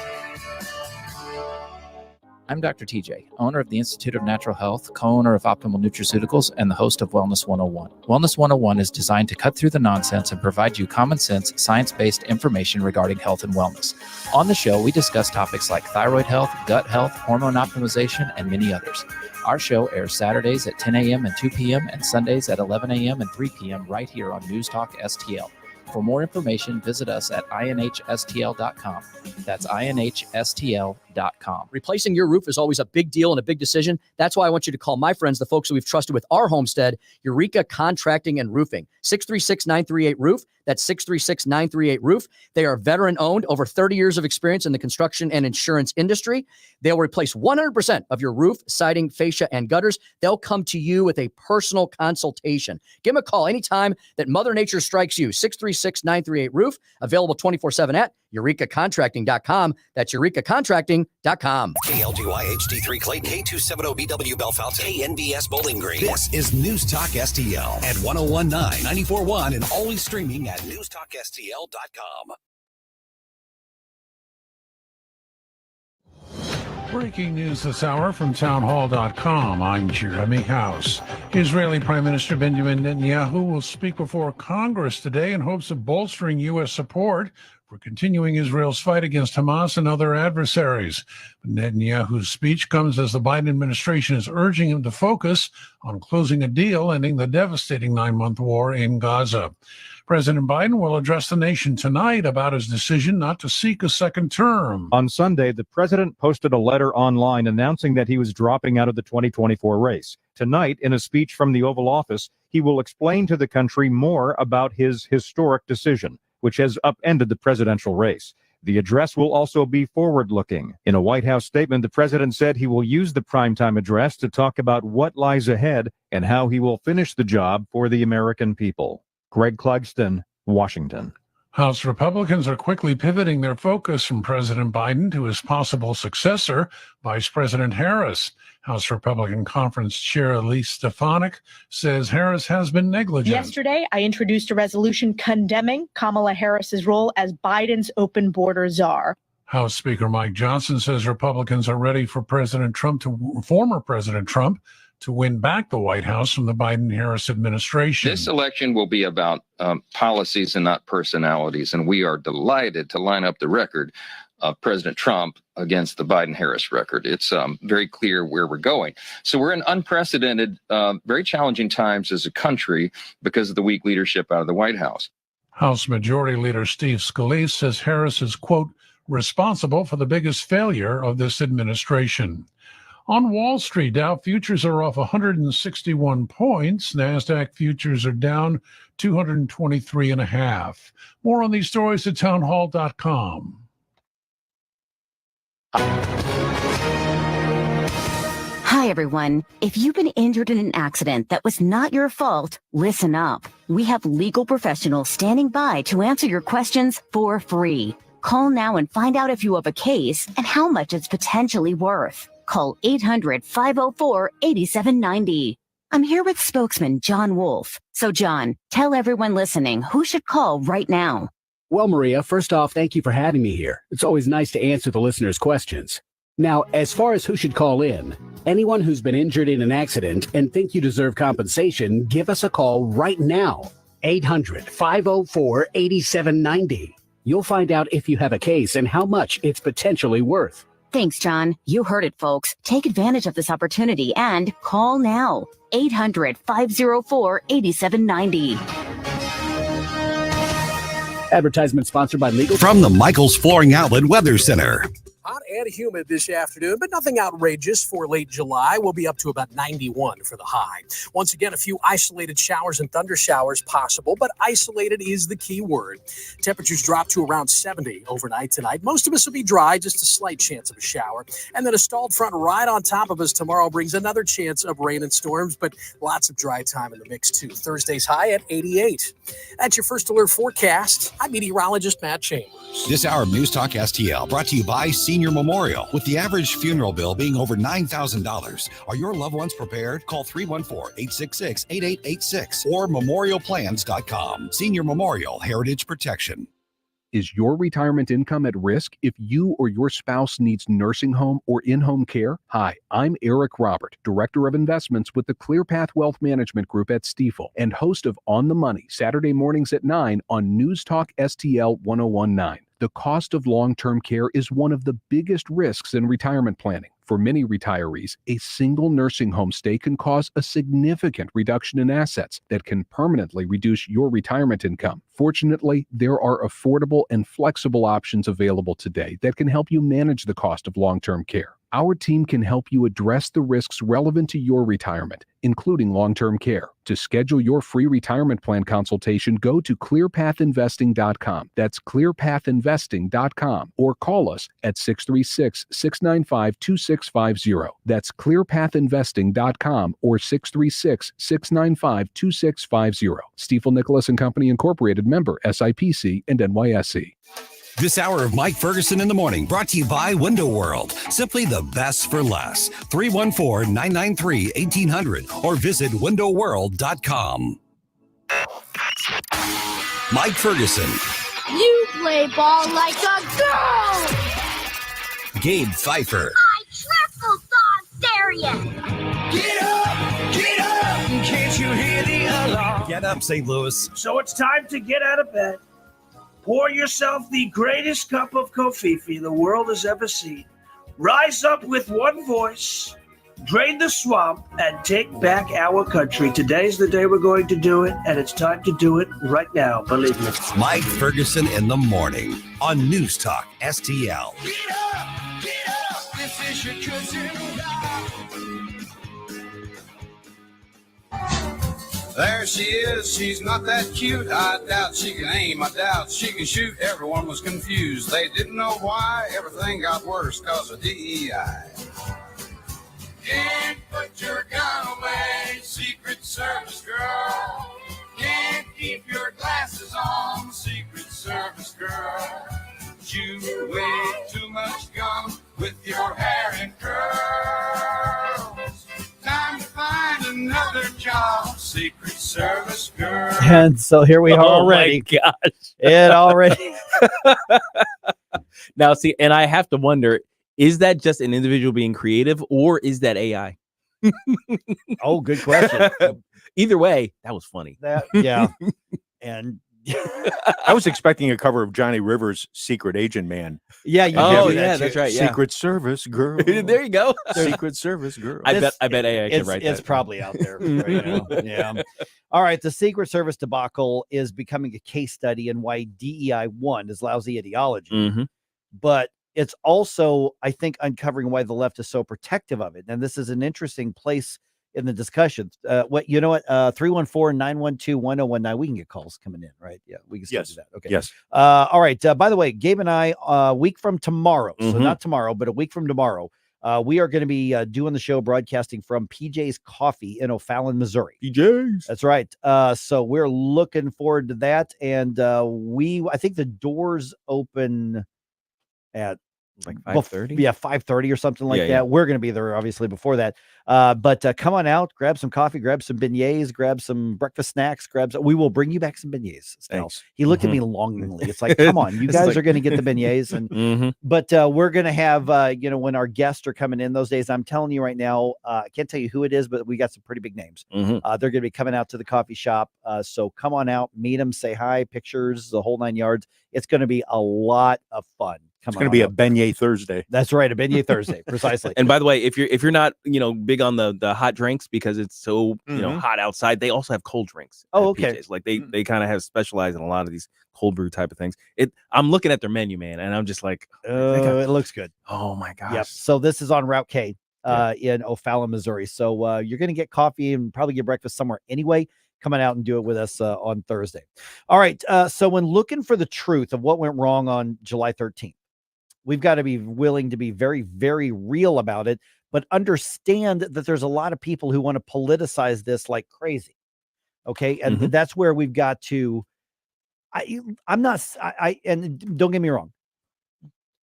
I'm Dr. TJ, owner of the Institute of Natural Health, co-owner of Optimal Nutraceuticals, and the host of Wellness 101. Wellness 101 is designed to cut through the nonsense and provide you common sense, science-based information regarding health and wellness. On the show, we discuss topics like thyroid health, gut health, hormone optimization, and many others. Our show airs Saturdays at 10 a.m. and 2 p.m. and Sundays at 11 a.m. and 3 p.m. right here on News Talk STL. For more information, visit us at inhstl.com. That's inhstl.com. Replacing your roof is always a big deal and a big decision. That's why I want you to call my friends, the folks that we've trusted with our homestead, Eureka Contracting and Roofing. 636-938-ROOF. That's 636-938-ROOF. They are veteran-owned, over 30 years of experience in the construction and insurance industry. They'll replace 100% of your roof, siding, fascia, and gutters. They'll come to you with a personal consultation. Give them a call anytime that Mother Nature strikes you. 636-938-ROOF. Available 24/7 at eurekacontracting.com. That's eurekacontracting.com. KLGY HD3 Clayton, K270BW Bellefonte, KNBS Bowling Green. This is News Talk STL at 1019, 94.1, and always streaming at newstalkstl.com. Breaking news this hour from townhall.com. I'm Jeremy House. Israeli Prime Minister Benjamin Netanyahu will speak before Congress today in hopes of bolstering U.S. support for continuing Israel's fight against Hamas and other adversaries. Netanyahu's speech comes as the Biden administration is urging him to focus on closing a deal ending the devastating 9-month war in Gaza. President Biden will address the nation tonight about his decision not to seek a second term. On Sunday, the president posted a letter online announcing that he was dropping out of the 2024 race. Tonight, in a speech from the Oval Office, he will explain to the country more about his historic decision, which has upended the presidential race. The address will also be forward-looking. In a White House statement, the president said he will use the primetime address to talk about what lies ahead and how he will finish the job for the American people. Greg Clugston, Washington. House Republicans are quickly pivoting their focus from President Biden to his possible successor, Vice President Harris. House Republican Conference Chair Elise Stefanik says Harris has been negligent. Yesterday, I introduced a resolution condemning Kamala Harris's role as Biden's open border czar. House Speaker Mike Johnson says Republicans are ready for former President Trump to win back the White House from the Biden-Harris administration. This election will be about policies and not personalities, and we are delighted to line up the record of President Trump against the Biden-Harris record. It's very clear where we're going. So we're in unprecedented, very challenging times as a country because of the weak leadership out of the White House. House Majority Leader Steve Scalise says Harris is, quote, responsible for the biggest failure of this administration. On Wall Street, Dow futures are off 161 points. NASDAQ futures are down 223.5. More on these stories at townhall.com. Hi, everyone. If you've been injured in an accident that was not your fault, listen up. We have legal professionals standing by to answer your questions for free. Call now and find out if you have a case and how much it's potentially worth. Call 800-504-8790. I'm here with spokesman John Wolf. So, John, tell everyone listening who should call right now. Well, Maria, first off, thank you for having me here. It's always nice to answer the listeners' questions. Now, as far as who should call in, anyone who's been injured in an accident and think you deserve compensation, give us a call right now. 800-504-8790. You'll find out if you have a case and how much it's potentially worth. Thanks, John. You heard it, folks. Take advantage of this opportunity and call now. 800-504-8790. Advertisement sponsored by Legal. From the Michael's Flooring Outlet Weather Center. Hot and humid this afternoon, but nothing outrageous for late July. We'll be up to about 91 for the high. Once again, a few isolated showers and thunder showers possible, but isolated is the key word. Temperatures drop to around 70 overnight tonight. Most of us will be dry, just a slight chance of a shower. And then a stalled front right on top of us tomorrow brings another chance of rain and storms, but lots of dry time in the mix too. Thursday's high at 88. That's your first alert forecast. I'm meteorologist Matt Chambers. This hour of News Talk STL brought to you by Senior Memorial. With the average funeral bill being over $9,000, are your loved ones prepared? Call 314-866-8886 or memorialplans.com. Senior Memorial Heritage Protection. Is your retirement income at risk if you or your spouse needs nursing home or in-home care? Hi, I'm Eric Robert, Director of Investments with the ClearPath Wealth Management Group at Stifel and host of On the Money, Saturday mornings at 9 on News Talk STL 1019. The cost of long-term care is one of the biggest risks in retirement planning. For many retirees, a single nursing home stay can cause a significant reduction in assets that can permanently reduce your retirement income. Fortunately, there are affordable and flexible options available today that can help you manage the cost of long-term care. Our team can help you address the risks relevant to your retirement, including long-term care. To schedule your free retirement plan consultation, go to clearpathinvesting.com. That's clearpathinvesting.com or call us at 636-695-2650. That's clearpathinvesting.com or 636-695-2650. Stifel Nicholas and Company Incorporated, member SIPC and NYSE. This hour of Mike Ferguson in the Morning brought to you by Window World. Simply the best for less. 314-993-1800 or visit windowworld.com. Mike Ferguson. You play ball like a girl. Gabe Pfeiffer. I triple dog dare you. Get up! Get up! Can't you hear the alarm? Get up, St. Louis. So it's time to get out of bed. Pour yourself the greatest cup of Kofifi the world has ever seen. Rise up with one voice, drain the swamp, and take back our country. Today's the day we're going to do it, and it's time to do it right now, believe me. Mike Ferguson in the Morning on News Talk STL. Get up! Get up! This is your cousin. There she is, she's not that cute. I doubt she can aim, I doubt she can shoot. Everyone was confused, they didn't know why. Everything got worse cause of DEI. Can't put your gun away, Secret Service girl. Can't keep your glasses on, Secret Service. Service girl. You way too much gum with your hair in curls. Time to find another job, Secret Service girl. And so here we are already. Oh my gosh. It already. Now, see, and I have to wonder, is that just an individual being creative or is that AI? Oh, good question. Either way, that was funny. Yeah. And I was expecting a cover of Johnny Rivers' Secret Agent Man. Yeah. You Oh, do yeah, that that's too. right. Yeah. Secret Service girl. There you go. Secret Service girl. I bet AI can write that. It's probably out there right now. Yeah. All right. The Secret Service debacle is becoming a case study in why DEI, one, is lousy ideology. Mm-hmm. But it's also, I think, uncovering why the left is so protective of it. And this is an interesting place in the discussions. 314-912-1019. We can get calls coming in, right? Yeah, we can still do that. Okay. Yes. All right. By the way, Gabe and I, a week from tomorrow, so Mhm. not tomorrow, but a week from tomorrow, we are going to be doing the show broadcasting from PJ's Coffee in O'Fallon, Missouri. PJ's. That's right. So we're looking forward to that. And I think the doors open at like 5:30. Yeah, 5:30 or something like that. Yeah. We're going to be there obviously before that. But come on out, grab some coffee, grab some beignets, grab some breakfast snacks, we will bring you back some beignets. Thanks. He looked at me longingly. It's like, come on, you It's guys like- are going to get the beignets. And but we're going to have when our guests are coming in those days, I'm telling you right now, I can't tell you who it is, but we got some pretty big names. They're going to be coming out to the coffee shop. So come on out, meet them, say hi, pictures, the whole 9 yards. It's going to be a lot of fun. It's going to be a beignet Thursday. That's right, a beignet Thursday, precisely. And by the way, if you're not big on the hot drinks because it's so hot outside, they also have cold drinks. Oh, at okay. PJ's. Like they kind of have specialized in a lot of these cold brew type of things. I'm looking at their menu, man, and I'm just like, it looks good. oh my gosh. Yep. So this is on Route K in O'Fallon, Missouri. So you're going to get coffee and probably get breakfast somewhere anyway. Coming out and do it with us on Thursday. All right. So when looking for the truth of what went wrong on July 13th, we've got to be willing to be very, very real about it, but understand that there's a lot of people who want to politicize this like crazy. Okay. And that's where we've got to, and don't get me wrong.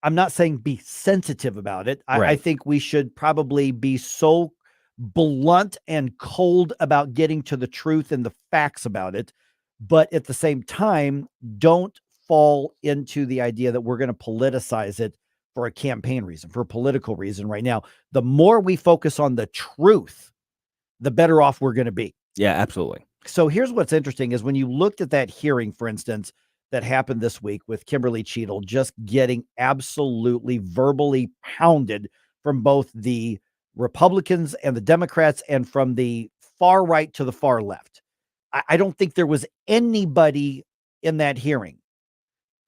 I'm not saying be sensitive about it. I think we should probably be so blunt and cold about getting to the truth and the facts about it. But at the same time, don't fall into the idea that we're going to politicize it for a campaign reason, for a political reason right now. The more we focus on the truth, the better off we're going to be. Yeah, absolutely. So here's what's interesting is when you looked at that hearing, for instance, that happened this week with Kimberly Cheatle just getting absolutely verbally pounded from both the Republicans and the Democrats and from the far right to the far left. I don't think there was anybody in that hearing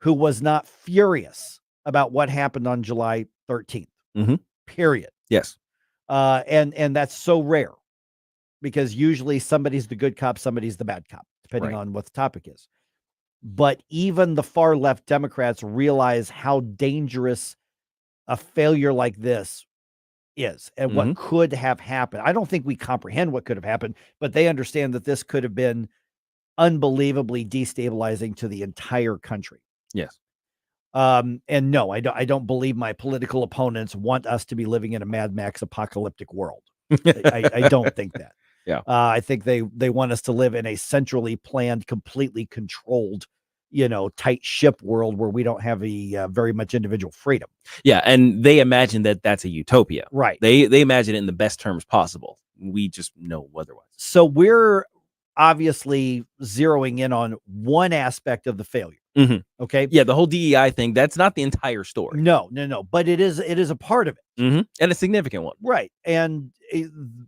who was not furious about what happened on July 13th, period. Yes. And that's so rare because usually somebody's the good cop, somebody's the bad cop, depending on what the topic is. But even the far left Democrats realize how dangerous a failure like this is and what could have happened. I don't think we comprehend what could have happened, but they understand that this could have been unbelievably destabilizing to the entire country. Yes. And no, I don't believe my political opponents want us to be living in a Mad Max apocalyptic world. I don't think that. Yeah. I think they want us to live in a centrally planned, completely controlled, tight ship world where we don't have a very much individual freedom. Yeah, and they imagine that that's a utopia. Right. They imagine it in the best terms possible. We just know otherwise. So we're obviously zeroing in on one aspect of the failure. Okay. Yeah, the whole DEI thing, that's not the entire story. No, but it is a part of it. And a significant one. Right. And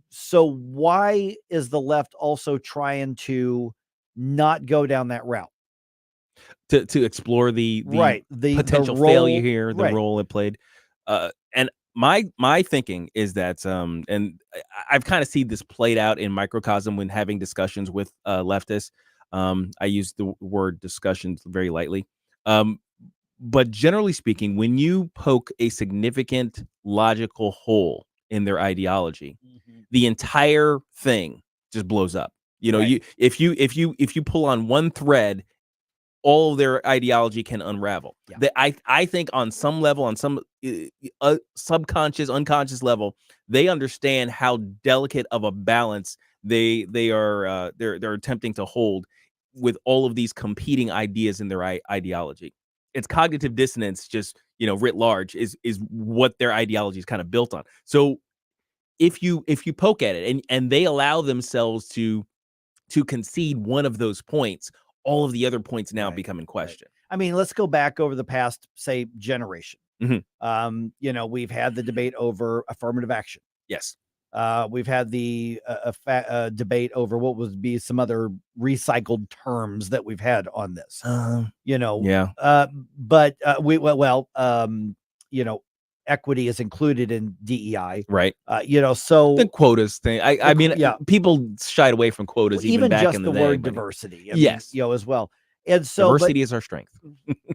so why is the left also trying to not go down that route? To explore the potential role, failure here, the right. role it played. And my thinking is that, and I've kind of seen this played out in microcosm when having discussions with leftists. I use the word discussions very lightly. But generally speaking, when you poke a significant logical hole in their ideology, the entire thing just blows up. If you pull on one thread all of their ideology can unravel. I think on some level, on some subconscious, unconscious level, they understand how delicate of a balance they're attempting to hold with all of these competing ideas in their ideology. It's cognitive dissonance, just writ large, is what their ideology is kind of built on. So if you poke at it and they allow themselves to concede one of those points, all of the other points now become in question. I mean, let's go back over the past, say, generation. Mhm. We've had the debate over affirmative action. Yes. We've had the debate over what would be some other recycled terms that we've had on this. Yeah. Equity is included in DEI, Right. So the quotas thing. I mean, people shied away from quotas even back just in the the day, word but- diversity. Yes. As well. And so Diversity is our strength.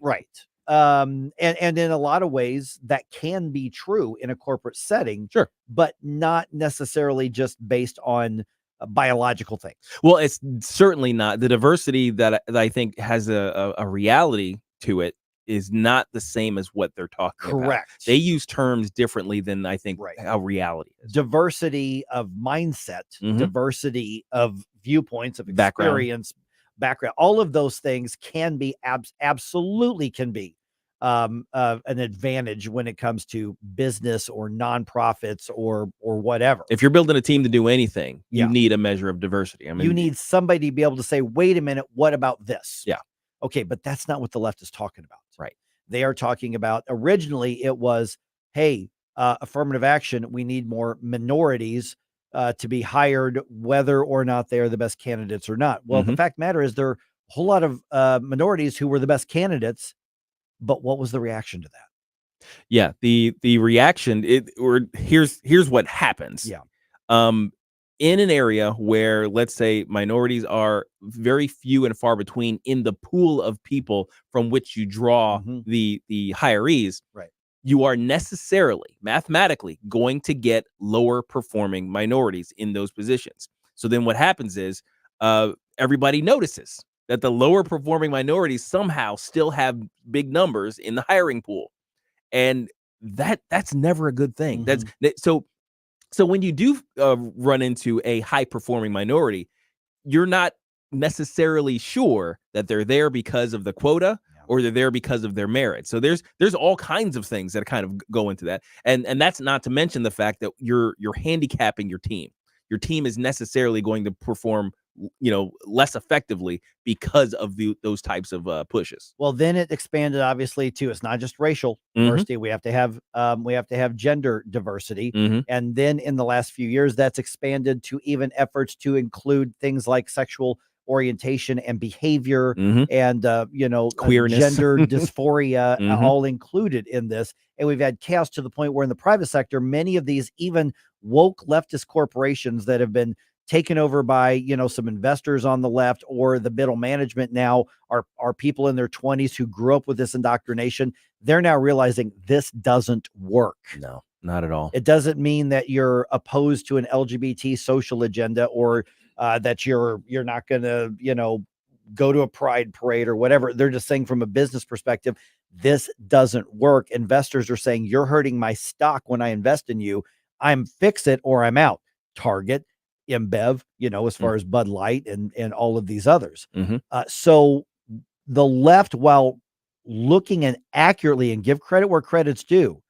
right. And in a lot of ways that can be true in a corporate setting, sure, but not necessarily just based on biological things. Well, it's certainly not. The diversity that I think has a reality to it is not the same as what they're talking about. Correct. They use terms differently than I think how reality is. Diversity of mindset, diversity of viewpoints, of experience, background, all of those things can be absolutely can be an advantage when it comes to business or nonprofits or whatever. If you're building a team to do anything, you need a measure of diversity. I mean, you need somebody to be able to say, wait a minute, what about this? Yeah. Okay, but that's not what the left is talking about. Right. They are talking about, originally it was, hey, affirmative action, we need more minorities to be hired, whether or not they are the best candidates or not. Well, the fact of the matter is there are a whole lot of minorities who were the best candidates, but what was the reaction to that? Yeah, the reaction, here's what happens. Yeah. In an area where, let's say, minorities are very few and far between in the pool of people from which you draw the hirees, right, you are necessarily, mathematically, going to get lower performing minorities in those positions. So then what happens is everybody notices that the lower performing minorities somehow still have big numbers in the hiring pool. And that's never a good thing. So when you do run into a high performing minority, you're not necessarily sure that they're there because of the quota or they're there because of their merit. So there's all kinds of things that kind of go into that. And that's not to mention the fact that you're handicapping your team. Your team is necessarily going to perform less effectively because of those types of pushes. Well, then it expanded obviously too. It's not just racial diversity. We have to have gender diversity. And then in the last few years, that's expanded to even efforts to include things like sexual orientation and behavior and queerness, gender dysphoria, all included in this. And we've had chaos to the point where in the private sector, many of these even woke leftist corporations that have been taken over by, some investors on the left, or the middle management now are people in their 20s who grew up with this indoctrination. They're now realizing this doesn't work. No, not at all. It doesn't mean that you're opposed to an LGBT social agenda or that you're not going to, go to a pride parade or whatever. They're just saying from a business perspective, this doesn't work. Investors are saying you're hurting my stock when I invest in you. I'm fix it or I'm out. Target, InBev, as far as Bud Light and all of these others. So the left, while looking and accurately, and give credit where credit's due,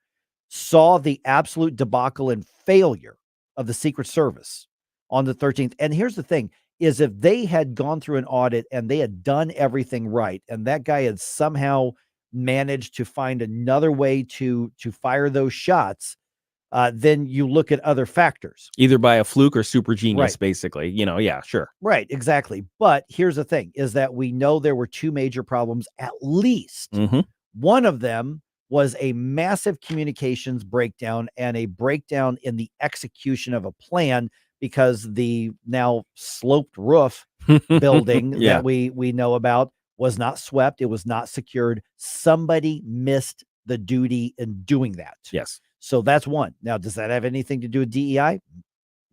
saw the absolute debacle and failure of the Secret Service on the 13th. And here's the thing is, if they had gone through an audit and they had done everything right, and that guy had somehow managed to find another way to fire those shots, then you look at other factors. Either by a fluke or super genius, Right. basically. Yeah, sure. Right, exactly. But here's the thing, is that we know there were two major problems, at least. One of them was a massive communications breakdown and a breakdown in the execution of a plan, because the now sloped roof building that we know about was not swept. It was not secured. Somebody missed the duty in doing that. Yes. So that's one. Now, does that have anything to do with DEI?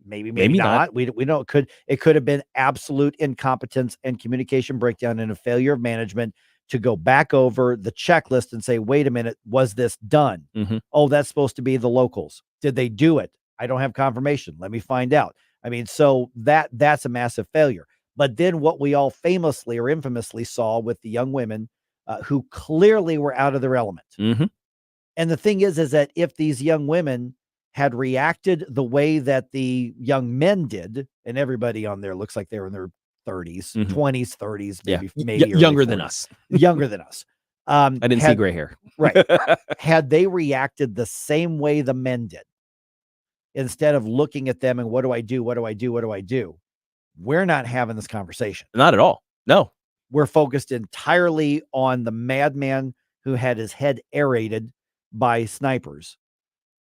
Maybe not. We know it could have been absolute incompetence and communication breakdown and a failure of management. to go back over the checklist and say, wait a minute, was this done? Oh, that's supposed to be the locals. Did they do it? I don't have confirmation. Let me find out. I mean, so that's a massive failure. But then what we all famously or infamously saw with the young women who clearly were out of their element. And the thing is that if these young women had reacted the way that the young men did, and everybody on there looks like they were in their 30s, 20s, 30s, maybe younger than us. Younger than us. I didn't see gray hair. Right. Had they reacted the same way the men did, instead of looking at them and what do I do? What do I do? What do I do? We're not having this conversation. Not at all. No. We're focused entirely on the madman who had his head aerated by snipers.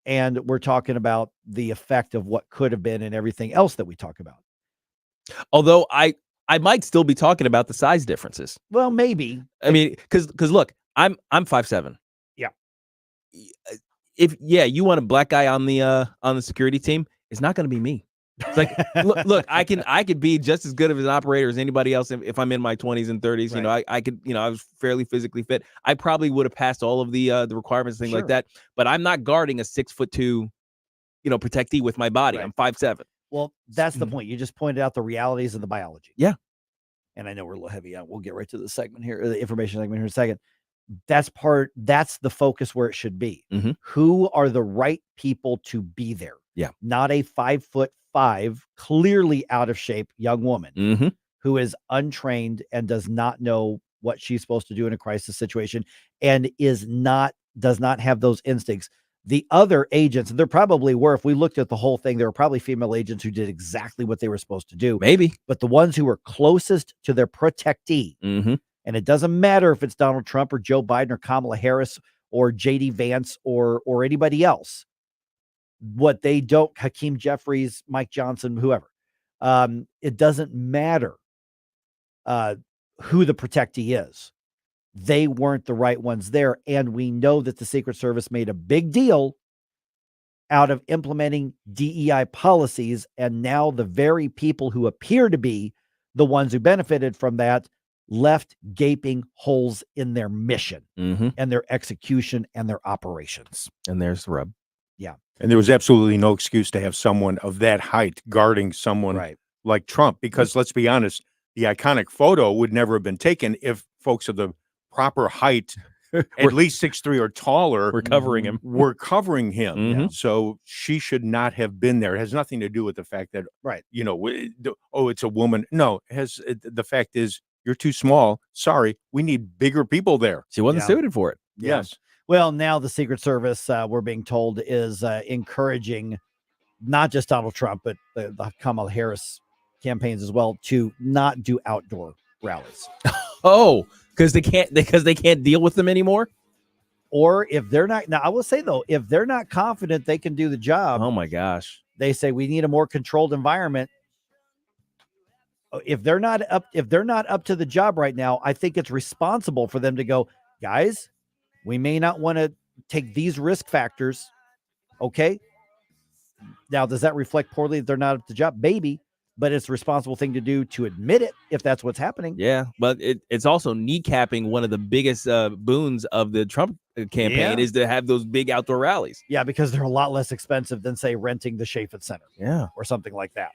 And we're talking about the effect of what could have been and everything else that we talk about. Although I might still be talking about the size differences. Well, maybe. I mean, because look, I'm 5'7". Yeah. If you want a black guy on the security team, it's not going to be me. It's like, look, I could be just as good of an operator as anybody else if I'm in my 20s and 30s. Right. I could, I was fairly physically fit. I probably would have passed all of the requirements, things like that. But I'm not guarding a 6'2", protectee with my body. Right. I'm 5'7". Well, that's the point. You just pointed out the realities of the biology. Yeah. And I know we're a little heavy on. We'll get right to the segment here, the information segment here in a second. That's the focus where it should be. Who are the right people to be there? Yeah. Not a 5'5", clearly out of shape young woman who is untrained and does not know what she's supposed to do in a crisis situation and does not have those instincts. The other agents, and there probably were, if we looked at the whole thing, there were probably female agents who did exactly what they were supposed to do. Maybe. But the ones who were closest to their protectee, and it doesn't matter if it's Donald Trump or Joe Biden or Kamala Harris or JD Vance or anybody else, what they don't, Hakeem Jeffries, Mike Johnson, whoever, it doesn't matter who the protectee is. They weren't the right ones there. And we know that the Secret Service made a big deal out of implementing DEI policies. And now the very people who appear to be the ones who benefited from that left gaping holes in their mission and their execution and their operations. And there's the rub. Yeah. And there was absolutely no excuse to have someone of that height guarding someone like Trump, because let's be honest, the iconic photo would never have been taken if folks of the proper height, at least 6'3" or taller, we're covering him. So she should not have been there. It has nothing to do with the fact that, it's a woman. No, the fact is you're too small. Sorry, we need bigger people there. She wasn't suited for it. Yes. Well, now the Secret Service, we're being told, is encouraging not just Donald Trump, but the Kamala Harris campaigns as well to not do outdoor rallies. Oh, because they can't deal with them anymore. Or if they're not, now I will say though, if they're not confident they can do the job, oh my gosh, they say we need a more controlled environment. If they're not up to the job right now, I think it's responsible for them to go, guys, we may not want to take these risk factors. Okay. Now, does that reflect poorly if they're not up to the job? Maybe, but it's a responsible thing to do to admit it if that's what's happening. Yeah, but it's also kneecapping one of the biggest boons of the Trump campaign is to have those big outdoor rallies. Yeah, because they're a lot less expensive than, say, renting the Chaffetz Center. Yeah. Or something like that.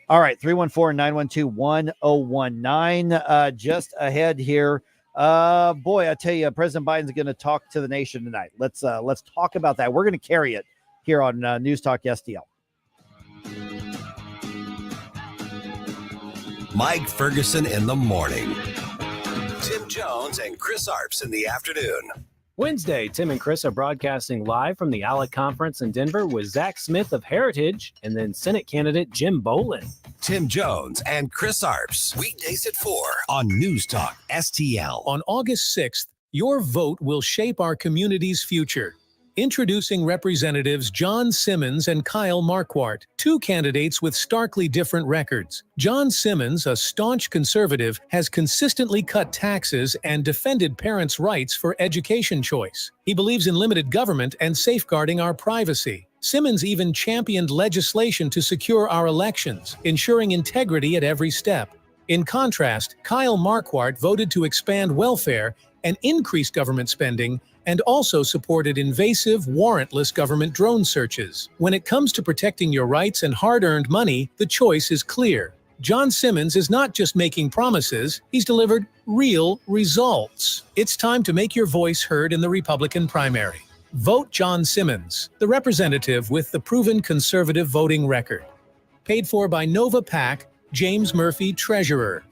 All right, 314-912-1019. Just ahead here. Boy, I tell you, President Biden's going to talk to the nation tonight. Let's talk about that. We're going to carry it here on News Talk STL. Mike Ferguson in the morning. Tim Jones and Chris Arps in the afternoon. Wednesday, Tim and Chris are broadcasting live from the ALEC conference in Denver with Zach Smith of Heritage and then Senate candidate Jim Bolin. Tim Jones and Chris Arps. Weekdays at 4 on News Talk STL. On August 6th, your vote will shape our community's future. Introducing Representatives John Simmons and Kyle Marquardt, two candidates with starkly different records. John Simmons, a staunch conservative, has consistently cut taxes and defended parents' rights for education choice. He believes in limited government and safeguarding our privacy. Simmons even championed legislation to secure our elections, ensuring integrity at every step. In contrast, Kyle Marquardt voted to expand welfare and increase government spending, and also supported invasive, warrantless government drone searches. When it comes to protecting your rights and hard-earned money, the choice is clear. John Simmons is not just making promises, he's delivered real results. It's time to make your voice heard in the Republican primary. Vote John Simmons, the representative with the proven conservative voting record. Paid for by Nova PAC, James Murphy, Treasurer.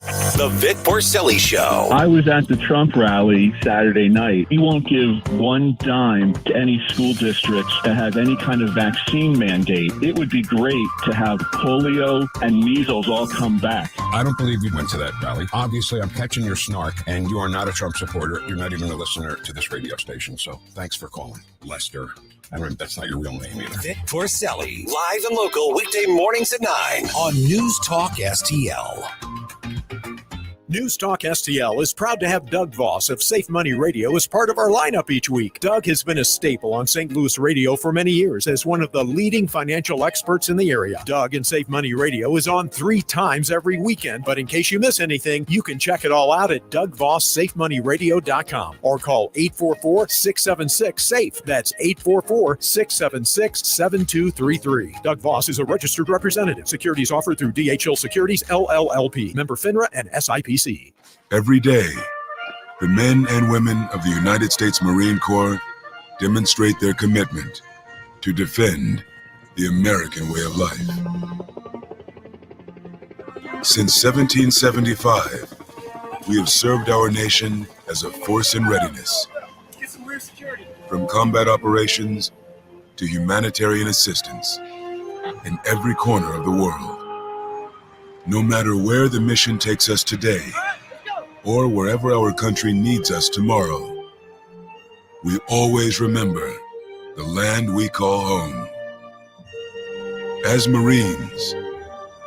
The Vic Porcelli Show. I was at the Trump rally Saturday night. He won't give one dime to any school districts that have any kind of vaccine mandate. It would be great to have polio and measles all come back. I don't believe you went to that rally. Obviously, I'm catching your snark, and you are not a Trump supporter. You're not even a listener to this radio station, so thanks for calling, Lester. I don't, that's not your real name either. Vic Porcelli, live and local, weekday mornings at 9 on News Talk STL. News Talk STL is proud to have Doug Voss of Safe Money Radio as part of our lineup each week. Doug has been a staple on St. Louis radio for many years as one of the leading financial experts in the area. Doug and Safe Money Radio is on 3 times every weekend, but in case you miss anything, you can check it all out at DougVossSafeMoneyRadio.com or call 844-676-SAFE. That's 844-676-7233. Doug Voss is a registered representative. Securities offered through DHL Securities, LLLP. Member FINRA and SIPC. Every day, the men and women of the United States Marine Corps demonstrate their commitment to defend the American way of life. Since 1775, we have served our nation as a force in readiness. From combat operations to humanitarian assistance in every corner of the world. No matter where the mission takes us today, or wherever our country needs us tomorrow, we always remember the land we call home. As Marines,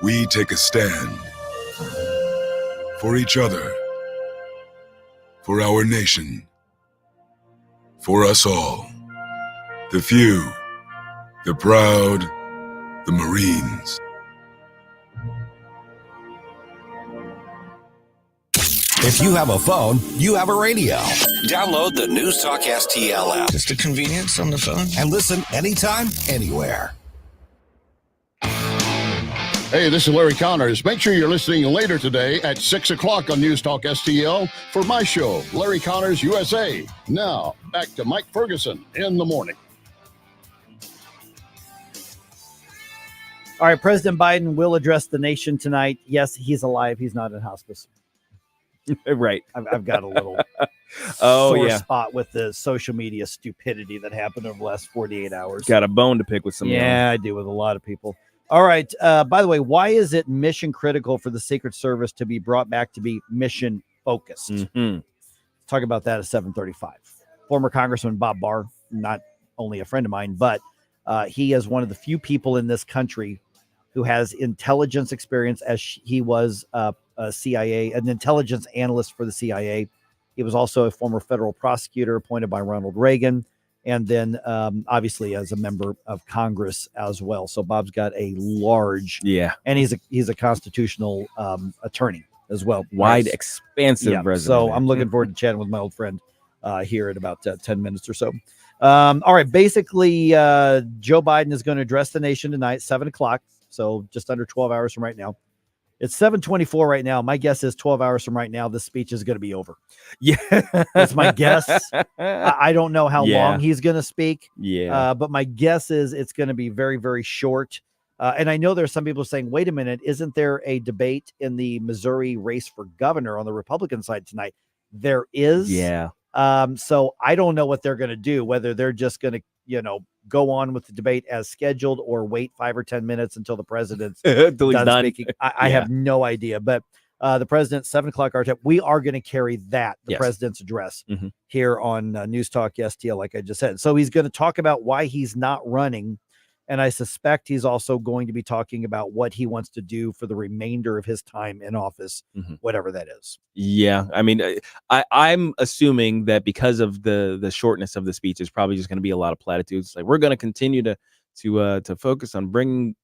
we take a stand for each other, for our nation, for us all. The few, the proud, the Marines. If you have a phone, you have a radio. Download the News Talk STL app. Just a convenience on the phone. And listen anytime, anywhere. Hey, this is Larry Connors. Make sure you're listening later today at 6 o'clock on News Talk STL for my show, Larry Connors USA. Now, back to Mike Ferguson in the morning. All right, President Biden will address the nation tonight. Yes, he's alive. He's not in hospice. Right. I've got a little sore spot with the social media stupidity that happened over the last 48 hours. Got a bone to pick with some. Yeah, I do with a lot of people. All right. By the way, why is it mission critical for the Secret Service to be brought back to be mission focused? Mm-hmm. Talk about that at 7:35. Former Congressman Bob Barr, not only a friend of mine, but he is one of the few people in this country who has intelligence experience, as he was a CIA, an intelligence analyst for the CIA. He was also a former federal prosecutor appointed by Ronald Reagan, and then obviously as a member of Congress as well. So Bob's got a large, and he's a constitutional attorney as well. Wide, expansive resume. So I'm looking forward to chatting with my old friend here in about 10 minutes or so. All right, basically, Joe Biden is going to address the nation tonight, 7 o'clock. So just under 12 hours from right now. It's 7:24 right now. My guess is 12 hours from right now, this speech is going to be over. Yeah. That's my guess. I don't know how long he's going to speak. Yeah. But my guess is it's going to be very, very short. And I know there's some people saying, wait a minute, isn't there a debate in the Missouri race for governor on the Republican side tonight? There is. Yeah. So I don't know what they're going to do, whether they're just going to, go on with the debate as scheduled or wait 5 or 10 minutes until the president's done speaking. I have no idea. But the president, 7 o'clock our time, we are going to carry the president's address here on News Talk STL, like I just said. So he's going to talk about why he's not running. And I suspect he's also going to be talking about what he wants to do for the remainder of his time in office, whatever that is. Yeah. I mean, I'm assuming that because of the shortness of the speech, there's probably just going to be a lot of platitudes. Like, we're going to continue to focus on bringing,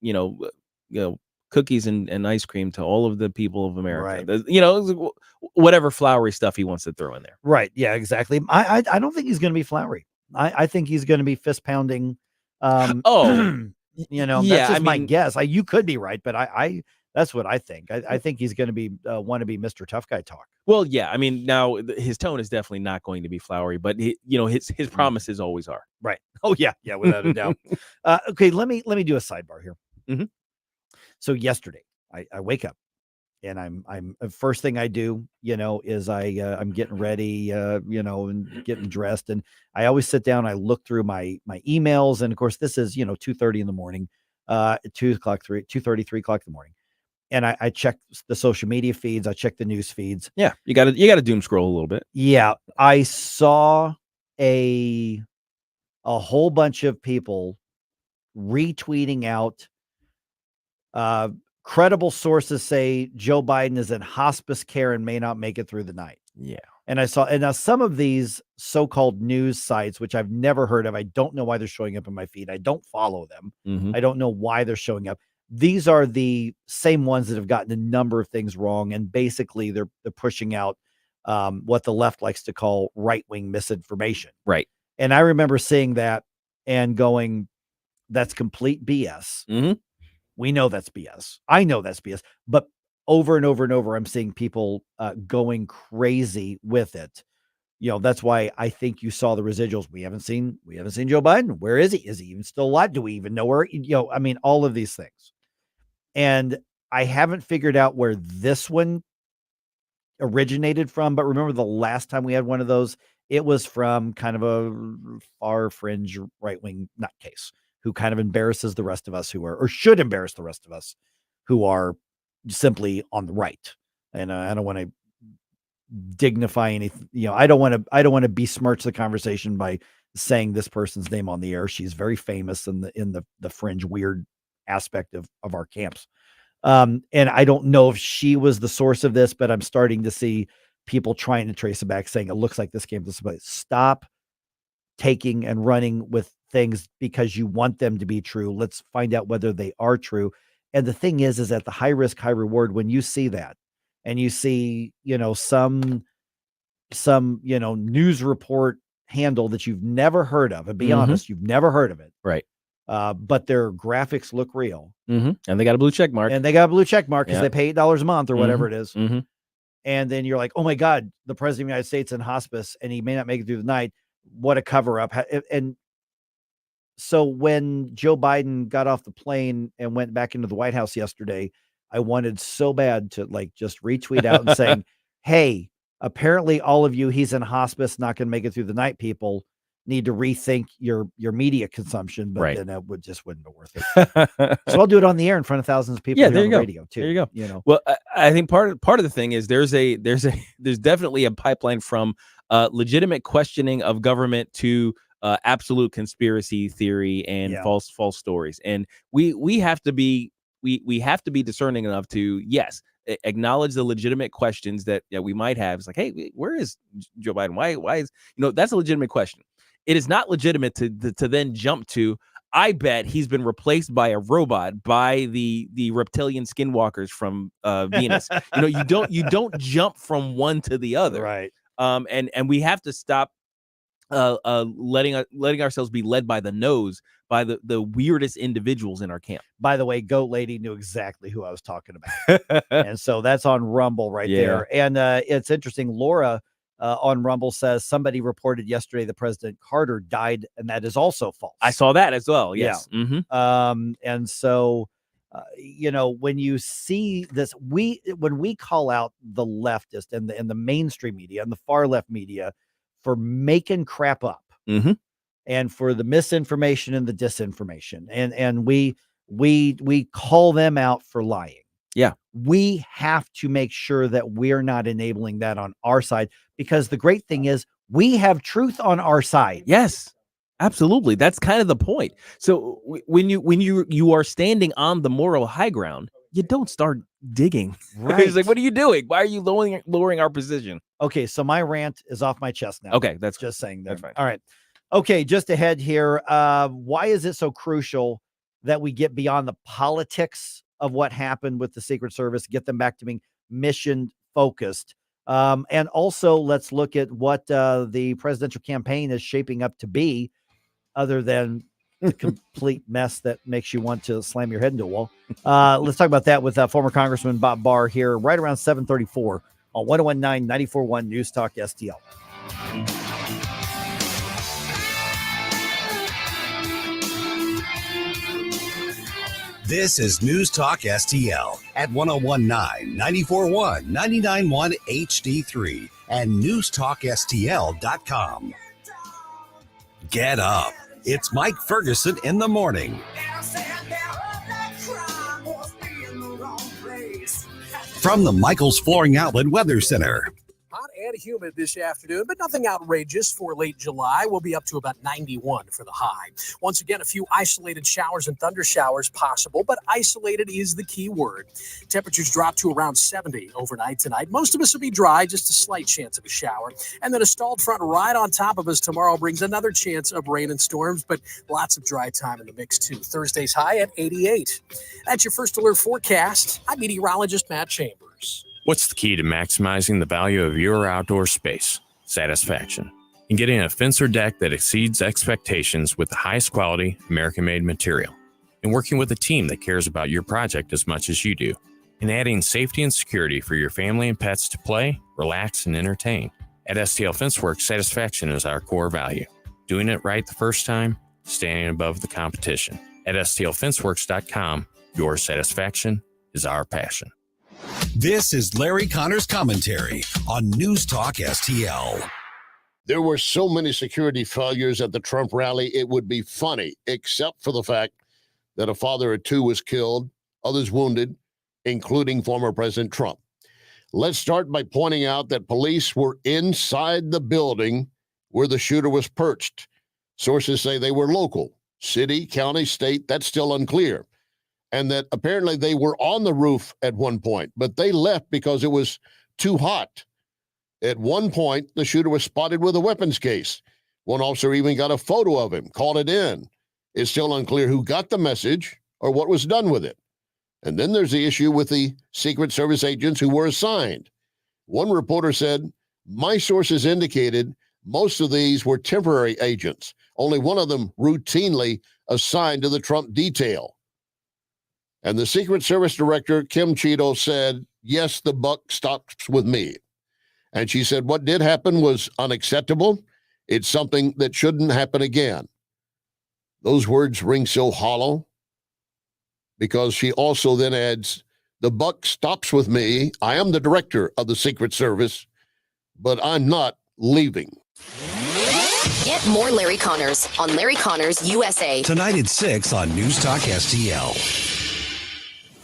cookies and ice cream to all of the people of America. Right. Whatever flowery stuff he wants to throw in there. Right. Yeah, exactly. I don't think he's going to be flowery. I think he's going to be fist pounding. That's just my guess. You could be right, but I that's what I think. I think he's going to be want to be Mr. Tough Guy talk. Well, yeah. I mean, now his tone is definitely not going to be flowery, but his promises always are. Right. Oh yeah, without a doubt. Okay, let me do a sidebar here. Mm-hmm. So yesterday, I wake up, and I'm first thing I do, is I'm getting ready, and getting dressed, and I always sit down. I look through my emails, and of course, this is 2:30 in the morning, 2:30, 3 o'clock in the morning. And I check the social media feeds. I check the news feeds. Yeah, you got to doom scroll a little bit. Yeah, I saw a whole bunch of people retweeting out. Credible sources say Joe Biden is in hospice care and may not make it through the night. Yeah, and now some of these so-called news sites, which I've never heard of, I don't know why they're showing up in my feed. I don't follow them. Mm-hmm. I don't know why they're showing up. These are the same ones that have gotten a number of things wrong. And basically they're pushing out what the left likes to call right-wing misinformation. Right. And I remember seeing that and going, that's complete BS. Mm-hmm. We know that's BS. I know that's BS. But over and over and over, I'm seeing people going crazy with it. That's why I think you saw the residuals. We haven't seen Joe Biden. Where is he? Is he even still alive? Do we even know where? I mean, all of these things. And I haven't figured out where this one originated from. But remember the last time we had one of those, it was from kind of a far fringe right-wing nutcase who kind of embarrasses the rest of us or should embarrass the rest of us who are simply on the right. And I don't want to dignify anything. I don't want to besmirch the conversation by saying this person's name on the air. She's very famous in the fringe weird aspect of our camps. And I don't know if she was the source of this, but I'm starting to see people trying to trace it back, saying it looks like this came from somebody. Stop taking and running with things because you want them to be true. Let's find out whether they are true. And the thing is at the high risk, high reward, when you see that and you see, some news report handle that you've never heard of, and be honest, you've never heard of it. Right. But their graphics look real. Mm-hmm. And they got a blue check mark. Because they pay $8 a month or whatever it is. Mm-hmm. And then you're like, oh my God, the president of the United States in hospice and he may not make it through the night. What a cover up. And so when Joe Biden got off the plane and went back into the White House yesterday, I wanted so bad to just retweet out and saying, hey, apparently all of you, he's in hospice, not going to make it through the night, people need to rethink your media consumption, but then it wouldn't be worth it. So I'll do it on the air in front of thousands of people. Yeah, there you on go. The radio too. There you go. Well, I think part of the thing is there's definitely a pipeline from legitimate questioning of government to absolute conspiracy theory and false stories, and we have to be discerning enough to acknowledge the legitimate questions that we might have. It's like, hey, where is Joe Biden? Why is that's a legitimate question. It is not legitimate to then jump to, I bet he's been replaced by a robot, by the reptilian skinwalkers from Venus. You don't jump from one to the other. Right. And we have to stop letting ourselves be led by the nose by the weirdest individuals in our camp. By the way, Goat Lady knew exactly who I was talking about. And so that's on Rumble right there. And it's interesting. Laura on Rumble says somebody reported yesterday that President Carter died, and that is also false. I saw that as well. Yes. Yeah. Mm-hmm. And so, when you see this, when we call out the leftist and the mainstream media and the far left media for making crap up, mm-hmm. and for the misinformation and the disinformation, and we call them out for lying. Yeah. We have to make sure that we're not enabling that on our side, because the great thing is we have truth on our side. Yes, absolutely. That's kind of the point. So when you are standing on the moral high ground, you don't start digging. Right. It's like, what are you doing? Why are you lowering our position? Okay, so my rant is off my chest now. Okay, that's just saying that. That's fine. All right. Okay, just ahead here. Why is it so crucial that we get beyond the politics of what happened with the Secret Service, get them back to being mission focused. And also let's look at what the presidential campaign is shaping up to be, other than the complete mess that makes you want to slam your head into a wall. Let's talk about that with former Congressman Bob Barr here right around 7:34 on 1019 94.1 News Talk STL. This is News Talk STL at 1019 94.1 99.1 HD3 and newstalkstl.com. Get up. It's Mike Ferguson in the morning. From the Michaels Flooring Outlet Weather Center. Hot and humid this afternoon, but nothing outrageous for late July. We'll be up to about 91 for the high. Once again, a few isolated showers and thunder showers possible, but isolated is the key word. Temperatures drop to around 70 overnight tonight. Most of us will be dry, just a slight chance of a shower. And then a stalled front right on top of us tomorrow brings another chance of rain and storms, but lots of dry time in the mix too. Thursday's high at 88. That's your first alert forecast. I'm meteorologist Matt Chambers. What's the key to maximizing the value of your outdoor space? Satisfaction. And getting a fence or deck that exceeds expectations with the highest quality, American-made material. And working with a team that cares about your project as much as you do. And adding safety and security for your family and pets to play, relax, and entertain. At STL Fenceworks, satisfaction is our core value. Doing it right the first time, standing above the competition. At STLFenceworks.com, your satisfaction is our passion. This is Larry Connor's commentary on News Talk STL. There were so many security failures at the Trump rally, it would be funny, except for the fact that a father of two was killed, others wounded, including former President Trump. Let's start by pointing out that police were inside the building where the shooter was perched. Sources say they were local, city, county, state, that's still unclear. And that apparently they were on the roof at one point, but they left because it was too hot. At one point, the shooter was spotted with a weapons case. One officer even got a photo of him, called it in. It's still unclear who got the message or what was done with it. And then there's the issue with the Secret Service agents who were assigned. One reporter said, my sources indicated most of these were temporary agents, only one of them routinely assigned to the Trump detail. And the Secret Service director, Kim Cheatle, said, yes, the buck stops with me. And she said, what did happen was unacceptable. It's something that shouldn't happen again. Those words ring so hollow because she also then adds, the buck stops with me. I am the director of the Secret Service, but I'm not leaving. Get more Larry Connors on Larry Connors USA. Tonight at 6 on News Talk STL.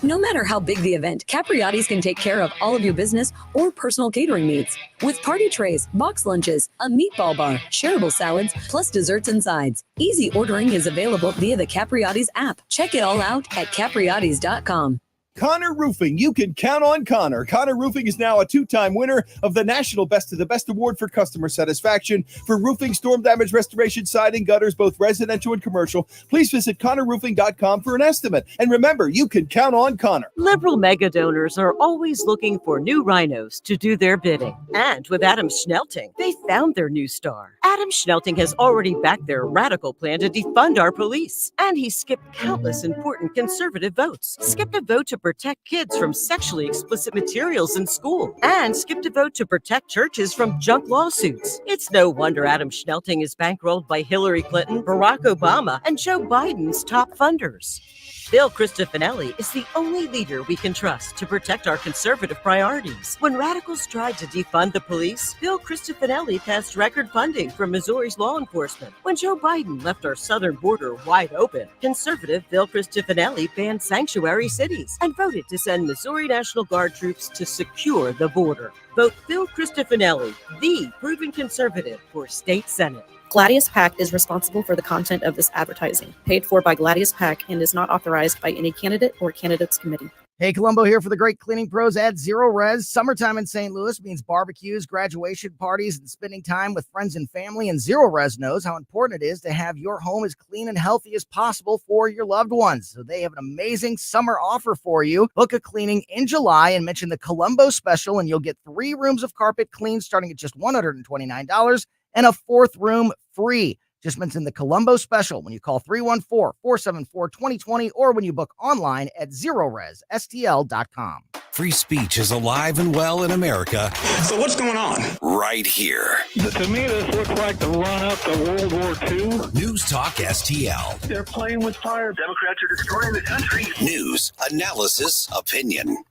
No matter how big the event, Capriotti's can take care of all of your business or personal catering needs. With party trays, box lunches, a meatball bar, shareable salads, plus desserts and sides. Easy ordering is available via the Capriotti's app. Check it all out at capriottis.com. Connor Roofing. You can count on Connor. Connor Roofing is now a two-time winner of the National Best of the Best Award for customer satisfaction for roofing, storm damage restoration, siding, gutters, both residential and commercial. Please visit ConnorRoofing.com for an estimate. And remember, you can count on Connor. Liberal mega donors are always looking for new rhinos to do their bidding. And with Adam Schnelting, they found their new star. Adam Schnelting has already backed their radical plan to defund our police. And he skipped countless important conservative votes. Skipped a vote to protect kids from sexually explicit materials in school, and skipped a vote to protect churches from junk lawsuits. It's no wonder Adam Schnelting is bankrolled by Hillary Clinton, Barack Obama, and Joe Biden's top funders. Bill Cristofanelli is the only leader we can trust to protect our conservative priorities. When radicals tried to defund the police, Bill Cristofanelli passed record funding for Missouri's law enforcement. When Joe Biden left our southern border wide open, conservative Bill Cristofanelli banned sanctuary cities and voted to send Missouri National Guard troops to secure the border. Vote Bill Cristofanelli, the proven conservative, for state senate. Gladius PAC is responsible for the content of this advertising, paid for by Gladius PAC, and is not authorized by any candidate or candidates committee. Hey, Columbo here for the great cleaning pros at Zero Res. Summertime in St. Louis means barbecues, graduation parties, and spending time with friends and family. And Zero Res knows how important it is to have your home as clean and healthy as possible for your loved ones. So they have an amazing summer offer for you. Book a cleaning in July and mention the Columbo special, and you'll get 3 rooms of carpet cleaned starting at just $129 and a 4th room free. Just mention the Columbo special when you call 314-474-2020 or when you book online at ZeroResSTL.com. Free speech is alive and well in America. So what's going on? Right here. To me, this looks like the run-up to World War II. News Talk STL. They're playing with fire. Democrats are destroying the country. News, analysis, opinion.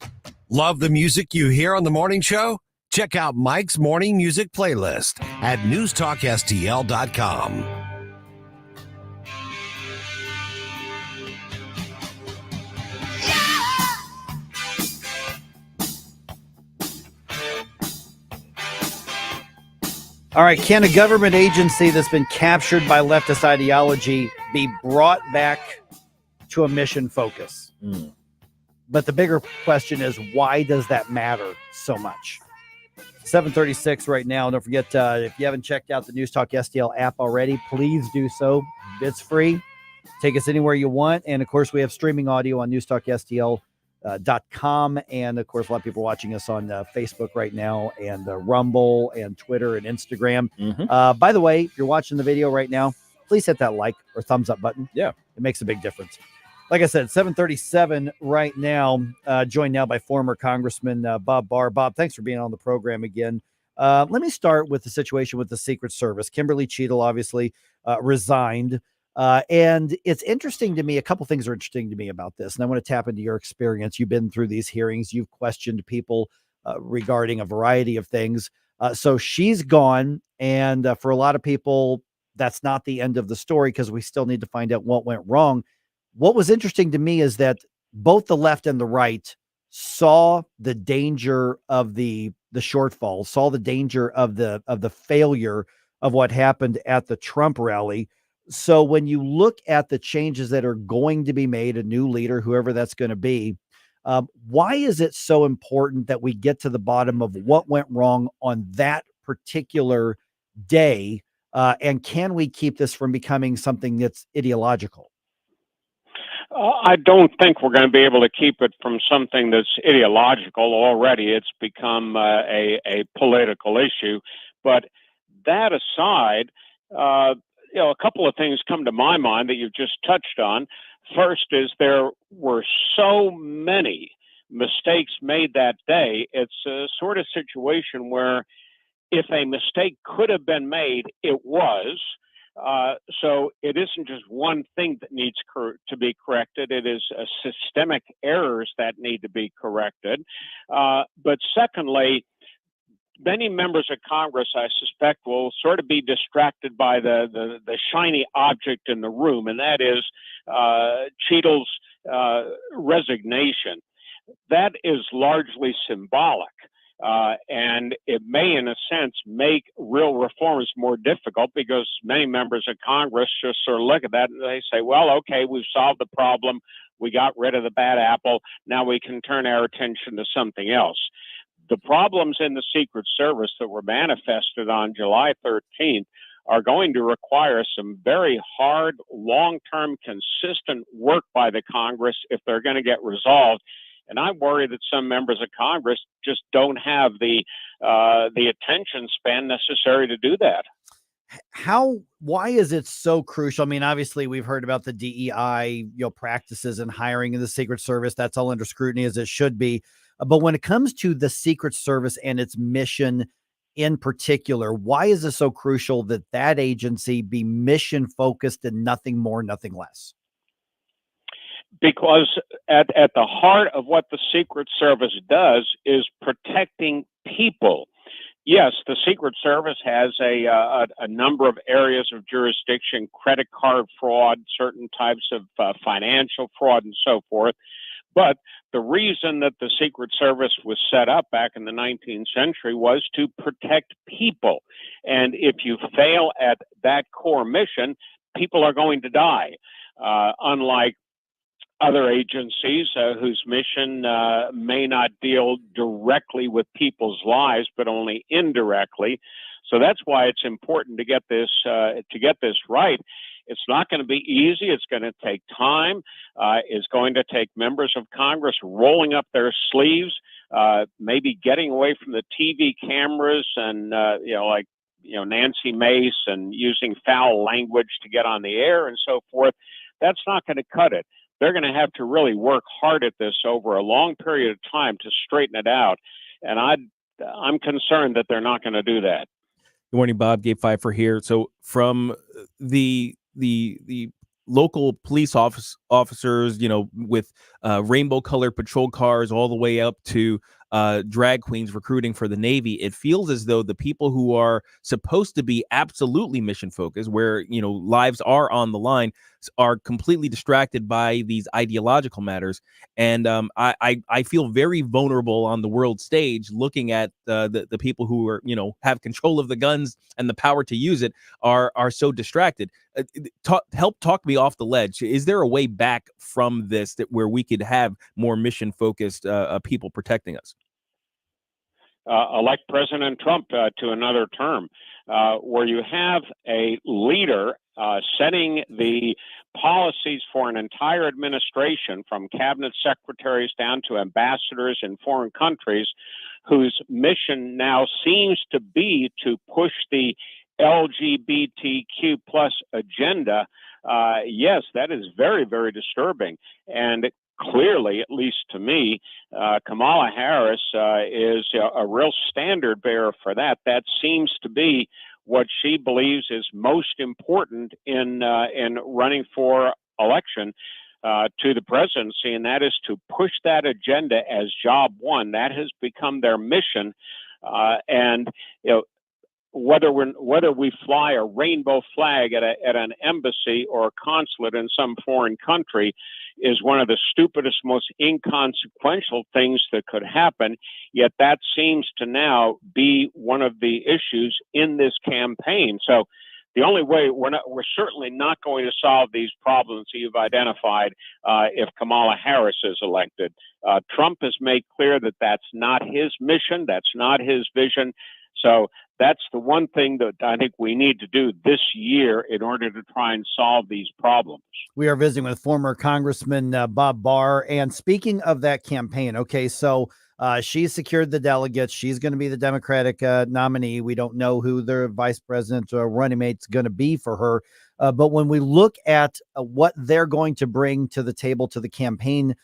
Love the music you hear on the morning show? Check out Mike's morning music playlist at newstalkstl.com. All right, can a government agency that's been captured by leftist ideology be brought back to a mission focus? But the bigger question is, why does that matter so much? 7:36 right now. Don't forget, if you haven't checked out the News Talk STL app already, please do so. It's free. Take us anywhere you want. And, of course, we have streaming audio on newstalkstl.com. And, of course, a lot of people watching us on Facebook right now and Rumble and Twitter and Instagram. By the way, if you're watching the video right now, please hit that like or thumbs up button. Yeah. It makes a big difference. Like I said, 7:37 right now, joined now by former Congressman Bob Barr. Bob, thanks for being on the program again. Let me start with the situation with the Secret Service. Kimberly Cheatle obviously resigned. And it's interesting to me. A couple things are interesting to me about this. And I want to tap into your experience. You've been through these hearings. You've questioned people regarding a variety of things. So she's gone. And for a lot of people, that's not the end of the story because we still need to find out what went wrong. What was interesting to me is that both the left and the right saw the danger of the shortfall, saw the danger of the failure of what happened at the Trump rally. So when you look at the changes that are going to be made, a new leader, whoever that's going to be, why is it so important that we get to the bottom of what went wrong on that particular day? And can we keep this from becoming something that's ideological? I don't think we're going to be able to keep it from something that's ideological. Already it's become a political issue. But that aside, a couple of things come to my mind that you've just touched on. First is there were so many mistakes made that day. It's a sort of situation where if a mistake could have been made, it was. So it isn't just one thing that needs to be corrected. It is systemic errors that need to be corrected. But secondly, many members of Congress, I suspect, will sort of be distracted by the shiny object in the room, and that is Cheatle's resignation. That is largely symbolic. And it may, in a sense, make real reforms more difficult because many members of Congress just sort of look at that and they say, well, okay, we've solved the problem. We got rid of the bad apple. Now we can turn our attention to something else. The problems in the Secret Service that were manifested on July 13th are going to require some very hard, long-term, consistent work by the Congress if they're going to get resolved. And I worry that some members of Congress just don't have the attention span necessary to do that. Why is it so crucial? I mean, obviously we've heard about the DEI, practices and hiring in the Secret Service. That's all under scrutiny as it should be. But when it comes to the Secret Service and its mission in particular, why is it so crucial that that agency be mission focused and nothing more, nothing less? Because at the heart of what the Secret Service does is protecting people. Yes, the Secret Service has a number of areas of jurisdiction, credit card fraud, certain types of financial fraud, and so forth. But the reason that the Secret Service was set up back in the 19th century was to protect people. And if you fail at that core mission, people are going to die. Unlike other agencies whose mission may not deal directly with people's lives, but only indirectly. So that's why it's important to get this right. It's not going to be easy. It's going to take time. It's going to take members of Congress rolling up their sleeves, maybe getting away from the TV cameras and Nancy Mace and using foul language to get on the air and so forth. That's not going to cut it. They're going to have to really work hard at this over a long period of time to straighten it out. And I'm concerned that they're not going to do that. Good morning, Bob. Gabe Pfeiffer here. So from the local police officers, with rainbow-colored patrol cars all the way up to drag queens recruiting for the Navy, it feels as though the people who are supposed to be absolutely mission-focused, where, lives are on the line, are completely distracted by these ideological matters. And I feel very vulnerable on the world stage looking at the people who are, have control of the guns and the power to use it are so distracted. Help talk me off the ledge. Is there a way back from this where we could have more mission-focused people protecting us? Elect President Trump to another term, where you have a leader setting the policies for an entire administration, from cabinet secretaries down to ambassadors in foreign countries, whose mission now seems to be to push the LGBTQ plus agenda. Yes, that is very, very disturbing. And clearly, at least to me, Kamala Harris is a real standard bearer for that. That seems to be what she believes is most important in running for election to the presidency, and that is to push that agenda as job one. That has become their mission, and whether we fly a rainbow flag at an embassy or a consulate in some foreign country is one of the stupidest, most inconsequential things that could happen. Yet that seems to now be one of the issues in this campaign. So the only way we're certainly not going to solve these problems you've identified if Kamala Harris is elected. Trump has made clear that that's not his mission, that's not his vision. So that's the one thing that I think we need to do this year in order to try and solve these problems. We are visiting with former Congressman Bob Barr. And speaking of that campaign, okay, so she's secured the delegates. She's going to be the Democratic nominee. We don't know who their vice president or running mate's going to be for her. But when we look at what they're going to bring to the table, to the campaign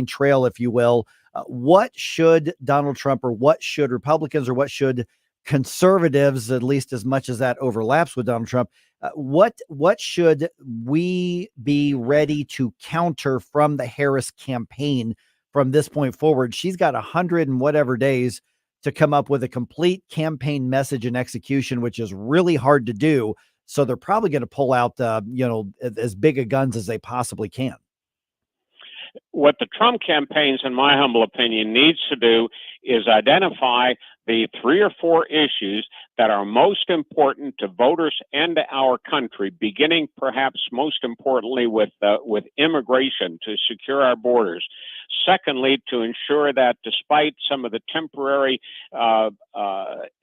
trail, if you will, what should Donald Trump, or what should Republicans, or what should conservatives, at least as much as that overlaps with Donald Trump, what should we be ready to counter from the Harris campaign from this point forward? She's got 100 and whatever days to come up with a complete campaign message and execution, which is really hard to do. So they're probably going to pull out, as big a guns as they possibly can. What the Trump campaigns, in my humble opinion, needs to do is identify the 3 or 4 issues that are most important to voters and to our country, beginning perhaps most importantly with immigration, to secure our borders. Secondly, to ensure that despite some of the temporary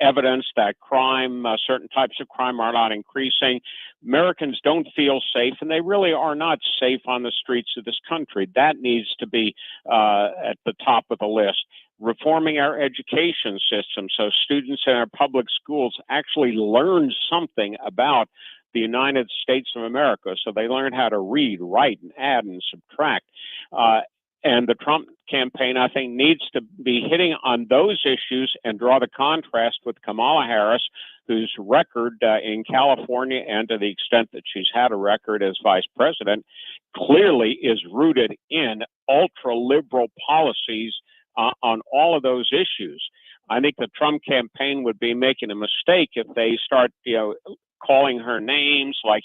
evidence that crime, certain types of crime are not increasing, Americans don't feel safe, and they really are not safe on the streets of this country. That needs to be at the top of the list. Reforming our education system so students in our public schools actually learn something about the United States of America, so they learn how to read, write, and add and subtract. And the Trump campaign, I think, needs to be hitting on those issues and draw the contrast with Kamala Harris, whose record in California, and to the extent that she's had a record as vice president, clearly is rooted in ultra-liberal policies on all of those issues. I think the Trump campaign would be making a mistake if they start, calling her names like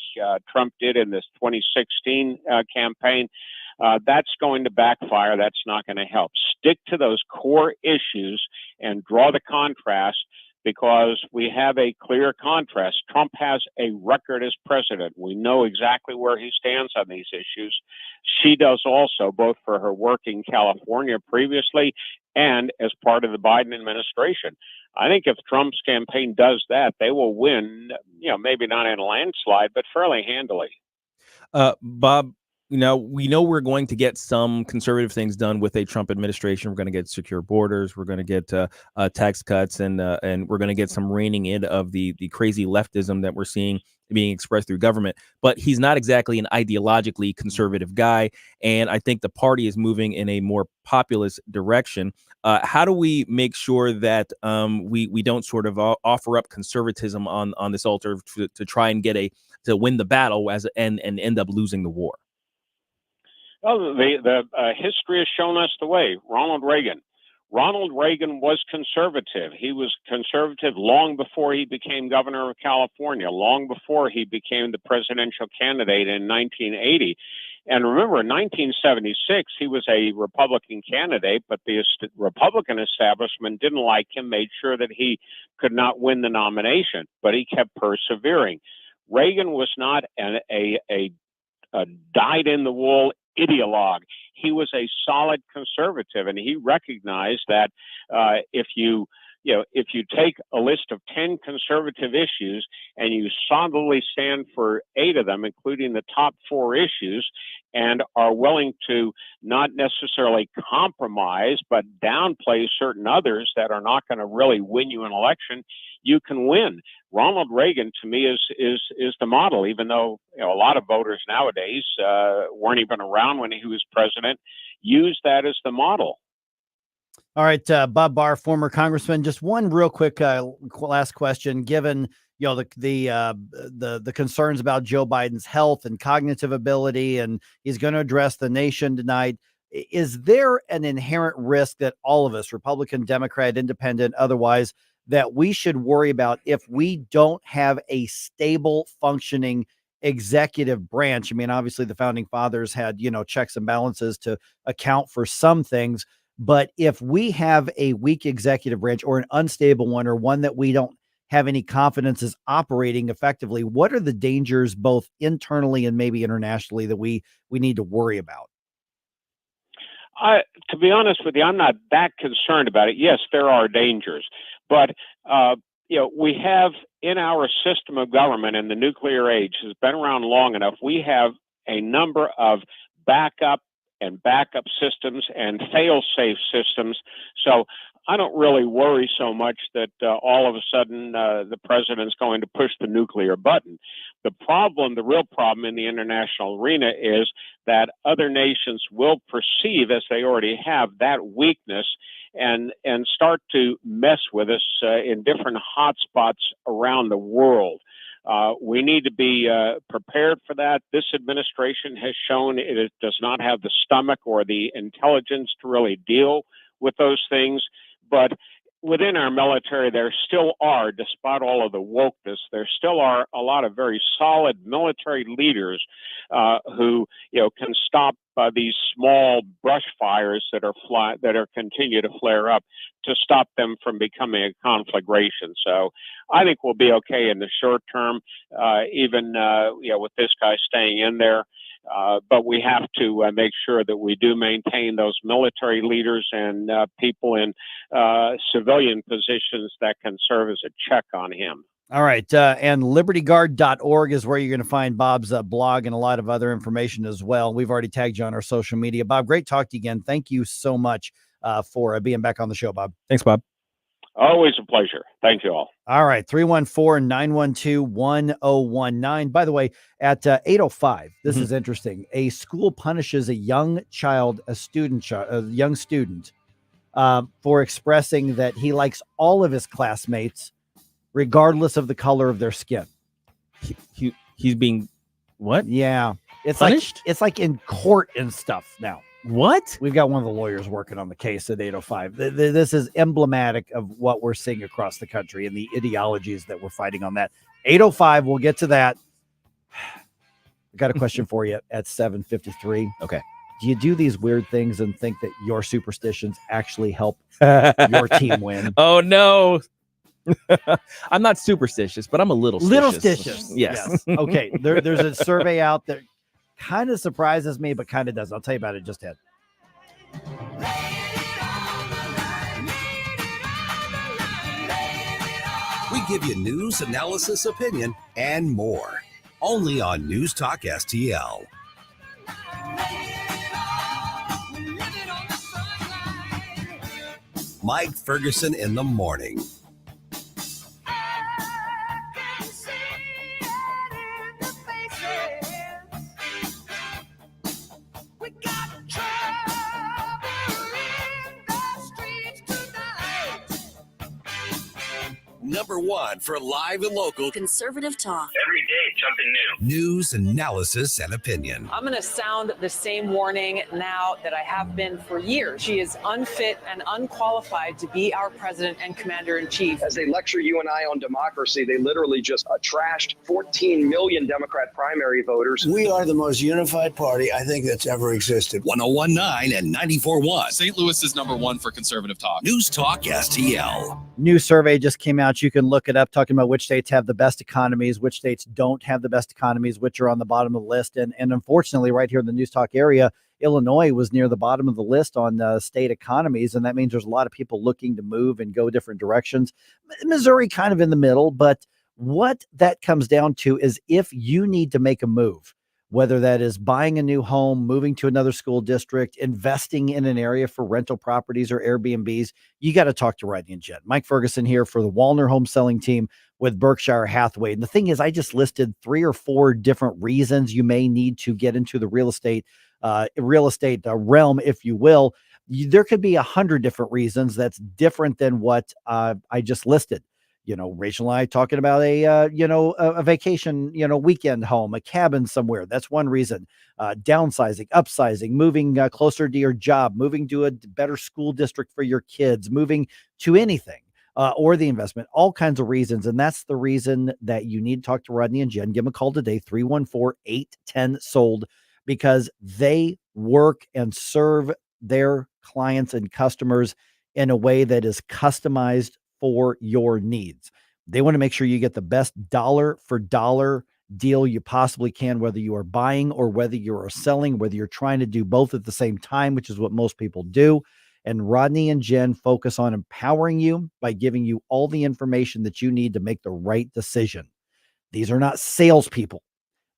Trump did in this 2016 campaign. That's going to backfire. That's not going to help. Stick to those core issues and draw the contrast, because we have a clear contrast. Trump has a record as president. We know exactly where he stands on these issues. She does also, both for her work in California previously and as part of the Biden administration. I think if Trump's campaign does that, they will win, maybe not in a landslide, but fairly handily. Bob, we know we're going to get some conservative things done with a Trump administration. We're going to get secure borders. We're going to get tax cuts, and we're going to get some reining in of the crazy leftism that we're seeing being expressed through government. But he's not exactly an ideologically conservative guy, and I think the party is moving in a more populist direction. How do we make sure that we don't sort of offer up conservatism on this altar to try and to win the battle and end up losing the war? Well, the history has shown us the way. Ronald Reagan was conservative. He was conservative long before he became governor of California, long before he became the presidential candidate in 1980. And remember, in 1976, he was a Republican candidate, but the Republican establishment didn't like him, made sure that he could not win the nomination, but he kept persevering. Reagan was not a dyed-in-the-wool ideologue. He was a solid conservative, and he recognized that if you take a list of 10 conservative issues and you solidly stand for 8 of them, including the top 4 issues, and are willing to not necessarily compromise but downplay certain others that are not going to really win you an election, you can win. Ronald Reagan, to me, is the model, even though a lot of voters nowadays weren't even around when he was president, use that as the model. All right, Bob Barr, former congressman. Just one real quick last question. Given the concerns about Joe Biden's health and cognitive ability, and he's going to address the nation tonight, is there an inherent risk that all of us, Republican, Democrat, Independent, otherwise, that we should worry about if we don't have a stable, functioning executive branch? I mean, obviously, the founding fathers had checks and balances to account for some things. But if we have a weak executive branch or an unstable one, or one that we don't have any confidence is operating effectively, what are the dangers both internally and maybe internationally that we need to worry about? To be honest with you, I'm not that concerned about it. Yes, there are dangers, but we have in our system of government, and the nuclear age has been around long enough. We have a number of backup systems and fail-safe systems. So I don't really worry so much that all of a sudden the president's going to push the nuclear button. The real problem in the international arena is that other nations will perceive, as they already have, that weakness and start to mess with us in different hotspots around the world. We need to be prepared for that. This administration has shown it does not have the stomach or the intelligence to really deal with those things. But within our military, there still are, despite all of the wokeness, there still are a lot of very solid military leaders who can stop these small brush fires that are continue to flare up, to stop them from becoming a conflagration. So I think we'll be okay in the short term, even with this guy staying in there. But we have to make sure that we do maintain those military leaders and people in civilian positions that can serve as a check on him. All right. And libertyguard.org is where you're going to find Bob's blog and a lot of other information as well. We've already tagged you on our social media. Bob, great talk to you again. Thank you so much for being back on the show, Bob. Thanks, Bob. Always a pleasure. Thank you all. All right. 314-912-1019. By the way, at 8:05, this is interesting. A school punishes a young student, for expressing that he likes all of his classmates, regardless of the color of their skin. He's being what? Yeah. It's punished? It's like in court and stuff now. What? We've got one of the lawyers working on the case at 8:05. This is emblematic of what we're seeing across the country and the ideologies that we're fighting on that. 8:05, we'll get to that. I got a question for you at 7:53. Okay. Do you do these weird things and think that your superstitions actually help your team win? Oh, no. I'm not superstitious, but I'm a little stitious. Yes. Okay. There's a survey out that kind of surprises me, but kind of doesn't. I'll tell you about it just ahead. We give you news, analysis, opinion, and more. Only on News Talk STL. Mike Ferguson in the morning. Number one for live and local conservative talk. Every day, something new. News, analysis, and opinion. I'm going to sound the same warning now that I have been for years. She is unfit and unqualified to be our president and commander-in-chief. As they lecture you and I on democracy, they literally just trashed 14 million Democrat primary voters. We are the most unified party I think that's ever existed. 101.9 and 94.1. St. Louis is number one for conservative talk. News Talk STL. New survey just came out. You can look it up, talking about which states have the best economies, which states don't have the best economies, which are on the bottom of the list. And unfortunately, right here in the News Talk area, Illinois was near the bottom of the list on state economies. And that means there's a lot of people looking to move and go different directions. Missouri kind of in the middle. But what that comes down to is if you need to make a move, whether that is buying a new home, moving to another school district, investing in an area for rental properties or Airbnbs, you got to talk to Rodney and Jen. Mike Ferguson here for the Walner Home Selling Team with Berkshire Hathaway. And the thing is, I just listed 3 or 4 different reasons you may need to get into the real estate realm, if you will. There could be 100 different reasons that's different than what I just listed. You know, Rachel and I talking about a vacation, weekend home, a cabin somewhere. That's one reason. Downsizing, upsizing, moving closer to your job, moving to a better school district for your kids, moving to anything, or the investment, all kinds of reasons. And that's the reason that you need to talk to Rodney and Jen. Give them a call today, 314-810-SOLD, because they work and serve their clients and customers in a way that is customized for your needs. They want to make sure you get the best dollar for dollar deal you possibly can, whether you are buying or whether you are selling, whether you're trying to do both at the same time, which is what most people do. And Rodney and Jen focus on empowering you by giving you all the information that you need to make the right decision. These are not salespeople.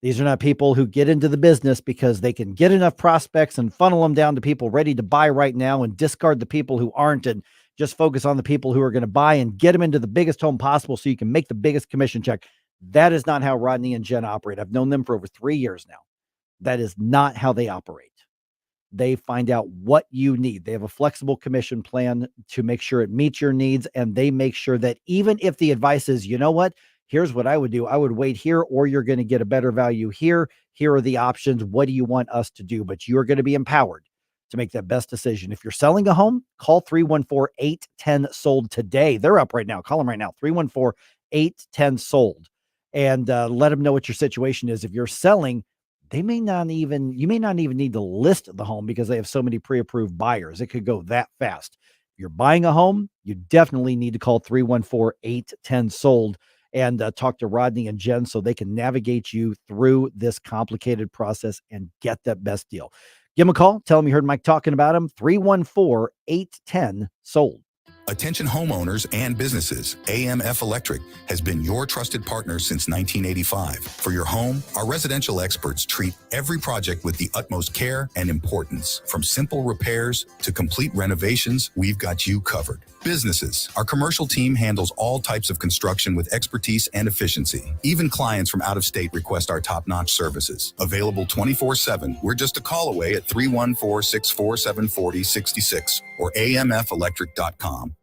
These are not people who get into the business because they can get enough prospects and funnel them down to people ready to buy right now and discard the people who aren't and just focus on the people who are going to buy and get them into the biggest home possible so you can make the biggest commission check. That is not how Rodney and Jen operate. I've known them for over 3 years now. That is not how they operate. They find out what you need. They have a flexible commission plan to make sure it meets your needs. And they make sure that even if the advice is, you know what, here's what I would do. I would wait here, or you're going to get a better value here. Here are the options. What do you want us to do? But you're going to be empowered to make that best decision. If you're selling a home, call 314-810-SOLD today. They're up right now. Call them right now, 314-810-SOLD, and let them know what your situation is. If you're selling, you may not even need to list the home because they have so many pre-approved buyers. It could go that fast. If you're buying a home, you definitely need to call 314-810-SOLD and talk to Rodney and Jen so they can navigate you through this complicated process and get that best deal. Give them a call. Tell them you heard Mike talking about them. 314-810-SOLD. Attention homeowners and businesses, AMF Electric has been your trusted partner since 1985. For your home, our residential experts treat every project with the utmost care and importance. From simple repairs to complete renovations, we've got you covered. Businesses, our commercial team handles all types of construction with expertise and efficiency. Even clients from out of state request our top-notch services. Available 24/7. We're just a call away at 314-647-4066 or amfelectric.com.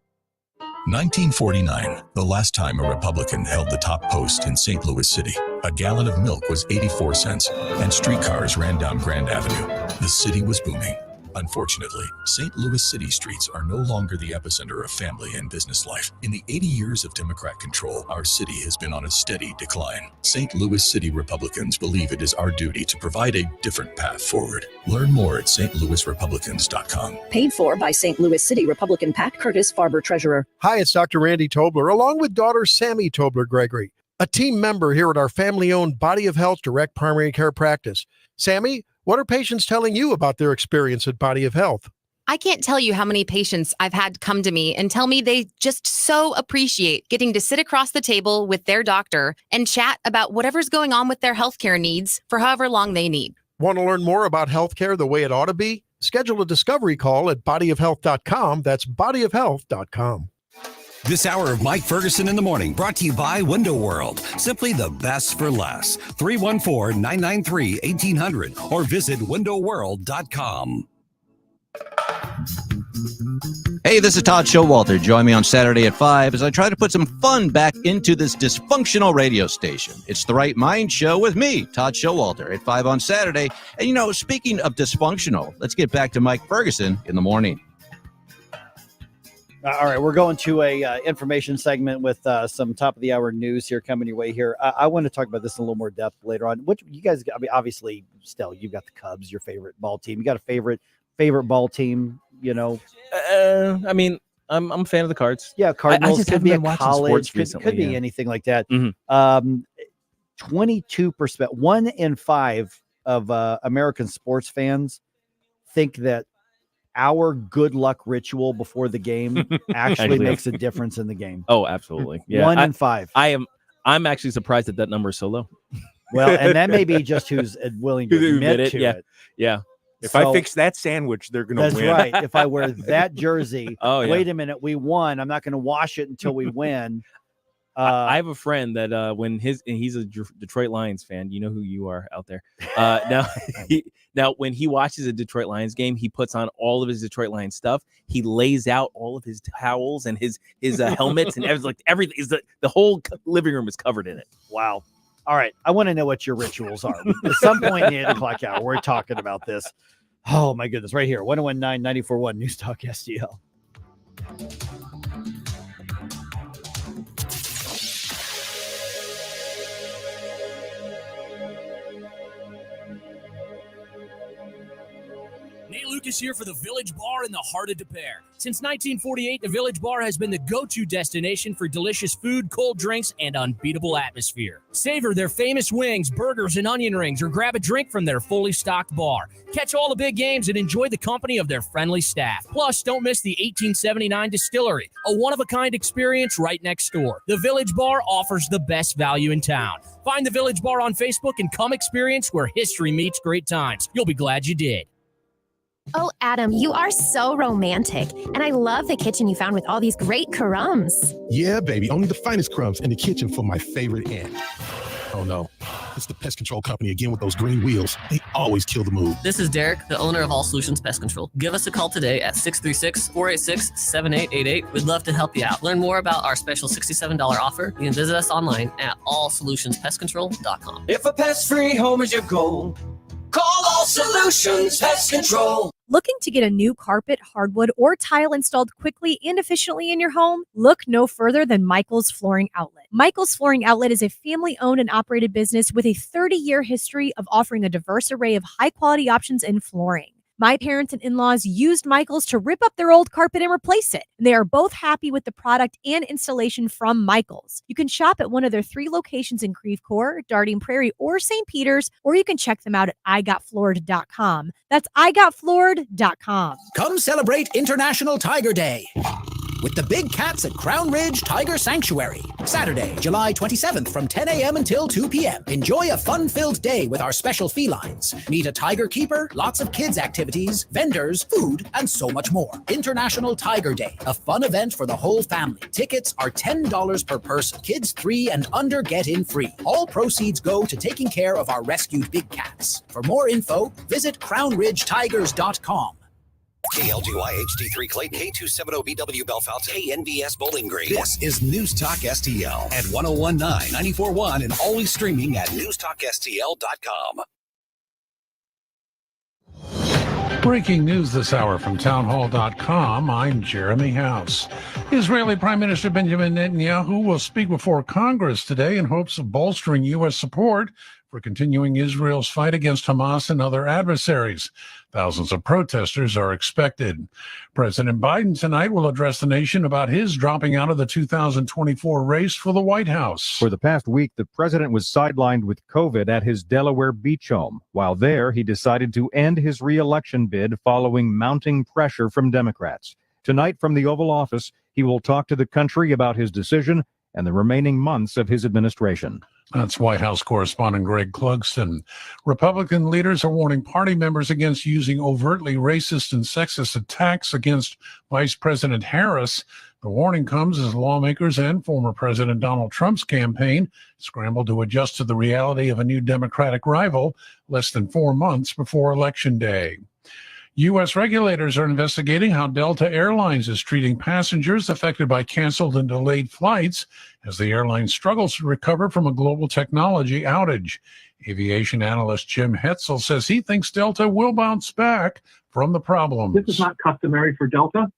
1949, the last time a Republican held the top post in St. Louis City. A gallon of milk was 84 cents, and streetcars ran down Grand Avenue. The city was booming. Unfortunately, St. Louis city streets are no longer the epicenter of family and business life. In the 80 years of Democrat control, our city has been on a steady decline. St. Louis City Republicans believe it is our duty to provide a different path forward. Learn more at stlouisrepublicans.com. Paid for by St. Louis City Republican Pat Curtis, Farber Treasurer. Hi, it's Dr. Randy Tobler, along with daughter Sammy Tobler-Gregory, a team member here at our family-owned Body of Health Direct Primary Care Practice. Sammy, what are patients telling you about their experience at Body of Health? I can't tell you how many patients I've had come to me and tell me they just so appreciate getting to sit across the table with their doctor and chat about whatever's going on with their healthcare needs for however long they need. Want to learn more about healthcare the way it ought to be? Schedule a discovery call at bodyofhealth.com. That's bodyofhealth.com. This hour of Mike Ferguson in the Morning brought to you by Window World. Simply the best for less. 314-993-1800 or visit windowworld.com. Hey, this is Todd Showalter. Join me on Saturday at 5 as I try to put some fun back into this dysfunctional radio station. It's The Right Mind Show with me, Todd Showalter, at 5 on Saturday. And, speaking of dysfunctional, let's get back to Mike Ferguson in the morning. All right, we're going to a information segment with some top-of-the-hour news here coming your way here. I want to talk about this in a little more depth later on. What you guys, obviously, Stell, you've got the Cubs, your favorite ball team. You got a favorite ball team, I'm a fan of the Cards. Yeah, Cardinals. Could be a college, could be anything like that. 22%, 1 in 5 of American sports fans think that our good luck ritual before the game actually makes a difference in the game. Oh, absolutely. Yeah. 1 in 5. I'm actually surprised that number is so low. Well, and that may be just who's willing to admit it. Yeah. If I fix that sandwich, they're going to win. That's right. If I wear that jersey, wait a minute, we won. I'm not going to wash it until we win. I have a friend that when he's a Detroit Lions fan. You know who you are out there. Now when he watches a Detroit Lions game, he puts on all of his Detroit Lions stuff. He lays out all of his towels and his helmets and everything. Is the whole living room is covered in it. Wow. All right. I want to know what your rituals are. At some point in the 8 o'clock hour, we're talking about this. Oh my goodness. Right here. 1019-94.1 News Talk STL. Nate Lucas here for the Village Bar in the heart of Des Peres. Since 1948, the Village Bar has been the go-to destination for delicious food, cold drinks, and unbeatable atmosphere. Savor their famous wings, burgers, and onion rings, or grab a drink from their fully stocked bar. Catch all the big games and enjoy the company of their friendly staff. Plus, don't miss the 1879 Distillery, a one-of-a-kind experience right next door. The Village Bar offers the best value in town. Find the Village Bar on Facebook and come experience where history meets great times. You'll be glad you did. Oh, Adam, you are so romantic. And I love the kitchen you found with all these great crumbs. Yeah, baby. Only the finest crumbs in the kitchen for my favorite aunt. Oh, no. It's the pest control company again with those green wheels. They always kill the mood. This is Derek, the owner of All Solutions Pest Control. Give us a call today at 636-486-7888. We'd love to help you out. Learn more about our special $67 offer. You can visit us online at allsolutionspestcontrol.com. If a pest-free home is your goal, call All Solutions Pest Control. Looking to get a new carpet, hardwood, or tile installed quickly and efficiently in your home? Look no further than Michael's Flooring Outlet. Michael's Flooring Outlet is a family-owned and operated business with a 30-year history of offering a diverse array of high-quality options in flooring. My parents and in-laws used Michael's to rip up their old carpet and replace it. They are both happy with the product and installation from Michael's. You can shop at one of their 3 locations in Creve Coeur, Darting Prairie, or St. Peters, or you can check them out at igotfloored.com. That's igotfloored.com. Come celebrate International Tiger Day with the big cats at Crown Ridge Tiger Sanctuary. Saturday, July 27th from 10 a.m. until 2 p.m. Enjoy a fun-filled day with our special felines. Meet a tiger keeper, lots of kids' activities, vendors, food, and so much more. International Tiger Day, a fun event for the whole family. Tickets are $10 per person. Kids 3 and under get in free. All proceeds go to taking care of our rescued big cats. For more info, visit crownridgetigers.com. KLGY HD3 Clayton, K270BW Belfast, KNVS Bowling Green. This is News Talk STL at 1019, 94.1, and always streaming at newstalkstl.com. Breaking news this hour from townhall.com. I'm Jeremy House. Israeli Prime Minister Benjamin Netanyahu will speak before Congress today in hopes of bolstering U.S. support for continuing Israel's fight against Hamas and other adversaries. Thousands of protesters are expected. President Biden tonight will address the nation about his dropping out of the 2024 race for the White House. For the past week, the president was sidelined with COVID at his Delaware beach home. While there, he decided to end his re-election bid following mounting pressure from Democrats. Tonight, from the Oval Office, he will talk to the country about his decision and the remaining months of his administration. That's White House correspondent Greg Clugston. Republican leaders are warning party members against using overtly racist and sexist attacks against Vice President Harris. The warning comes as lawmakers and former President Donald Trump's campaign scramble to adjust to the reality of a new Democratic rival less than 4 months before Election Day. U.S. regulators are investigating how Delta Airlines is treating passengers affected by canceled and delayed flights as the airline struggles to recover from a global technology outage. Aviation analyst Jim Hetzel says he thinks Delta will bounce back from the problems. This is not customary for Delta.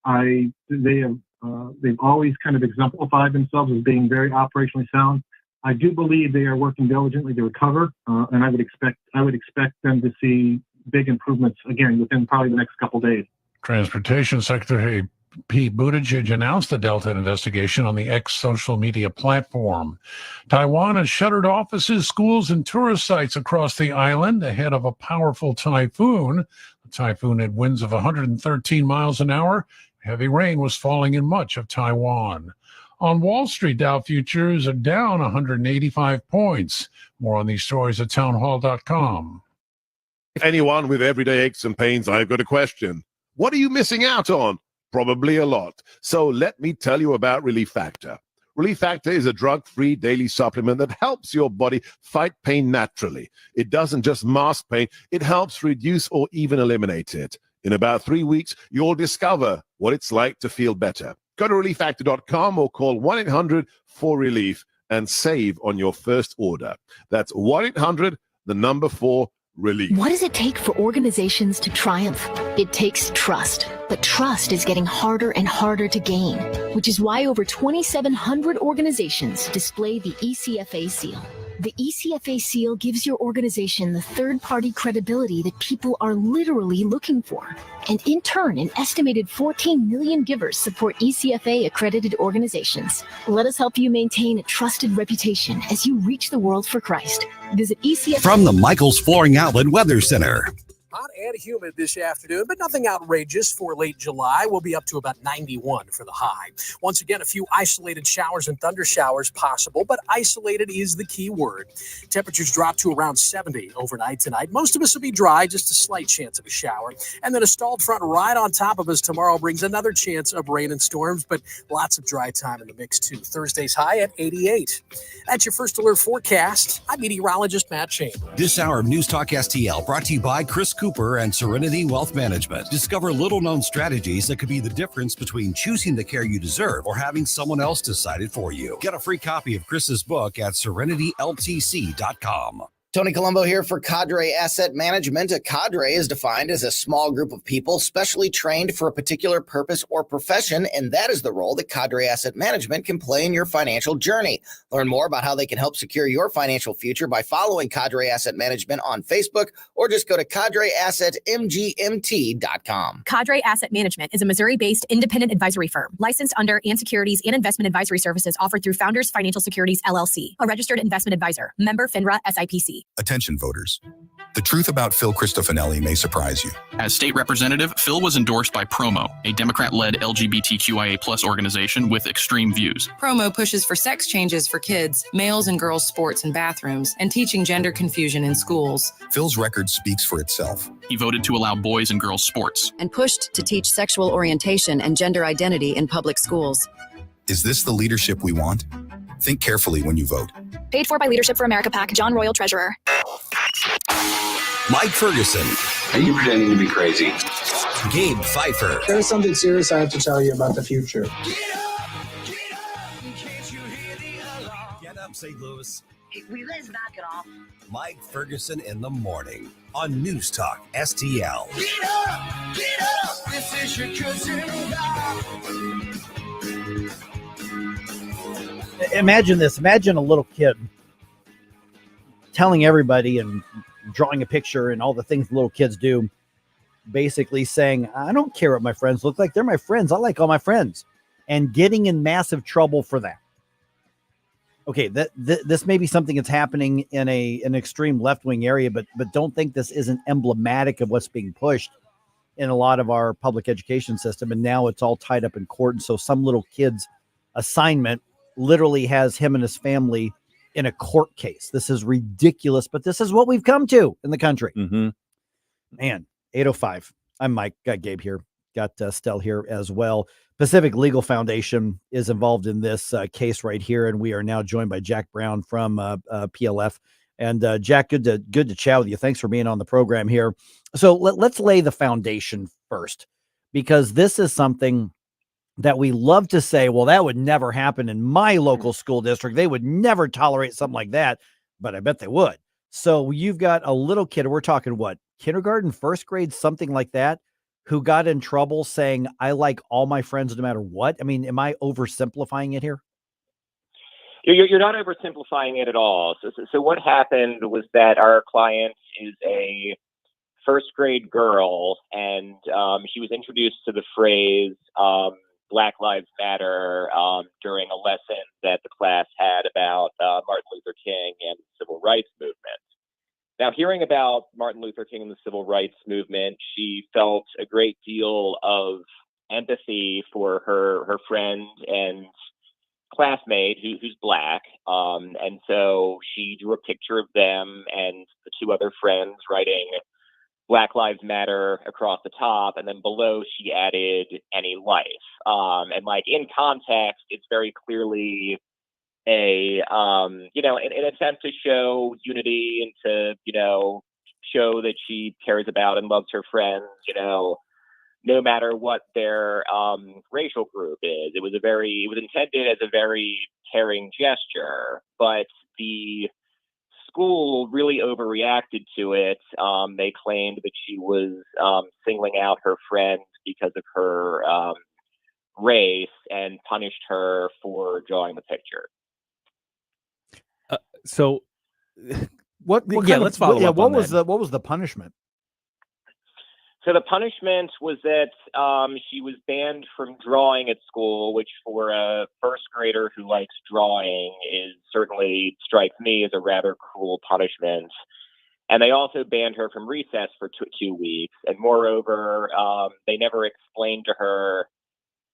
They've always kind of exemplified themselves as being very operationally sound. I do believe they are working diligently to recover, and I would expect them to see big improvements again within probably the next couple days. Transportation Secretary Pete Buttigieg announced the Delta investigation on the X social media platform. Taiwan has shuttered offices, schools, and tourist sites across the island ahead of a powerful typhoon. The typhoon had winds of 113 miles an hour. Heavy rain was falling in much of Taiwan. On Wall Street, Dow futures are down 185 points. More on these stories at townhall.com. Anyone with everyday aches and pains, I've got a question. What are you missing out on? Probably a lot. So let me tell you about Relief Factor. Relief Factor is a drug-free daily supplement that helps your body fight pain naturally. It doesn't just mask pain, it helps reduce or even eliminate it. In about 3 weeks, you'll discover what it's like to feel better. Go to relieffactor.com or call 1-800-4RELIEF and save on your first order. That's 1-800-4RELIEF. What does it take for organizations to triumph? It takes trust. But trust is getting harder and harder to gain, which is why over 2,700 organizations display the ECFA seal. The ECFA seal gives your organization the third-party credibility that people are literally looking for. And in turn, an estimated 14 million givers support ECFA-accredited organizations. Let us help you maintain a trusted reputation as you reach the world for Christ. Visit ECFA. From the Michael's Flooring Outlet Weather Center. Hot and humid this afternoon, but nothing outrageous for late July. We'll be up to about 91 for the high. Once again, a few isolated showers and thunder showers possible, but isolated is the key word. Temperatures drop to around 70 overnight tonight. Most of us will be dry, just a slight chance of a shower. And then a stalled front right on top of us tomorrow brings another chance of rain and storms, but lots of dry time in the mix too. Thursday's high at 88. That's your first alert forecast. I'm meteorologist Matt Chamber. This hour of News Talk STL brought to you by Chris Cooper and Serenity Wealth Management. Discover little-known strategies that could be the difference between choosing the care you deserve or having someone else decide it for you. Get a free copy of Chris's book at serenityltc.com. Tony Colombo here for Cadre Asset Management. A cadre is defined as a small group of people specially trained for a particular purpose or profession, and that is the role that Cadre Asset Management can play in your financial journey. Learn more about how they can help secure your financial future by following Cadre Asset Management on Facebook or just go to cadreassetmgmt.com. Cadre Asset Management is a Missouri-based independent advisory firm licensed under and securities and investment advisory services offered through Founders Financial Securities, LLC, a registered investment advisor, member FINRA SIPC. Attention voters. The truth about Phil Cristofanelli may surprise you. As state representative, Phil was endorsed by Promo, a Democrat-led LGBTQIA+ organization with extreme views. Promo pushes for sex changes for kids, males and girls sports and bathrooms, and teaching gender confusion in schools. Phil's record speaks for itself. He voted to allow boys and girls sports. And pushed to teach sexual orientation and gender identity in public schools. Is this the leadership we want? Think carefully when you vote. Paid for by Leadership for America PAC, John Royal, Treasurer. Mike Ferguson. Are you pretending to be crazy? Gabe Pfeiffer. There's something serious I have to tell you about the future. Get up, St. Louis. Will you guys knock it off? Mike Ferguson in the morning on News Talk STL. Get up, get up. This is your cousin Bob. Imagine this. Imagine a little kid telling everybody and drawing a picture and all the things little kids do, basically saying, I don't care what my friends look like. They're my friends. I like all my friends. And getting in massive trouble for that. Okay, this may be something that's happening in an extreme left-wing area, but don't think this isn't emblematic of what's being pushed in a lot of our public education system. And now it's all tied up in court. And so some little kid's assignment literally has him and his family in a court case. This is ridiculous, but this is what we've come to in the country. Mm-hmm. Man, 8:05. I'm Mike. Got Gabe here. Got Stell here as well. Pacific Legal Foundation is involved in this case right here, and we are now joined by Jack Brown from PLF. And Jack, good to chat with you. Thanks for being on the program here. So let's lay the foundation first, because this is something that we love to say, well, that would never happen in my local school district. They would never tolerate something like that, but I bet they would. So you've got a little kid, we're talking what, kindergarten, first grade, something like that, who got in trouble saying, I like all my friends no matter what? I mean, am I oversimplifying it here? You're not oversimplifying it at all. So what happened was that our client is a first grade girl, and she was introduced to the phrase Black Lives Matter during a lesson that the class had about Martin Luther King and the civil rights movement. Now, hearing about Martin Luther King and the civil rights movement, she felt a great deal of empathy for her friend and classmate who's Black. And so she drew a picture of them and the two other friends writing Black Lives Matter across the top. And then below she added any life. And like in context, it's very clearly an attempt to show unity and to, show that she cares about and loves her friends, no matter what their racial group is. It was intended as a very caring gesture, but the school really overreacted to it. They claimed that she was singling out her friend because of her race and punished her for drawing the picture. So let's follow up. What was the punishment? So the punishment was that she was banned from drawing at school, which for a first grader who likes drawing certainly strikes me as a rather cruel punishment. And they also banned her from recess for 2 weeks. And moreover, they never explained to her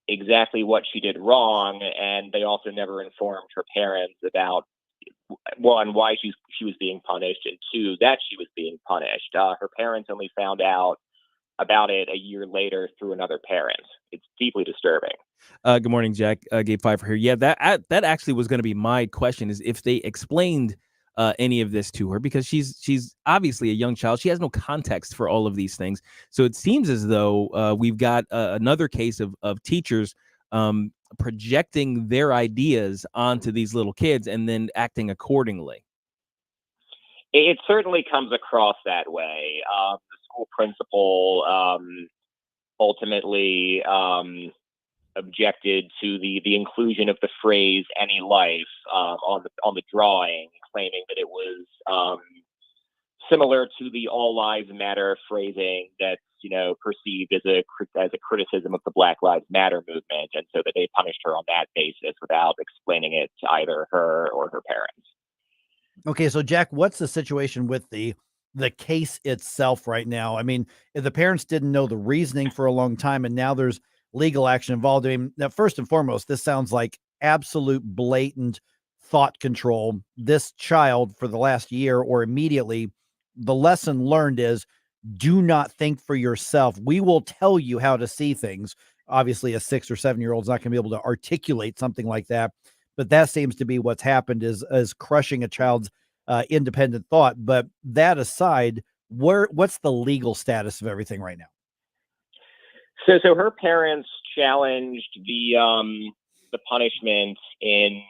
exactly what she did wrong. And they also never informed her parents about, one, why she was being punished, and two, that she was being punished. Her parents only found out about it a year later through another parent. It's deeply disturbing. Good morning, Jack. Gabe Pfeiffer here. Yeah, that actually was going to be my question, is if they explained any of this to her, because she's obviously a young child. She has no context for all of these things. So it seems as though we've got another case of teachers projecting their ideas onto these little kids and then acting accordingly. It certainly comes across that way. The school principal ultimately objected to the inclusion of the phrase "any life" on the drawing, claiming that it was similar to the "all lives matter" phrasing that's perceived as a criticism of the Black Lives Matter movement, and so that they punished her on that basis without explaining it to either her or her parents. Okay, so Jack, what's the situation with the case itself right now? I mean, if the parents didn't know the reasoning for a long time, and now there's legal action involved. I mean, now, first and foremost, this sounds like absolute blatant thought control. This child, for the last year or immediately, the lesson learned is, do not think for yourself. We will tell you how to see things. Obviously, a 6 or 7 year old is not going to be able to articulate something like that. But that seems to be what's happened, is crushing a child's independent thought. But that aside, what's the legal status of everything right now? So her parents challenged the punishment in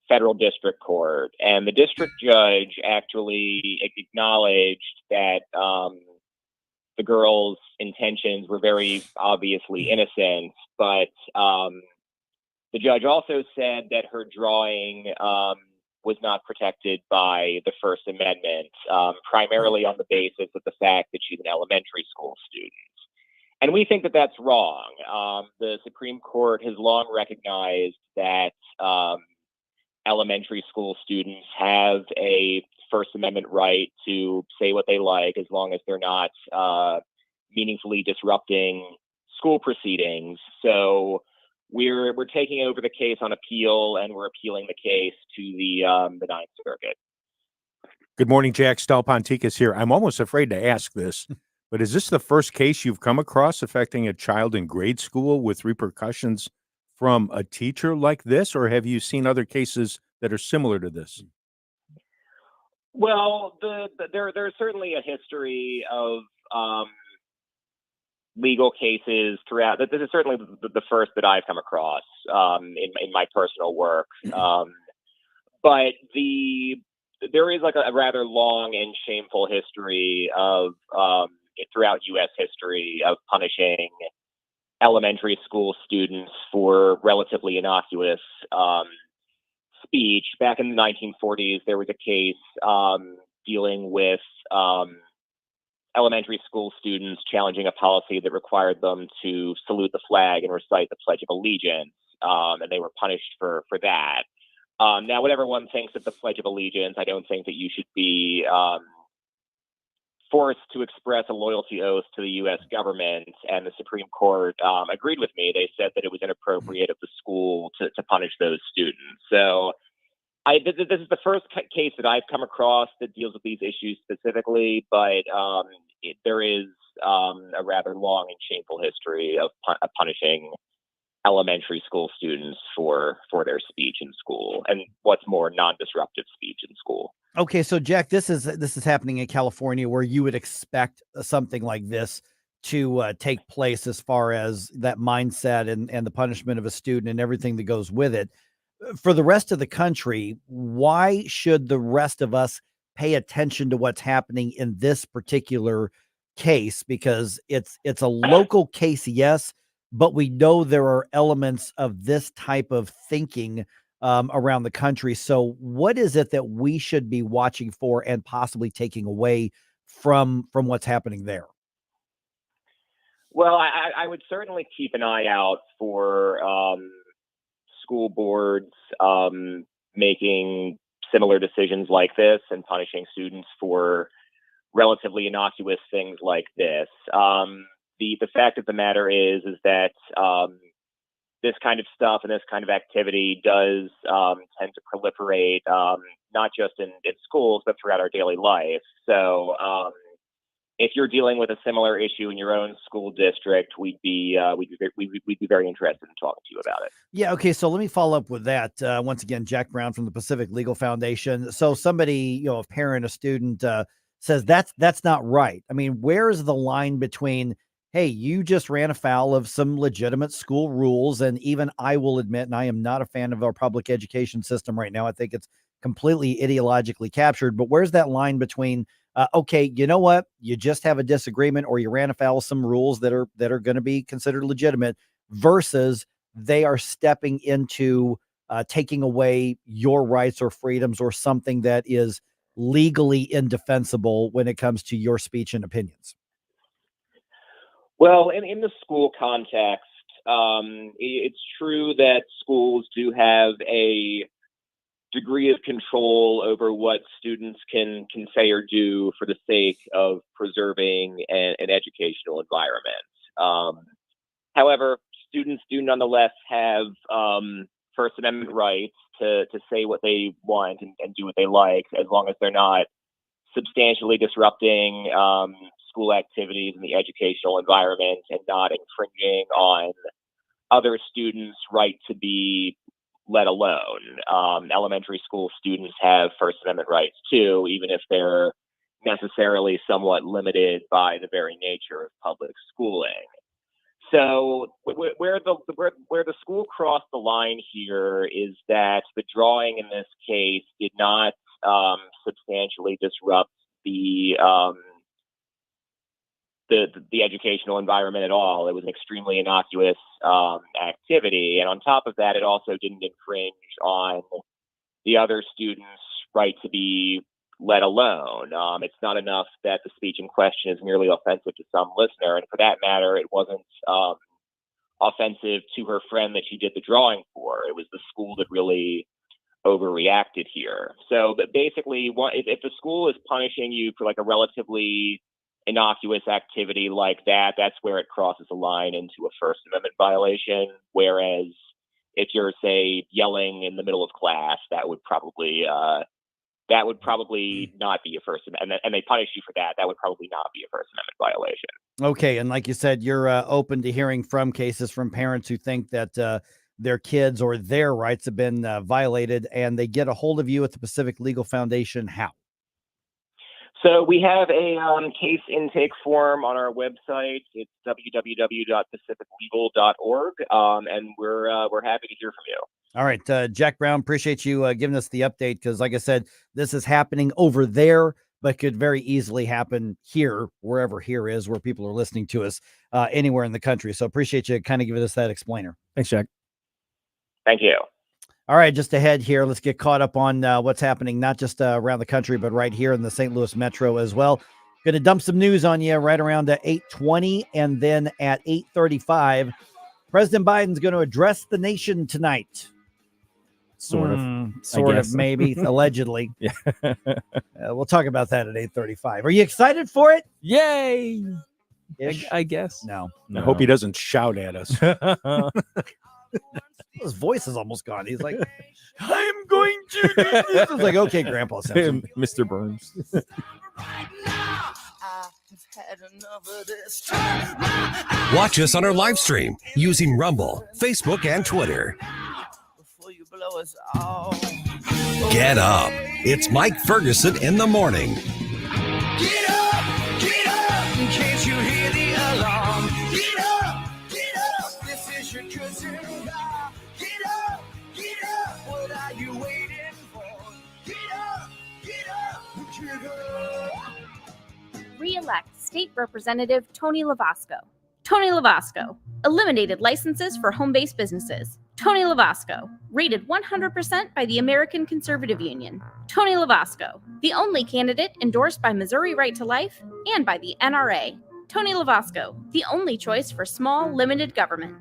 federal district court, and the district judge actually acknowledged that the girl's intentions were very obviously innocent, but the judge also said that her drawing was not protected by the First Amendment, primarily on the basis of the fact that she's an elementary school student. And we think that that's wrong. The Supreme Court has long recognized that elementary school students have a First Amendment right to say what they like as long as they're not meaningfully disrupting school proceedings. So we're taking over the case on appeal, and we're appealing the case to the Ninth Circuit. Good morning, Jack. Stal Ponticus here. I'm almost afraid to ask this, but is this the first case you've come across affecting a child in grade school with repercussions from a teacher like this, or have you seen other cases that are similar to this? Well, there's certainly a history of legal cases throughout. This is certainly the first that I've come across in my personal work. But there is like a rather long and shameful history of throughout U.S. history of punishing elementary school students for relatively innocuous speech. Back in the 1940s, there was a case dealing with elementary school students challenging a policy that required them to salute the flag and recite the Pledge of Allegiance, and they were punished for that. Now, whatever one thinks of the Pledge of Allegiance, I don't think that you should be forced to express a loyalty oath to the U.S. government, and the Supreme Court agreed with me. They said that it was inappropriate of the school to punish those students. So this is the first case that I've come across that deals with these issues specifically, but there is a rather long and shameful history of punishing elementary school students for their speech in school, and what's more, non-disruptive speech in school. Okay, so Jack, this is happening in California, where you would expect something like this to take place, as far as that mindset and the punishment of a student and everything that goes with it. For the rest of the country, why should the rest of us pay attention to what's happening in this particular case? Because it's a local case, yes, but we know there are elements of this type of thinking around the country. So what is it that we should be watching for and possibly taking away from what's happening there? Well, I would certainly keep an eye out for school boards making similar decisions like this and punishing students for relatively innocuous things like this. The fact of the matter is that this kind of stuff and this kind of activity does tend to proliferate, not just in schools, but throughout our daily life. So if you're dealing with a similar issue in your own school district, we'd be very interested in talking to you about it. Yeah. Okay. So let me follow up with that. Once again, Jack Brown from the Pacific Legal Foundation. So somebody, a parent, a student says that's not right. I mean, where is the line between, hey, you just ran afoul of some legitimate school rules? And even I will admit, and I am not a fan of our public education system right now. I think it's completely ideologically captured. But where's that line between, okay, you know what, you just have a disagreement, or you ran afoul of some rules that are going to be considered legitimate, versus they are stepping into taking away your rights or freedoms, or something that is legally indefensible when it comes to your speech and opinions? Well, in the school context, it's true that schools do have a degree of control over what students can say or do for the sake of preserving an educational environment. However, students do nonetheless have First Amendment rights to say what they want and do what they like, as long as they're not substantially disrupting school activities in the educational environment and not infringing on other students' right to be let alone. Elementary school students have First Amendment rights too, even if they're necessarily somewhat limited by the very nature of public schooling. So where the school crossed the line here is that the drawing in this case did not substantially disrupt the educational environment at all. It was an extremely innocuous activity, and on top of that, it also didn't infringe on the other students' right to be let alone. It's not enough that the speech in question is merely offensive to some listener, and for that matter, it wasn't offensive to her friend that she did the drawing for. It was the school that really overreacted here. So, but basically, if the school is punishing you for like a relatively innocuous activity like that, that's where it crosses a line into a First Amendment violation. Whereas if you're, say, yelling in the middle of class, that would probably not be a First Amendment, and they punish you for that. That would probably not be a First Amendment violation. Okay, and like you said, you're open to hearing from cases from parents who think that their kids or their rights have been violated, and they get a hold of you at the Pacific Legal Foundation. How? So we have a case intake form on our website. It's www.pacificlegal.org, and we're happy to hear from you. All right, Jack Brown, appreciate you giving us the update, because like I said, this is happening over there, but could very easily happen here, wherever here is, where people are listening to us, anywhere in the country. So appreciate you kind of giving us that explainer. Thanks, Jack. Thank you. All right, just ahead here, let's get caught up on what's happening, not just around the country, but right here in the St. Louis Metro as well. Going to dump some news on you right around 8:20, and then at 8:35, President Biden's going to address the nation tonight. Sort of, maybe, allegedly. Yeah. We'll talk about that at 8:35. Are you excited for it? Yay! I guess. No. I hope he doesn't shout at us. His voice is almost gone. He's like, I'm going to do this. It's like, okay, Grandpa Simpson. Mr. Burns. Watch us on our live stream using Rumble, Facebook, and Twitter. Get up. It's Mike Ferguson in the morning. Get up in case you hear the alarm. Get up, this is your cousin God. Get up, what are you waiting for? Get up, get up. Re-elect State Representative Tony Lavasco. Tony Lavasco eliminated licenses for home-based businesses. Tony Lavasco, rated 100% by the American Conservative Union. Tony Lavasco, the only candidate endorsed by Missouri Right to Life and by the NRA. Tony Lavasco, the only choice for small, limited government.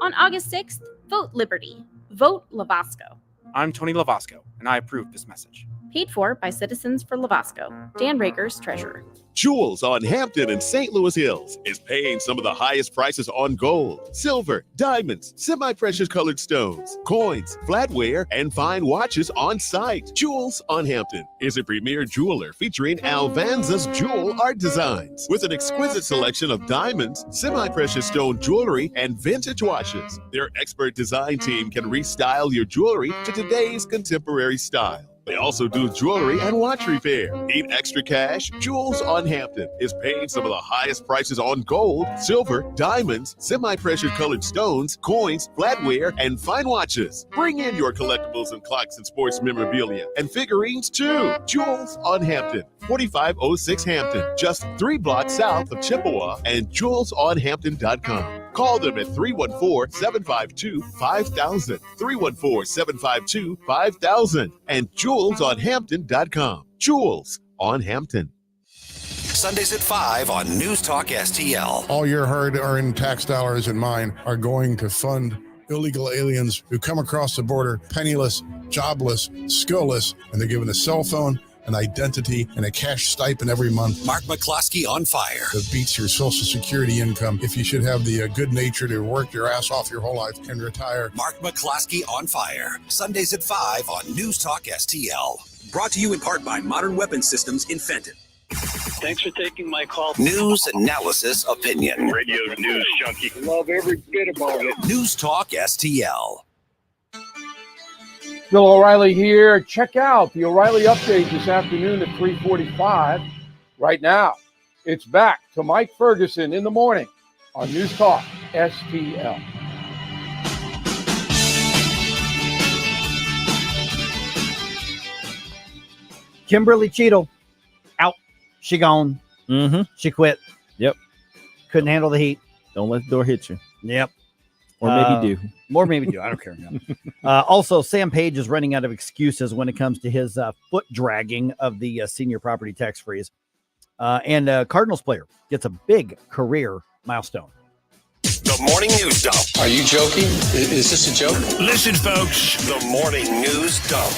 On August 6th, vote Liberty. Vote Lavasco. I'm Tony Lavasco, and I approve this message. Paid for by Citizens for Lavasco. Dan Rakers, Treasurer. Jewels on Hampton and St. Louis Hills is paying some of the highest prices on gold, silver, diamonds, semi-precious colored stones, coins, flatware, and fine watches on site. Jewels on Hampton is a premier jeweler featuring Alvanza's jewel art designs with an exquisite selection of diamonds, semi-precious stone jewelry, and vintage watches. Their expert design team can restyle your jewelry to today's contemporary style. They also do jewelry and watch repair. Need extra cash? Jewels on Hampton is paying some of the highest prices on gold, silver, diamonds, semi-precious colored stones, coins, flatware, and fine watches. Bring in your collectibles and clocks and sports memorabilia and figurines too. Jewels on Hampton, 4506 Hampton, just 3 blocks south of Chippewa, and jewelsonhampton.com. Call them at 314-752-5000, 314-752-5000, and jewelsonhampton.com. Jewels on Hampton. Sundays at 5 on News Talk STL. All your hard-earned tax dollars and mine are going to fund illegal aliens who come across the border penniless, jobless, skillless, and they're given a cell phone, an identity, and a cash stipend every month. Mark McCloskey on fire. That beats your Social Security income. If you should have the good nature to work your ass off your whole life and retire. Mark McCloskey on fire. Sundays at 5 on News Talk STL. Brought to you in part by Modern Weapon Systems in Fenton. Thanks for taking my call. News, analysis, opinion. Radio news junkie. Love every bit about it. News Talk STL. Bill O'Reilly here. Check out the O'Reilly Update this afternoon at 3:45. Right now, it's back to Mike Ferguson in the morning on News Talk STL. Kimberly Cheatle, out. She gone. Mm-hmm. She quit. Yep. Couldn't handle the heat. Don't let the door hit you. Yep. Or maybe do. More maybe do. I don't care. No. Also, Sam Page is running out of excuses when it comes to his foot dragging of the senior property tax freeze. And a Cardinals player gets a big career milestone. The morning news dump. Are you joking? Is this a joke? Listen, folks. The morning news dump.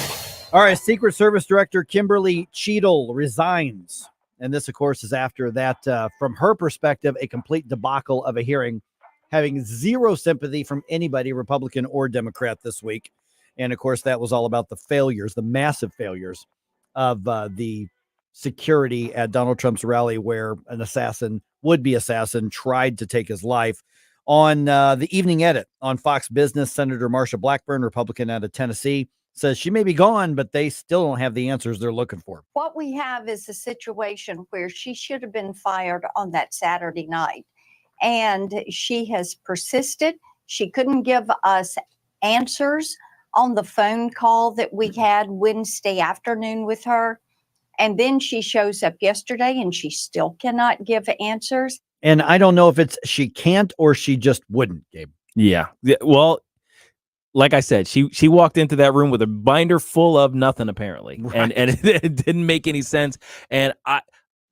All right. Secret Service Director Kimberly Cheatle resigns. And this, of course, is after that, from her perspective, a complete debacle of a hearing, having zero sympathy from anybody, Republican or Democrat, this week. And, of course, that was all about the failures, the massive failures of the security at Donald Trump's rally, where an would-be assassin, tried to take his life. On the evening edit on Fox Business, Senator Marsha Blackburn, Republican out of Tennessee, says she may be gone, but they still don't have the answers they're looking for. What we have is a situation where she should have been fired on that Saturday night. And she has persisted. She couldn't give us answers on the phone call that we had Wednesday afternoon with her. And then she shows up yesterday and she still cannot give answers. And I don't know if it's she can't or she just wouldn't, Gabe. Yeah. Well, like I said, she walked into that room with a binder full of nothing, apparently. Right. And it didn't make any sense. And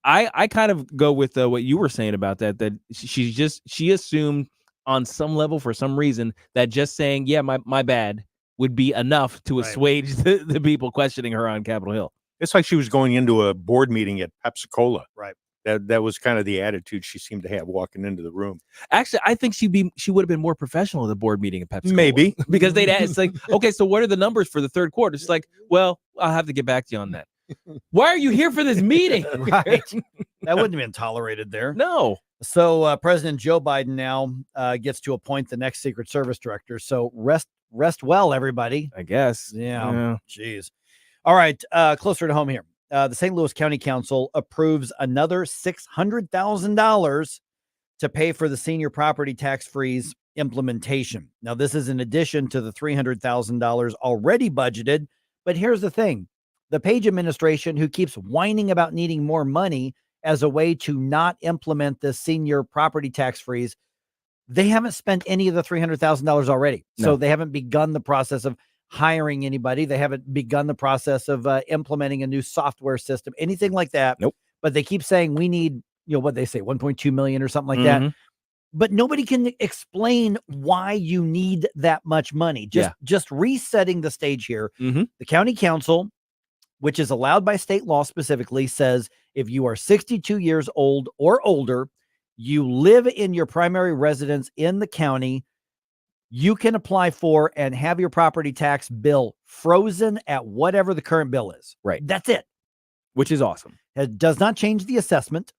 I kind of go with what you were saying about that she assumed on some level, for some reason, that just saying, yeah, my bad, would be enough to assuage the people questioning her on Capitol Hill. It's like she was going into a board meeting at Pepsi-Cola. Right. That was kind of the attitude she seemed to have walking into the room. Actually, I think she would have been more professional at the board meeting at Pepsi. Maybe. Because they'd ask, it's like, okay, so what are the numbers for the third quarter? It's like, well, I'll have to get back to you on that. Why are you here for this meeting? Right. That wouldn't have been tolerated there. No. So President Joe Biden now gets to appoint the next Secret Service director. So rest well, everybody. I guess. Yeah. Jeez. All right. Closer to home here. The St. Louis County Council approves another $600,000 to pay for the senior property tax freeze implementation. Now, this is in addition to the $300,000 already budgeted. But here's the thing. The Page administration, who keeps whining about needing more money as a way to not implement the senior property tax freeze, they haven't spent any of the $300,000 already. No. So they haven't begun the process of hiring anybody. They haven't begun the process of implementing a new software system, anything like that. Nope. But they keep saying we need, what they say, 1.2 million or something like that. But nobody can explain why you need that much money. Just resetting the stage here. The county council, which is allowed by state law specifically, says if you are 62 years old or older, you live in your primary residence in the county, you can apply for and have your property tax bill frozen at whatever the current bill is. Right. That's it. Which is awesome. It does not change the assessment.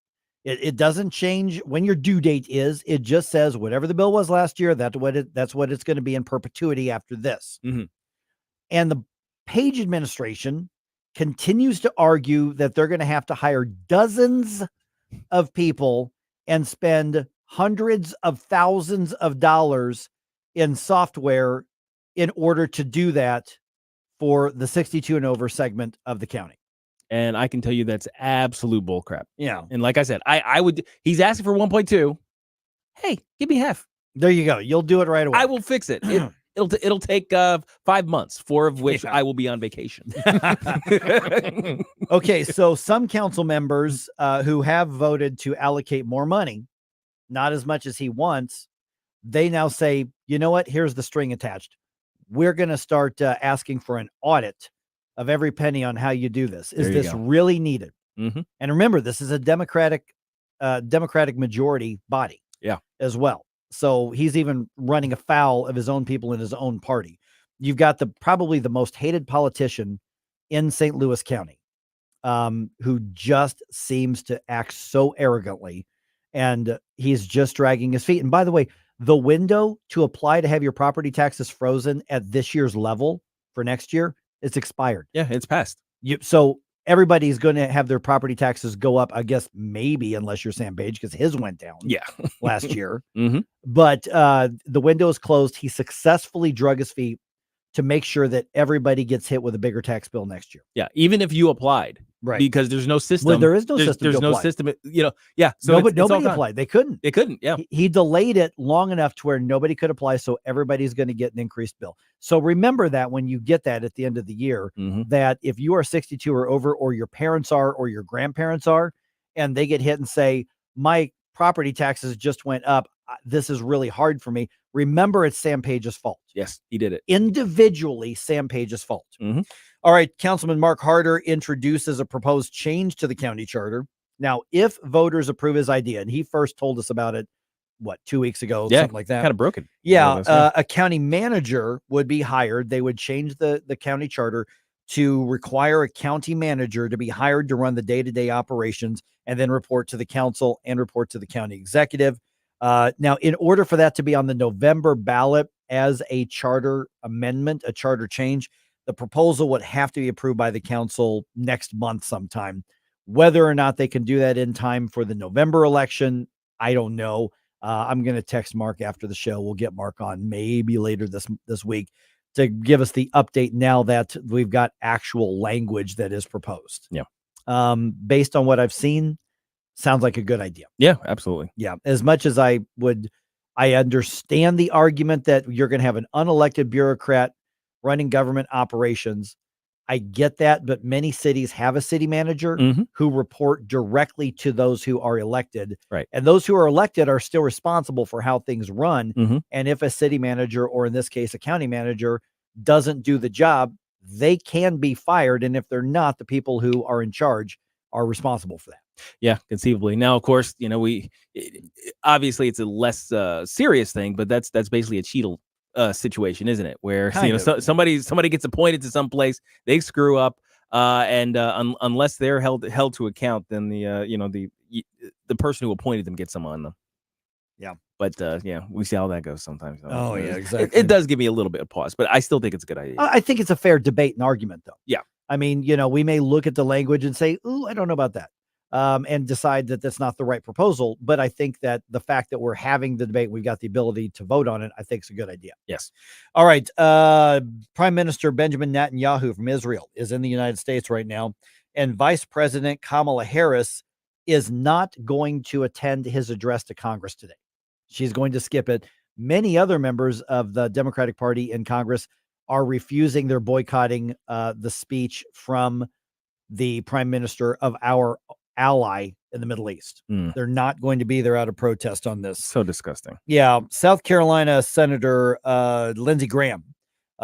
It doesn't change when your due date is. It just says whatever the bill was last year, that's what it's going to be in perpetuity after this. And the Page administration continues to argue that they're going to have to hire dozens of people and spend hundreds of thousands of dollars in software in order to do that for the 62 and over segment of the county. And I can tell you that's absolute bullcrap. Yeah. And like I said, I would, he's asking for 1.2. Hey, give me half. There you go. You'll do it right away. I will fix it. It'll take 5 months, 4 of which I will be on vacation. Okay. So some council members who have voted to allocate more money, not as much as he wants, they now say, you know what? Here's the string attached. We're going to start asking for an audit of every penny on how you do this. Is this really needed? And remember, this is a Democratic majority body as well. So he's even running afoul of his own people in his own party. You've got probably the most hated politician in St. Louis County, who just seems to act so arrogantly, and he's just dragging his feet. And by the way, the window to apply to have your property taxes frozen at this year's level for next year, it's expired. Yeah, it's passed. So everybody's going to have their property taxes go up, I guess, maybe unless you're Sam Page, because his went down last year. But the window is closed. He successfully drug his feet to make sure that everybody gets hit with a bigger tax bill next year. Yeah, even if you applied. Right. Because there's no system. Well, there is no system. There's to no apply. system, Yeah. So nobody applied. They couldn't. They couldn't. Yeah. He delayed it long enough to where nobody could apply. So everybody's going to get an increased bill. So remember that when you get that at the end of the year, that if you are 62 or over, or your parents are, or your grandparents are, and they get hit and say, my property taxes just went up, this is really hard for me. Remember, it's Sam Page's fault. Yes, he did it. Individually, Sam Page's fault. All right, Councilman Mark Harder introduces a proposed change to the county charter. Now, if voters approve his idea, and he first told us about it, 2 weeks ago, something like that. Kind of broken. Yeah, a county manager would be hired. They would change the county charter to require a county manager to be hired to run the day-to-day operations and then report to the council and report to the county executive. Now, in order for that to be on the November ballot as a charter amendment, a charter change, the proposal would have to be approved by the council next month sometime. Whether or not they can do that in time for the November election, I don't know. I'm going to text Mark after the show. We'll get Mark on maybe later this week to give us the update now that we've got actual language that is proposed. Yeah. Based on what I've seen, sounds like a good idea. Yeah, absolutely. Yeah. As much as I understand the argument that you're going to have an unelected bureaucrat running government operations. I get that, but many cities have a city manager who report directly to those who are elected. Right. And those who are elected are still responsible for how things run. And if a city manager, or in this case, a county manager, doesn't do the job, they can be fired. And if they're not, the people who are in charge are responsible for that. Yeah, conceivably. Now, of course, obviously it's a less serious thing, but that's basically a Cheatle situation, isn't it? Where somebody gets appointed to some place, they screw up, and unless they're held to account, then the person who appointed them gets some on them. Yeah, but we see how that goes sometimes. Oh yeah, exactly. It does give me a little bit of pause, but I still think it's a good idea. I think it's a fair debate and argument, though. Yeah, I mean, we may look at the language and say, "Ooh, I don't know about that." And decide that that's not the right proposal. But I think that the fact that we're having the debate, we've got the ability to vote on it, I think is a good idea. Yes. All right. Prime Minister Benjamin Netanyahu from Israel is in the United States right now. And Vice President Kamala Harris is not going to attend his address to Congress today. She's going to skip it. Many other members of the Democratic Party in Congress are refusing. They're boycotting the speech from the Prime Minister of our ally in the Middle East. They're not going to be there out of protest on this. So disgusting. Yeah. South Carolina Senator Lindsey Graham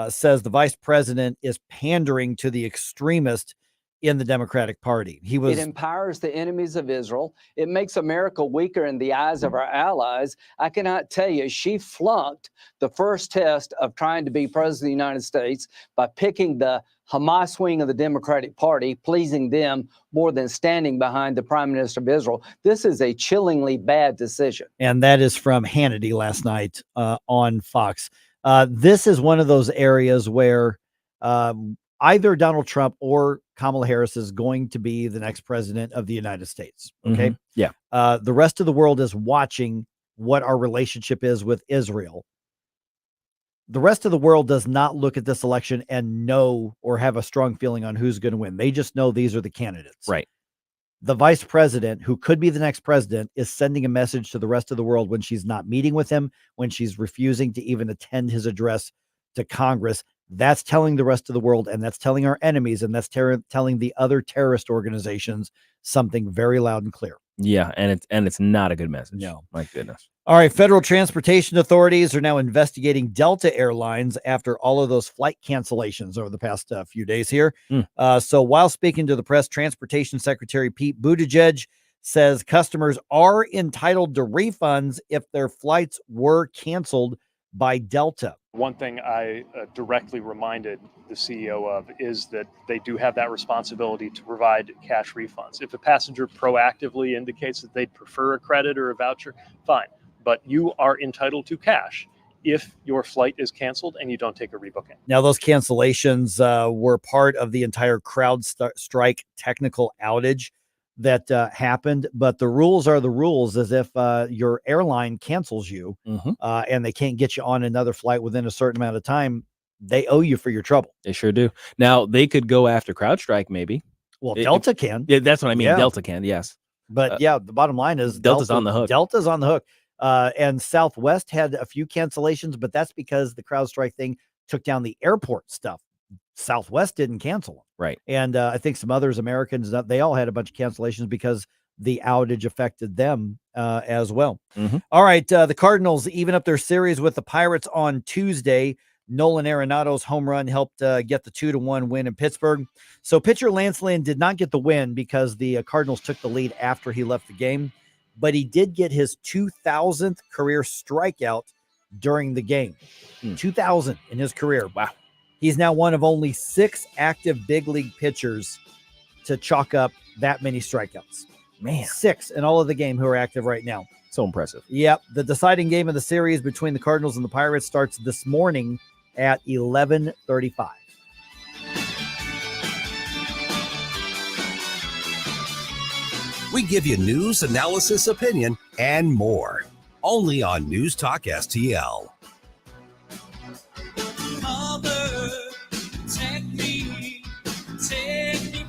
says the vice president is pandering to the extremist in the Democratic Party. It empowers the enemies of Israel. It makes America weaker in the eyes of our allies. I cannot tell you, she flunked the first test of trying to be president of the United States by picking the Hamas wing of the Democratic Party, pleasing them more than standing behind the Prime Minister of Israel. This is a chillingly bad decision. And that is from Hannity last night on Fox. This is one of those areas where either Donald Trump or Kamala Harris is going to be the next president of the United States. Okay. Yeah. The rest of the world is watching what our relationship is with Israel. The rest of the world does not look at this election and know or have a strong feeling on who's going to win. They just know these are the candidates. Right. The vice president, who could be the next president, is sending a message to the rest of the world when she's not meeting with him, when she's refusing to even attend his address to Congress. That's telling the rest of the world, and that's telling our enemies, and that's telling the other terrorist organizations something very loud and clear. Yeah, and it's not a good message. No. My goodness. All right, federal transportation authorities are now investigating Delta Airlines after all of those flight cancellations over the past few days here. So while speaking to the press, Transportation Secretary Pete Buttigieg says customers are entitled to refunds if their flights were canceled by Delta. One thing I directly reminded the CEO of is that they do have that responsibility to provide cash refunds. If a passenger proactively indicates that they'd prefer a credit or a voucher, fine, but you are entitled to cash. if your flight is canceled and you don't take a rebooking. Now, those cancellations were part of the entire CrowdStrike technical outage that happened, but the rules are the rules. As if your airline cancels you and they can't get you on another flight within a certain amount of time, they owe you for your trouble. They sure do. Now, they could go after CrowdStrike, maybe. Well, Delta can. Yeah, that's what I mean. Yeah. Delta can, yes. But the bottom line is Delta's on the hook. Delta's on the hook. And Southwest had a few cancellations, but that's because the CrowdStrike thing took down the airport stuff. Southwest didn't cancel them. Right. And I think some others, Americans, they all had a bunch of cancellations because the outage affected them as well. All right. The Cardinals even up their series with the Pirates on Tuesday. Nolan Arenado's home run helped get the 2-1 win in Pittsburgh. So pitcher Lance Lynn did not get the win because the Cardinals took the lead after he left the game, but he did get his 2,000th career strikeout during the game. 2,000 in his career. Wow. He's now one of only 6 active big league pitchers to chalk up that many strikeouts. Man. 6 in all of the game who are active right now. So impressive. Yep. The deciding game of the series between the Cardinals and the Pirates starts this morning at 11:35. We give you news, analysis, opinion, and more. Only on News Talk STL. Mother, take me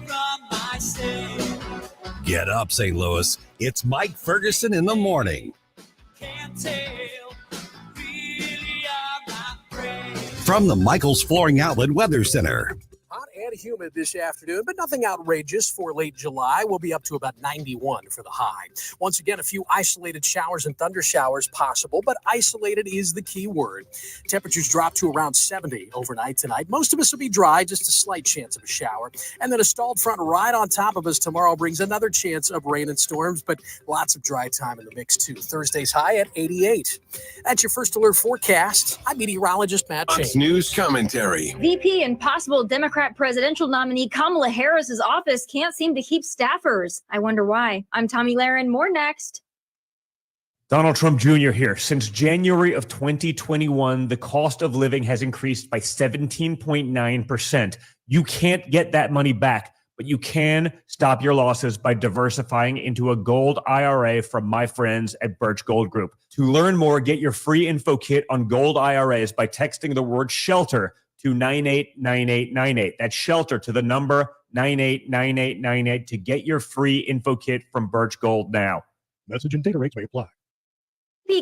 from myself. Get up, St. Louis. It's Mike Ferguson in the morning. Can't tell, really I'm not brave. From the Michaels Flooring Outlet Weather Center. Hot and humid this afternoon, but nothing outrageous for late July. We'll be up to about 91 for the high. Once again, a few isolated showers and thunder showers possible, but isolated is the key word. Temperatures drop to around 70 overnight tonight. Most of us will be dry, just a slight chance of a shower. And then a stalled front right on top of us tomorrow brings another chance of rain and storms, but lots of dry time in the mix too. Thursday's high at 88. That's your first alert forecast. I'm meteorologist Matt James. News commentary. VP and possible Democrat presidential nominee Kamala Harris's office can't seem to keep staffers. I wonder why. I'm Tommy Lahren. More next. Donald Trump Jr. here. Since January of 2021, the cost of living has increased by 17.9%. You can't get that money back, but you can stop your losses by diversifying into a gold IRA from my friends at Birch Gold Group. To learn more, get your free info kit on gold IRAs by texting the word SHELTER to 989898. That's SHELTER to the number 989898 to get your free info kit from Birch Gold now. Message and data rates may apply.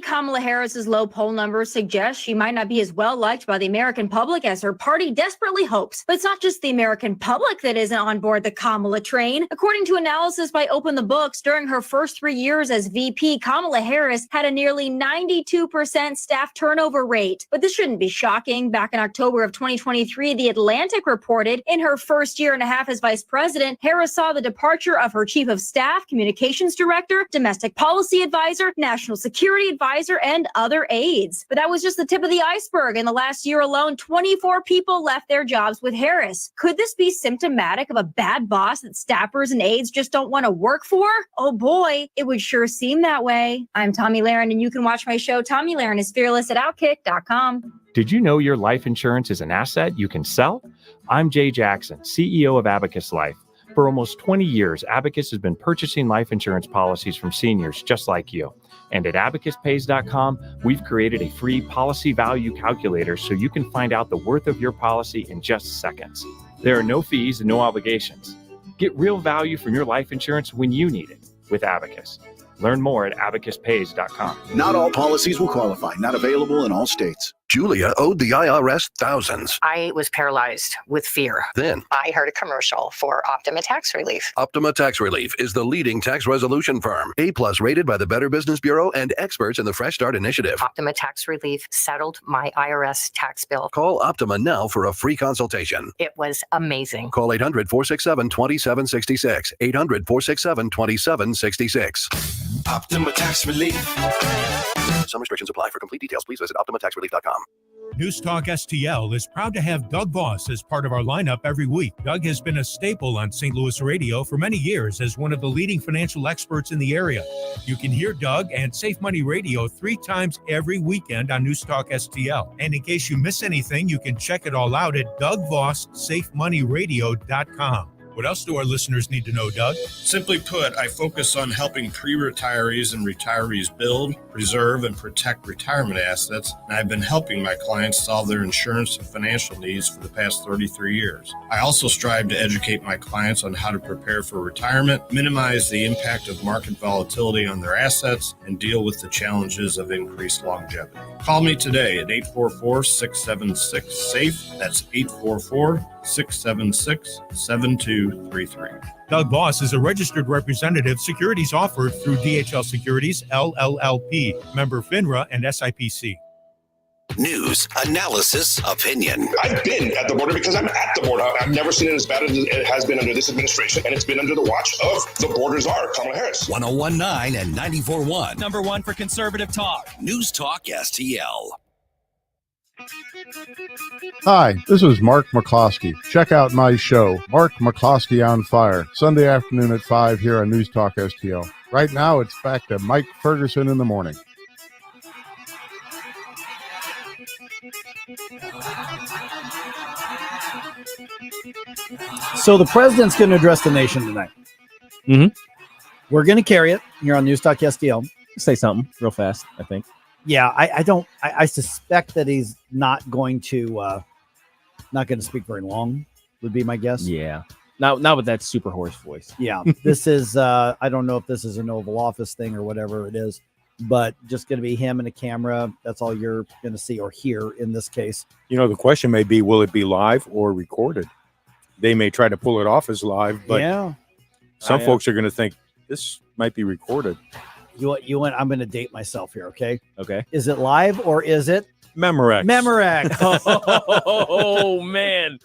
Kamala Harris's low poll numbers suggest she might not be as well liked by the American public as her party desperately hopes. But it's not just the American public that isn't on board the Kamala train. According to analysis by Open the Books, during her first 3 years as VP, Kamala Harris had a nearly 92% staff turnover rate. But this shouldn't be shocking. Back in October of 2023, The Atlantic reported in her first year and a half as vice president, Harris saw the departure of her chief of staff, communications director, domestic policy advisor, national security advisor, and other aides. But that was just the tip of the iceberg. In the last year alone, 24 people left their jobs with Harris. Could this be symptomatic of a bad boss that staffers and aides just don't want to work for? Oh boy, it would sure seem that way. I'm Tommy Lahren, and you can watch my show, Tommy Lahren is Fearless, at Outkick.com. Did you know your life insurance is an asset you can sell? I'm Jay Jackson, CEO of Abacus Life. For almost 20 years, Abacus has been purchasing life insurance policies from seniors just like you. And at abacuspays.com, we've created a free policy value calculator so you can find out the worth of your policy in just seconds. There are no fees and no obligations. Get real value from your life insurance when you need it with Abacus. Learn more at abacuspays.com. Not all policies will qualify. Not available in all states. Julia owed the IRS thousands. I was paralyzed with fear. Then I heard a commercial for Optima Tax Relief. Optima Tax Relief is the leading tax resolution firm. A+ rated by the Better Business Bureau and experts in the Fresh Start Initiative. Optima Tax Relief settled my IRS tax bill. Call Optima now for a free consultation. It was amazing. Call 800-467-2766. 800-467-2766. Optima Tax Relief. Some restrictions apply. For complete details, please visit OptimaTaxRelief.com. News Talk STL is proud to have Doug Voss as part of our lineup every week. Doug has been a staple on St. Louis radio for many years as one of the leading financial experts in the area. You can hear Doug and Safe Money Radio 3 times every weekend on News Talk STL. And in case you miss anything, you can check it all out at DougVossSafeMoneyRadio.com. What else do our listeners need to know, Doug? Simply put, I focus on helping pre-retirees and retirees build, preserve, and protect retirement assets, and I've been helping my clients solve their insurance and financial needs for the past 33 years. I also strive to educate my clients on how to prepare for retirement, minimize the impact of market volatility on their assets, and deal with the challenges of increased longevity. Call me today at 844-676-SAFE. That's 844-676-7233. Doug Voss is a registered representative. Securities offered through DHL Securities, LLLP, member FINRA and SIPC. News, analysis, opinion. I've been at the border because I'm at the border. I've never seen it as bad as it has been under this administration, and it's been under the watch of the border czar, Kamala Harris. 101.9 and 94.1. Number one for conservative talk. News Talk STL. Hi, this is Mark McCloskey. Check out my show, Mark McCloskey on Fire, Sunday afternoon at 5 here on News Talk STL. Right now, it's back to Mike Ferguson in the morning. So the president's going to address the nation tonight. Mm-hmm. We're going to carry it here on News Talk STL. Say something real fast, I think. Yeah, I suspect that he's not going to speak very long, would be my guess. Yeah. Not with that super hoarse voice. Yeah. This is, I don't know if this is an Oval Office thing or whatever it is, but just going to be him and a camera. That's all you're going to see or hear in this case. You know, the question may be, will it be live or recorded? They may try to pull it off as live, but some folks are going to think this might be recorded. You want? I'm going to date myself here. Okay. Okay. Is it live or is it Memorex? Memorex. Oh man.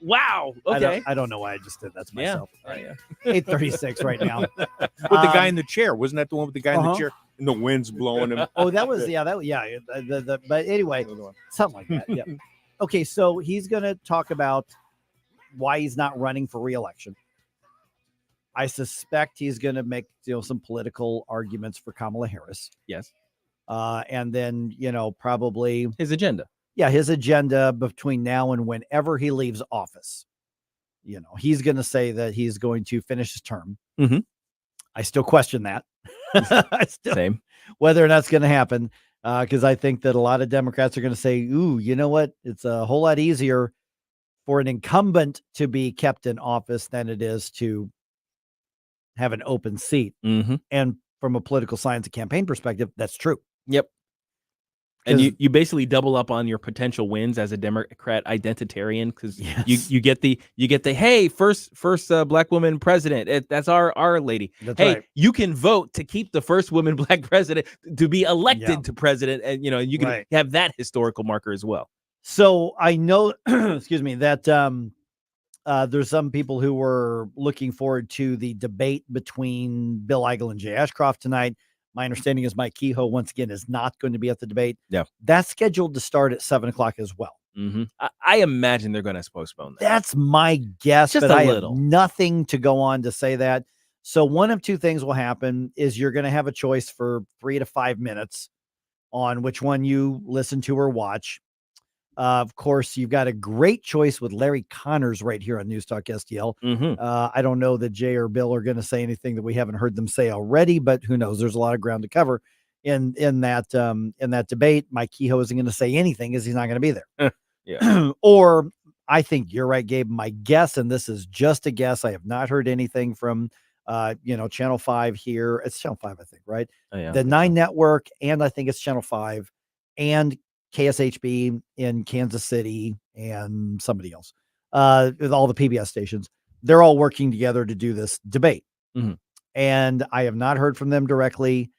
Wow. Okay. I don't know why I just did that to myself. Yeah. 8:36 right now. With the guy in the chair. Wasn't that the one with the guy in the chair? And the wind's blowing him. Oh, that was, but anyway, something like that. Yeah. Okay. So he's going to talk about why he's not running for re-election. I suspect he's going to make, some political arguments for Kamala Harris. Yes. And then, probably his agenda. Yeah. His agenda between now and whenever he leaves office, he's going to say that he's going to finish his term. Mm-hmm. I still question that. Same. Whether or not it's going to happen. Because I think that a lot of Democrats are going to say, ooh, you know what? It's a whole lot easier for an incumbent to be kept in office than it is to have an open seat. Mm-hmm. And from a political science and campaign perspective, that's true. Yep. And you basically double up on your potential wins as a Democrat identitarian because you get the hey, first black woman president. That's our lady. That's hey, right. you can vote to keep the first woman black president to be elected to president, and you can have that historical marker as well. So I know, excuse me, that there's some people who were looking forward to the debate between Bill Eigel and Jay Ashcroft tonight. My understanding is Mike Kehoe, once again, is not going to be at the debate. Yeah. That's scheduled to start at 7:00 as well. Mm-hmm. I imagine they're going to postpone that. That's my guess, Just but a I little. have nothing to go on to say that. So one of two things will happen is you're going to have a choice for 3 to 5 minutes on which one you listen to or watch. Of course, you've got a great choice with Larry Connors right here on News Talk STL. Mm-hmm. I don't know that Jay or Bill are going to say anything that we haven't heard them say already, but who knows? There's a lot of ground to cover in that debate. Mike Kehoe isn't going to say anything because he's not going to be there. Yeah. Or I think you're right, Gabe. My guess, and this is just a guess, I have not heard anything from Channel 5 here. It's Channel 5, I think, right? Oh, yeah. The 9 network, and I think it's Channel 5 and KSHB in Kansas City and somebody else, with all the PBS stations. They're all working together to do this debate. Mm-hmm. And I have not heard from them directly.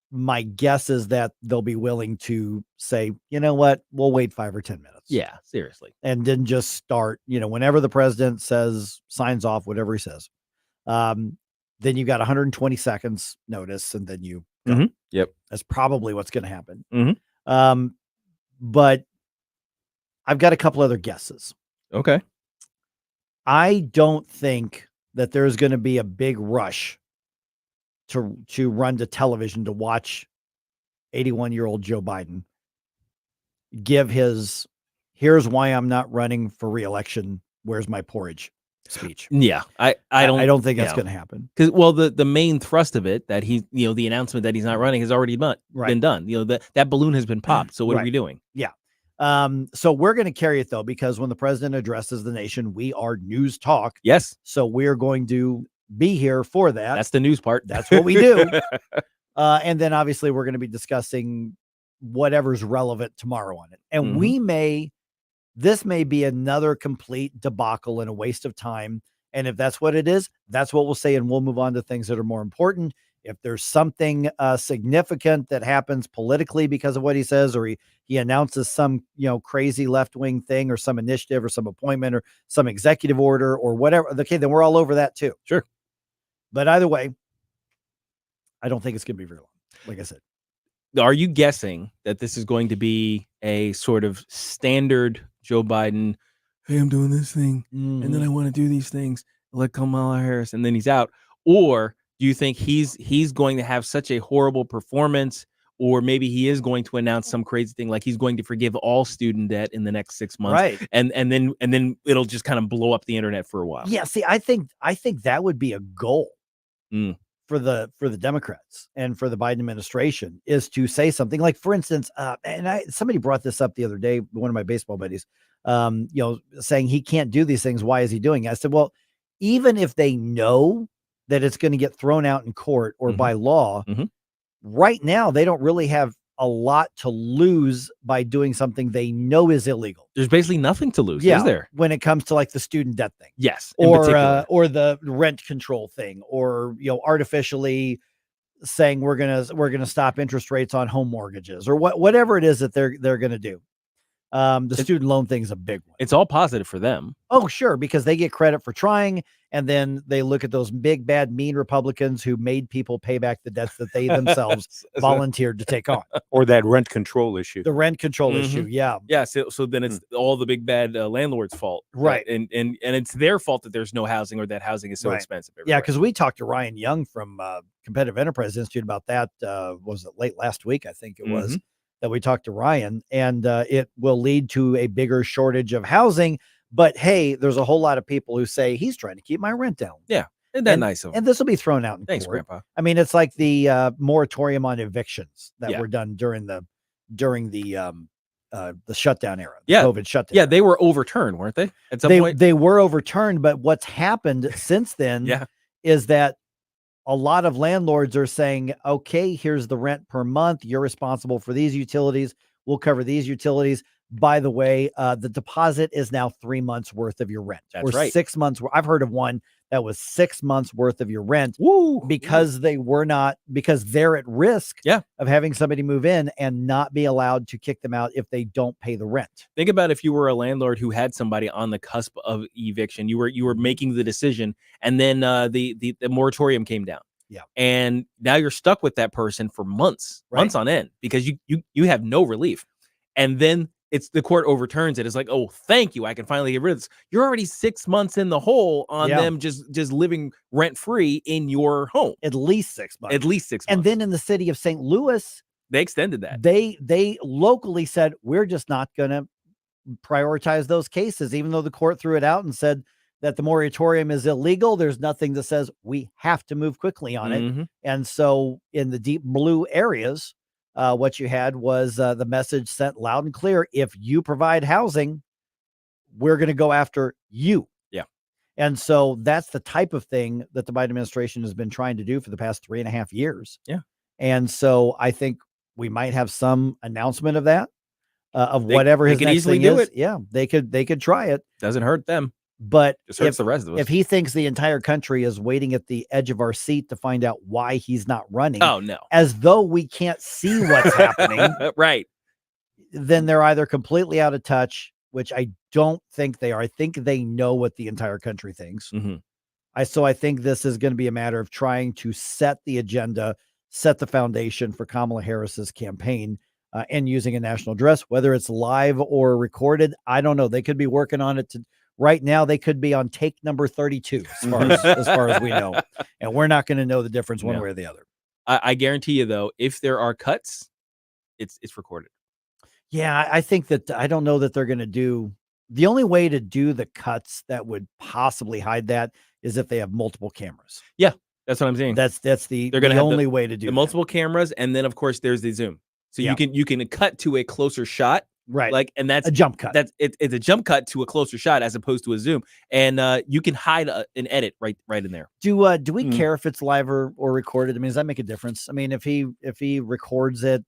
My guess is that they'll be willing to say, you know what, we'll wait 5 or 10 minutes. Yeah, seriously. And then just start, whenever the president signs off, whatever he says. Then you got 120 seconds notice, and then you go. Mm-hmm. Yep. That's probably what's going to happen. Mm-hmm. But I've got a couple other guesses. Okay. I don't think that there's going to be a big rush to run to television to watch 81-year-old Joe Biden give his "here's why I'm not running for re-election, where's my porridge" speech. Yeah, I don't think that's going to happen. Because the main thrust of it, that he, the announcement that he's not running has already been done. That balloon has been popped. So what are we doing? Yeah. So we're going to carry it though, because when the president addresses the nation, we are News Talk. Yes. So we're going to be here for that. That's the news part. That's what we do. And then obviously we're going to be discussing whatever's relevant tomorrow on it. And this may be another complete debacle and a waste of time. And if that's what it is, that's what we'll say. And we'll move on to things that are more important. If there's something significant that happens politically because of what he says, or he announces some, crazy left-wing thing or some initiative or some appointment or some executive order or whatever. Okay, then we're all over that too. Sure. But either way, I don't think it's going to be very long. Like I said. Are you guessing that this is going to be a sort of standard Joe Biden, hey, I'm doing this thing, and then I want to do these things, like Kamala Harris, and then he's out? Or do you think he's going to have such a horrible performance, or maybe he is going to announce some crazy thing, like he's going to forgive all student debt in the next 6 months, right? And then it'll just kind of blow up the internet for a while. Yeah, see, I think that would be a goal for the Democrats and for the Biden administration, is to say something like, for instance, somebody brought this up the other day, one of my baseball buddies, saying he can't do these things. Why is he doing it? I said, well, even if they know that it's going to get thrown out in court or by law, right now they don't really have a lot to lose by doing something they know is illegal. There's basically nothing to lose, is there? When it comes to like the student debt thing. Yes. Or the rent control thing, or artificially saying we're gonna stop interest rates on home mortgages, or whatever it is that they're gonna do. The student loan thing is a big one. It's all positive for them. Oh, sure, because they get credit for trying, and then they look at those big, bad, mean Republicans who made people pay back the debts that they themselves volunteered to take on. Or that rent control issue. The rent control issue, yeah. Yeah, so then it's all the big bad landlords' fault. Right. And it's their fault that there's no housing, or that housing is so expensive. Yeah, because we talked to Ryan Young from Competitive Enterprise Institute about that, was it late last week, I think it was, that we talked to Ryan, and it will lead to a bigger shortage of housing. But hey, there's a whole lot of people who say he's trying to keep my rent down. Yeah. Isn't that nice of him? And this will be thrown out in Thanks, court. Grandpa. I mean, it's like the moratorium on evictions that Yeah. were done during the shutdown era, the Yeah. COVID shutdown. Yeah, they were overturned, weren't they? At some point? They were overturned, but what's happened since then is that a lot of landlords are saying, okay, here's the rent per month. You're responsible for these utilities. We'll cover these utilities. By the way, the deposit is now 3 months worth of your rent. That's or right. 6 months. I've heard of one that was 6 months worth of your rent because they're at risk of having somebody move in and not be allowed to kick them out if they don't pay the rent. Think about if you were a landlord who had somebody on the cusp of eviction, you were making the decision, and then the moratorium came down. Yeah. And now you're stuck with that person for months on end, because you have no relief. And then it's the court overturns it. It's like, oh, thank you, I can finally get rid of this. You're already 6 months in the hole on them just living rent free in your home. At least 6 months. At least 6 months. And then in the city of St. Louis, they extended that. They locally said, we're just not going to prioritize those cases, even though the court threw it out and said that the moratorium is illegal. There's nothing that says we have to move quickly on it. And so in the deep blue areas, what you had was the message sent loud and clear: if you provide housing, we're going to go after you. Yeah. And so that's the type of thing that the Biden administration has been trying to do for the past 3.5 years. Yeah. And so I think we might have some announcement of that, of whatever his next thing is. Yeah, they could try it. Doesn't hurt them. But Just hurts the rest of us. If he thinks the entire country is waiting at the edge of our seat to find out why he's not running, oh no, as though we can't see what's happening, right? Then they're either completely out of touch, which I don't think they are. I think they know what the entire country thinks. So I think this is going to be a matter of trying to set the agenda, set the foundation for Kamala Harris's campaign, and using a national address, whether it's live or recorded. I don't know. They could be working on it right now. They could be on take number 32 as far as we know. And we're not going to know the difference one way or the other. I guarantee you, though, if there are cuts, it's recorded. Yeah, I think that I don't know that they're going to do. The only way to do the cuts that would possibly hide that is if they have multiple cameras. Yeah, that's what I'm saying. That's the only way to do the multiple cameras, and then of course there's the zoom. So you can cut to a closer shot, right? Like, and that's a jump cut. It's a jump cut to a closer shot as opposed to a zoom, and you can hide an edit right in there. Do we care if it's live or recorded? I mean, does that make a difference? I mean, if he records it,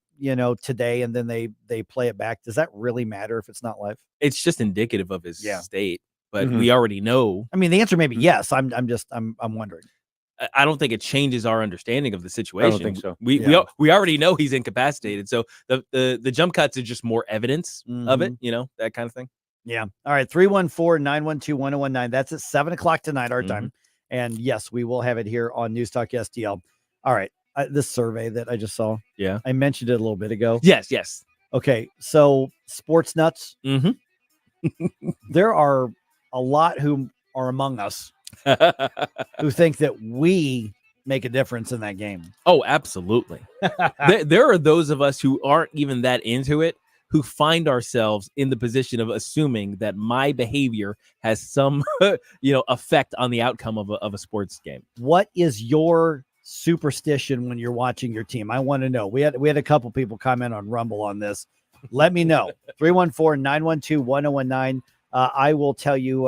today and then they play it back, does that really matter if it's not live? It's just indicative of his state, but we already know. I mean, the answer may be yes. I'm wondering. I don't think it changes our understanding of the situation. I don't think so. We already know he's incapacitated. So the jump cuts are just more evidence of it, that kind of thing. Yeah. All right. 314-912-1019. That's at 7:00 tonight, our time. And yes, we will have it here on News Talk STL. All right. This survey that I just saw. Yeah. I mentioned it a little bit ago. Yes. Okay. So sports nuts. There are a lot who are among us who think that we make a difference in that game. Oh, absolutely. there are those of us who aren't even that into it, who find ourselves in the position of assuming that my behavior has some, effect on the outcome of a sports game. What is your superstition when you're watching your team? I want to know. We had a couple people comment on Rumble on this. Let me know. 314-912-1019. I will tell you,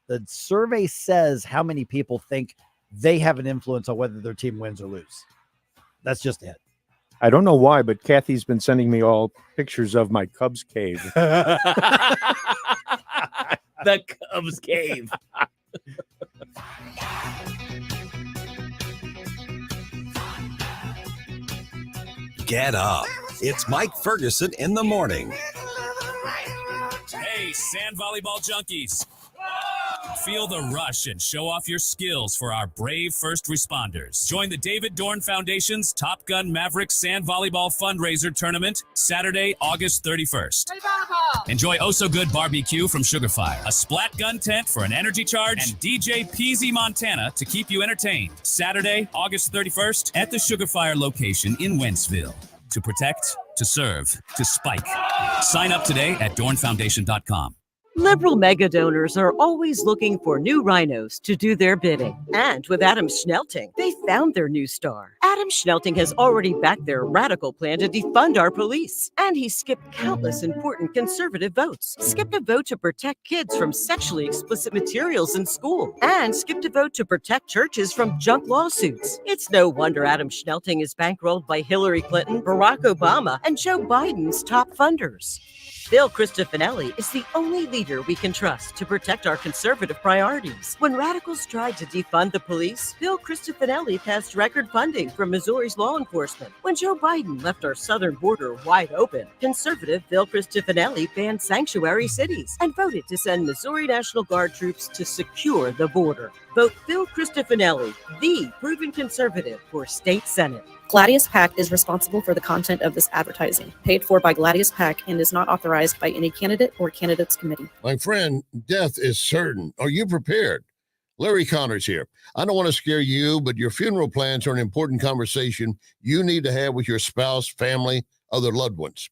the survey says how many people think they have an influence on whether their team wins or lose. That's just it. I don't know why, but Kathy's been sending me all pictures of my Cubs cave. The Cubs cave. Get up. It's Mike Ferguson in the morning. Hey, sand volleyball junkies. Feel the rush and show off your skills for our brave first responders. Join the David Dorn Foundation's Top Gun Maverick Sand Volleyball Fundraiser Tournament Saturday, August 31st. Enjoy Oh So Good Barbecue from Sugarfire, a splat gun tent for an energy charge, and DJ Peasy Montana to keep you entertained. Saturday, August 31st at the Sugarfire location in Wentzville. To protect, to serve, to spike. Sign up today at dornfoundation.com. Liberal mega donors are always looking for new rhinos to do their bidding. And with Adam Schnelting, they found their new star. Adam Schnelting has already backed their radical plan to defund our police. And he skipped countless important conservative votes. Skipped a vote to protect kids from sexually explicit materials in school. And skipped a vote to protect churches from junk lawsuits. It's no wonder Adam Schnelting is bankrolled by Hillary Clinton, Barack Obama, and Joe Biden's top funders. Bill Cristofanelli is the only leader we can trust to protect our conservative priorities. When radicals tried to defund the police, Bill Cristofanelli passed record funding from Missouri's law enforcement. When Joe Biden left our southern border wide open, conservative Bill Cristofanelli banned sanctuary cities and voted to send Missouri National Guard troops to secure the border. Vote Bill Cristofanelli, the proven conservative, for state senate. Gladius PAC is responsible for the content of this advertising, paid for by Gladius PAC, and is not authorized by any candidate or candidates committee. My friend, death is certain. Are you prepared? Larry Connors here. I don't want to scare you, but your funeral plans are an important conversation you need to have with your spouse, family, other loved ones.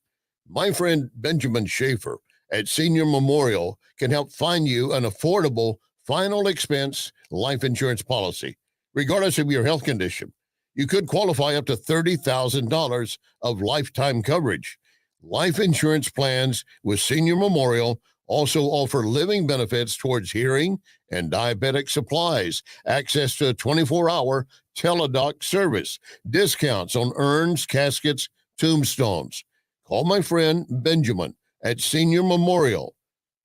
My friend Benjamin Schaefer at Senior Memorial can help find you an affordable final expense life insurance policy, regardless of your health condition. You could qualify up to $30,000 of lifetime coverage. Life insurance plans with Senior Memorial also offer living benefits towards hearing and diabetic supplies, access to a 24-hour teledoc service, discounts on urns, caskets, tombstones. Call my friend Benjamin at Senior Memorial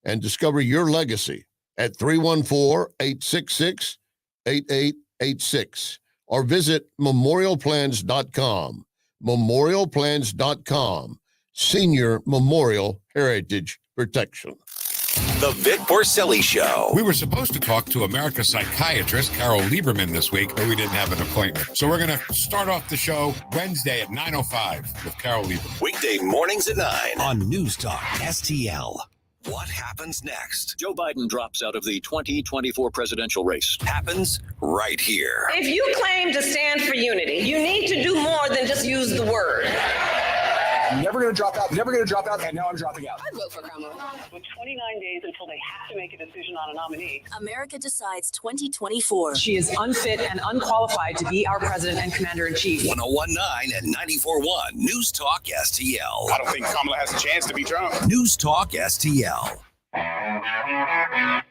and discover your legacy at 314-866-8886. Or visit memorialplans.com. Memorialplans.com. Senior Memorial Heritage Protection. The Vic Porcelli Show. We were supposed to talk to America's psychiatrist, Carol Lieberman, this week, but we didn't have an appointment. So we're going to start off the show Wednesday at 9:05 with Carol Lieberman. Weekday mornings at 9 on News Talk STL. What happens next? Joe Biden drops out of the 2024 presidential race. Happens right here. If you claim to stand for unity, you need to do more than just use the word. I'm never going to drop out, and now I'm dropping out. I'd vote for Kamala. With 29 days until they have to make a decision on a nominee. America Decides 2024. She is unfit and unqualified to be our president and commander-in-chief. 101.9 and 94.1 News Talk STL. I don't think Kamala has a chance to beat Trump. News Talk STL. Hi,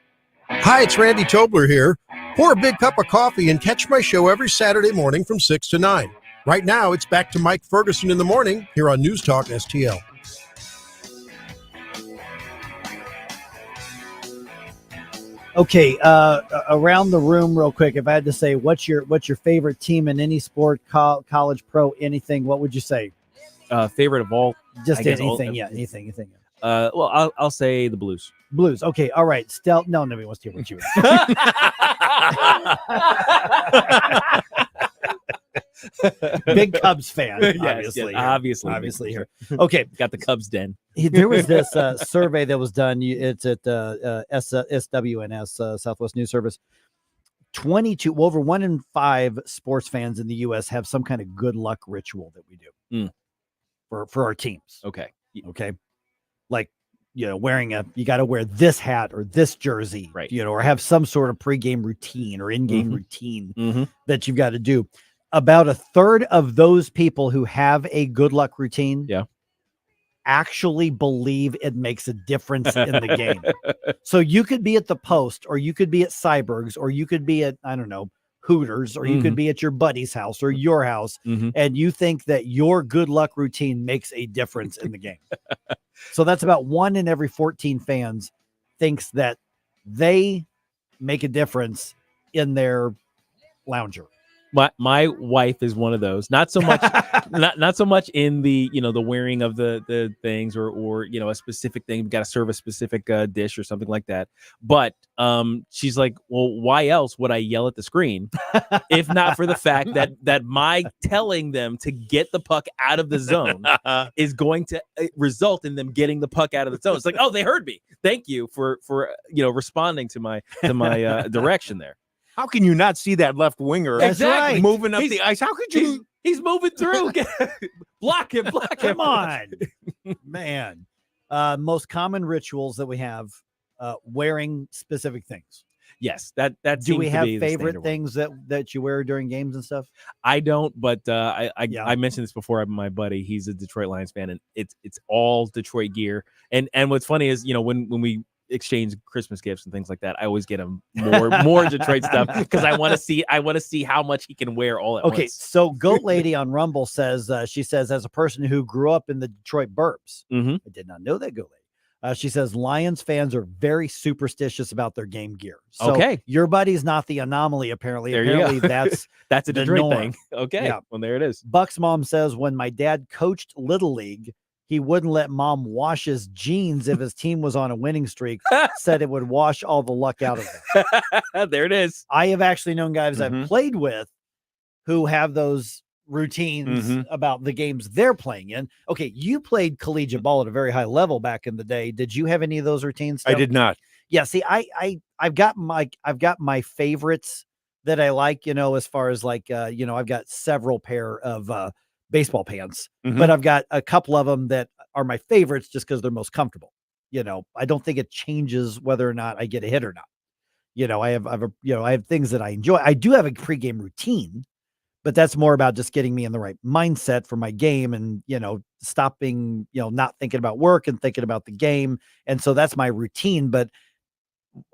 it's Randy Tobler here. Pour a big cup of coffee and catch my show every Saturday morning from 6 to 9. Right now, it's back to Mike Ferguson in the morning here on News Talk STL. Okay, around the room real quick, if I had to say, what's your favorite team in any sport, college, pro, anything, what would you say? Favorite of all? Just I guess anything, anything. Well, I'll say the Blues. Blues. Okay, all right. No, nobody wants to hear what you Big Cubs fan, obviously here. Okay, got the Cubs den. There was this survey that was done. It's at SWNS, Southwest News Service. 22, over 1 in 5 sports fans in the U.S. have some kind of good luck ritual that we do for our teams. Okay, like, you got to wear this hat or this jersey, right? Or have some sort of pregame routine or in-game routine that you've got to do. About a third of those people who have a good luck routine actually believe it makes a difference in the game. So you could be at the Post, or you could be at Cyberg's, or you could be at, I don't know, Hooters, or you could be at your buddy's house or your house, and you think that your good luck routine makes a difference in the game. So that's about 1 in every 14 fans thinks that they make a difference in their lounger. My wife is one of those. Not so much, not so much in the the wearing of the things or a specific thing. We've got to serve a specific dish or something like that. But she's like, well, why else would I yell at the screen if not for the fact that my telling them to get the puck out of the zone is going to result in them getting the puck out of the zone. It's like, oh, they heard me. Thank you for responding to my direction there. How can you not see that left winger moving up the ice? How could you? He's moving through. Block him. Come on, man. Most common rituals that we have, wearing specific things. Yes, that do we have favorite things that you wear during games and stuff? I don't, but I mentioned this before. My buddy, he's a Detroit Lions fan, and it's all Detroit gear. And what's funny is when we exchange Christmas gifts and things like that, I always get him more Detroit stuff because I want to see how much he can wear all at once. Okay, so Goat Lady on Rumble says, she says, as a person who grew up in the Detroit burbs, I did not know that, Goat Lady. She says Lions fans are very superstitious about their game gear. So your buddy's not the anomaly, apparently. Apparently that's a Detroit norm. thing. Okay, yeah. Well, there it is. Buck's mom says when my dad coached Little League, he wouldn't let mom wash his jeans if his team was on a winning streak. Said it would wash all the luck out of them. There it is. I have actually known guys I've played with who have those routines about the games they're playing in. Okay, you played collegiate ball at a very high level back in the day. Did you have any of those routines? I did not. Yeah, see, I've got my favorites that I like, as far as like I've got several pair of baseball pants, but I've got a couple of them that are my favorites just because they're most comfortable. I don't think it changes whether or not I get a hit or not. I have things that I enjoy. I do have a pregame routine, but that's more about just getting me in the right mindset for my game and, stopping, not thinking about work and thinking about the game. And so that's my routine, but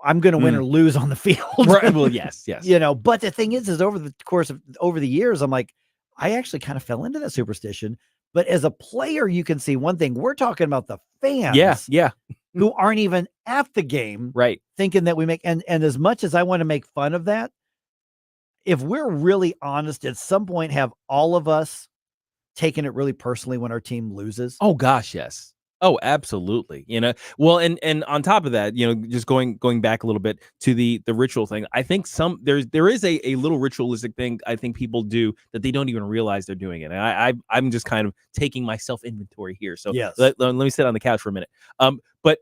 I'm going to win or lose on the field. Right. Well, yes. But the thing is over the years, I'm like, I actually kind of fell into that superstition, but as a player, you can see one thing. We're talking about the fans, who aren't even at the game, right? Thinking that we make and as much as I want to make fun of that, if we're really honest, at some point, have all of us taken it really personally when our team loses? Oh gosh, yes. Oh, absolutely. Well, and on top of that, just going back a little bit to the ritual thing, I think there is a little ritualistic thing I think people do that they don't even realize they're doing it. And I'm just kind of taking my self inventory here. So yes. let me sit on the couch for a minute. But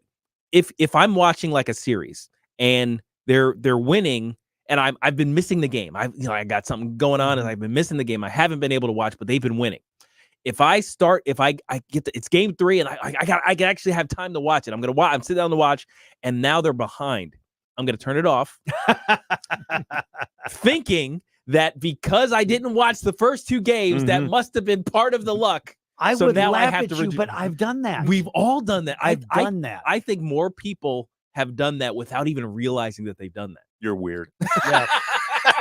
if I'm watching like a series and they're winning and I've been missing the game, I got something going on and I've been missing the game. I haven't been able to watch, but they've been winning. If I get it's game 3 and I can actually have time to watch it. I'm sitting down to watch, and now they're behind. I'm gonna turn it off, thinking that because I didn't watch the first 2 games, that must have been part of the luck. I would laugh at you, but I've done that. We've all done that. I've done that. I think more people have done that without even realizing that they've done that. You're weird. Yeah.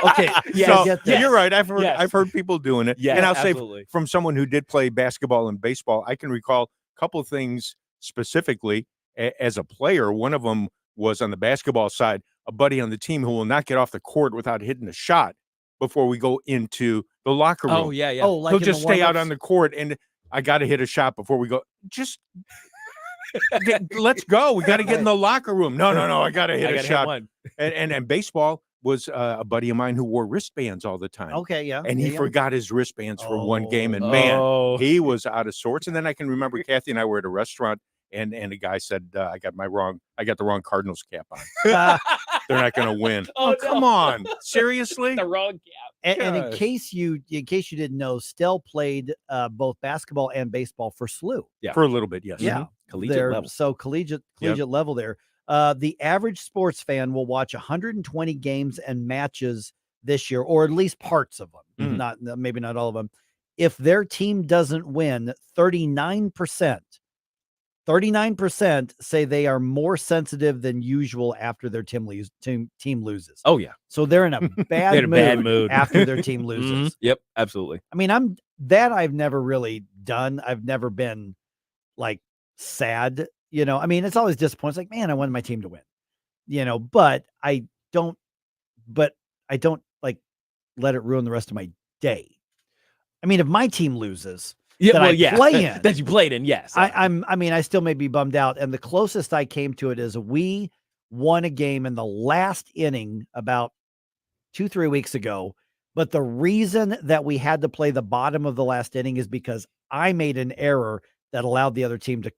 Okay. Yeah, you're right. I've heard people doing it. Yeah, and I'll absolutely. say from someone who did play basketball and baseball, I can recall a couple of things specifically as a player. One of them was on the basketball side, a buddy on the team who will not get off the court without hitting a shot before we go into the locker room. Oh, yeah. Oh, like he'll just stay out on the court, and I got to hit a shot before we go. Just let's go. We got to get in the locker room. No. I got to hit a shot. And baseball was a buddy of mine who wore wristbands all the time. Okay, yeah. And he forgot his wristbands for one game, and man, he was out of sorts. And then I can remember Kathy and I were at a restaurant, and the guy said, I got the wrong Cardinals cap on. They're not going to win. Oh, come on. Seriously? The wrong cap. And in case you didn't know, Stell played both basketball and baseball for SLU. Yeah. For a little bit, yes. Yeah. Collegiate level. So collegiate level there. The average sports fan will watch 120 games and matches this year, or at least parts of them. Maybe not all of them. If their team doesn't win, 39% say they are more sensitive than usual after their team loses. Oh yeah. So they're in a bad mood after their team loses. Yep, absolutely. I mean, I've never really done. I've never been like sad. I mean, it's always disappointing. It's like, man, I wanted my team to win, but I don't like let it ruin the rest of my day. I mean, if my team loses, play in, that you played in, yes. I still may be bummed out. And the closest I came to it is we won a game in the last inning about 2-3 weeks ago. But the reason that we had to play the bottom of the last inning is because I made an error that allowed the other team to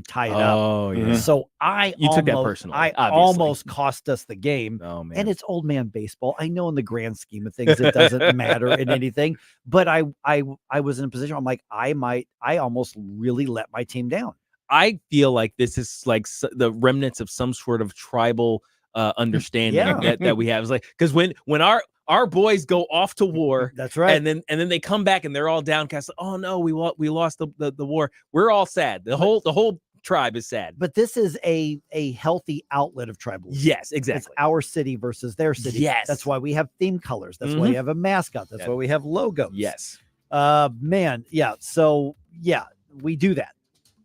tie it up. Oh, yeah. So took that personally. I almost cost us the game. Oh, man. And it's old man baseball. I know in the grand scheme of things, it doesn't matter in anything. But I was in a position. I'm like, I almost really let my team down. I feel like this is like the remnants of some sort of tribal understanding that we have. It's like, because when our boys go off to war, that's right, and then they come back and they're all downcast. Oh no, we lost the war. We're all sad. The whole tribe is sad. But this is a healthy outlet of tribalism. Yes, exactly. It's our city versus their city. Yes, that's why we have theme colors. That's why we have a mascot. That's why we have logos. Yes, man, yeah. So yeah, we do that,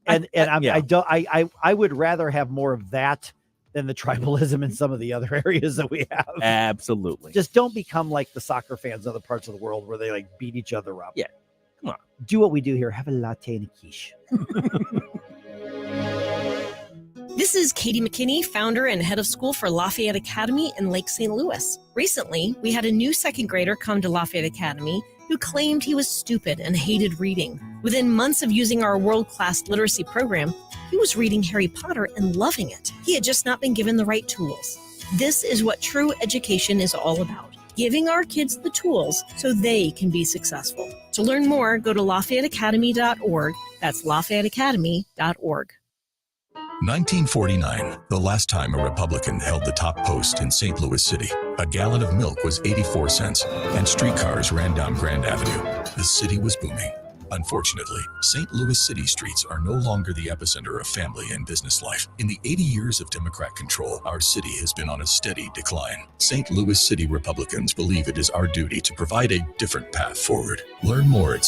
and I would rather have more of that than the tribalism in some of the other areas that we have. Absolutely. Just don't become like the soccer fans in other parts of the world where they like beat each other up. Yeah. Come on. Do what we do here. Have a latte and a quiche. This is Katie McKinney, founder and head of school for Lafayette Academy in Lake St. Louis. Recently, we had a new second grader come to Lafayette Academy who claimed he was stupid and hated reading. Within months of using our world-class literacy program, he was reading Harry Potter and loving it. He had just not been given the right tools. This is what true education is all about, giving our kids the tools so they can be successful. To learn more, go to LafayetteAcademy.org. That's LafayetteAcademy.org. 1949, the last time a Republican held the top post in St. Louis City. A gallon of milk was 84 cents, and streetcars ran down Grand Avenue. The city was booming. Unfortunately, St. Louis city streets are no longer the epicenter of family and business life. In the 80 years of Democrat control, our city has been on a steady decline. St. Louis City Republicans believe it is our duty to provide a different path forward. Learn more at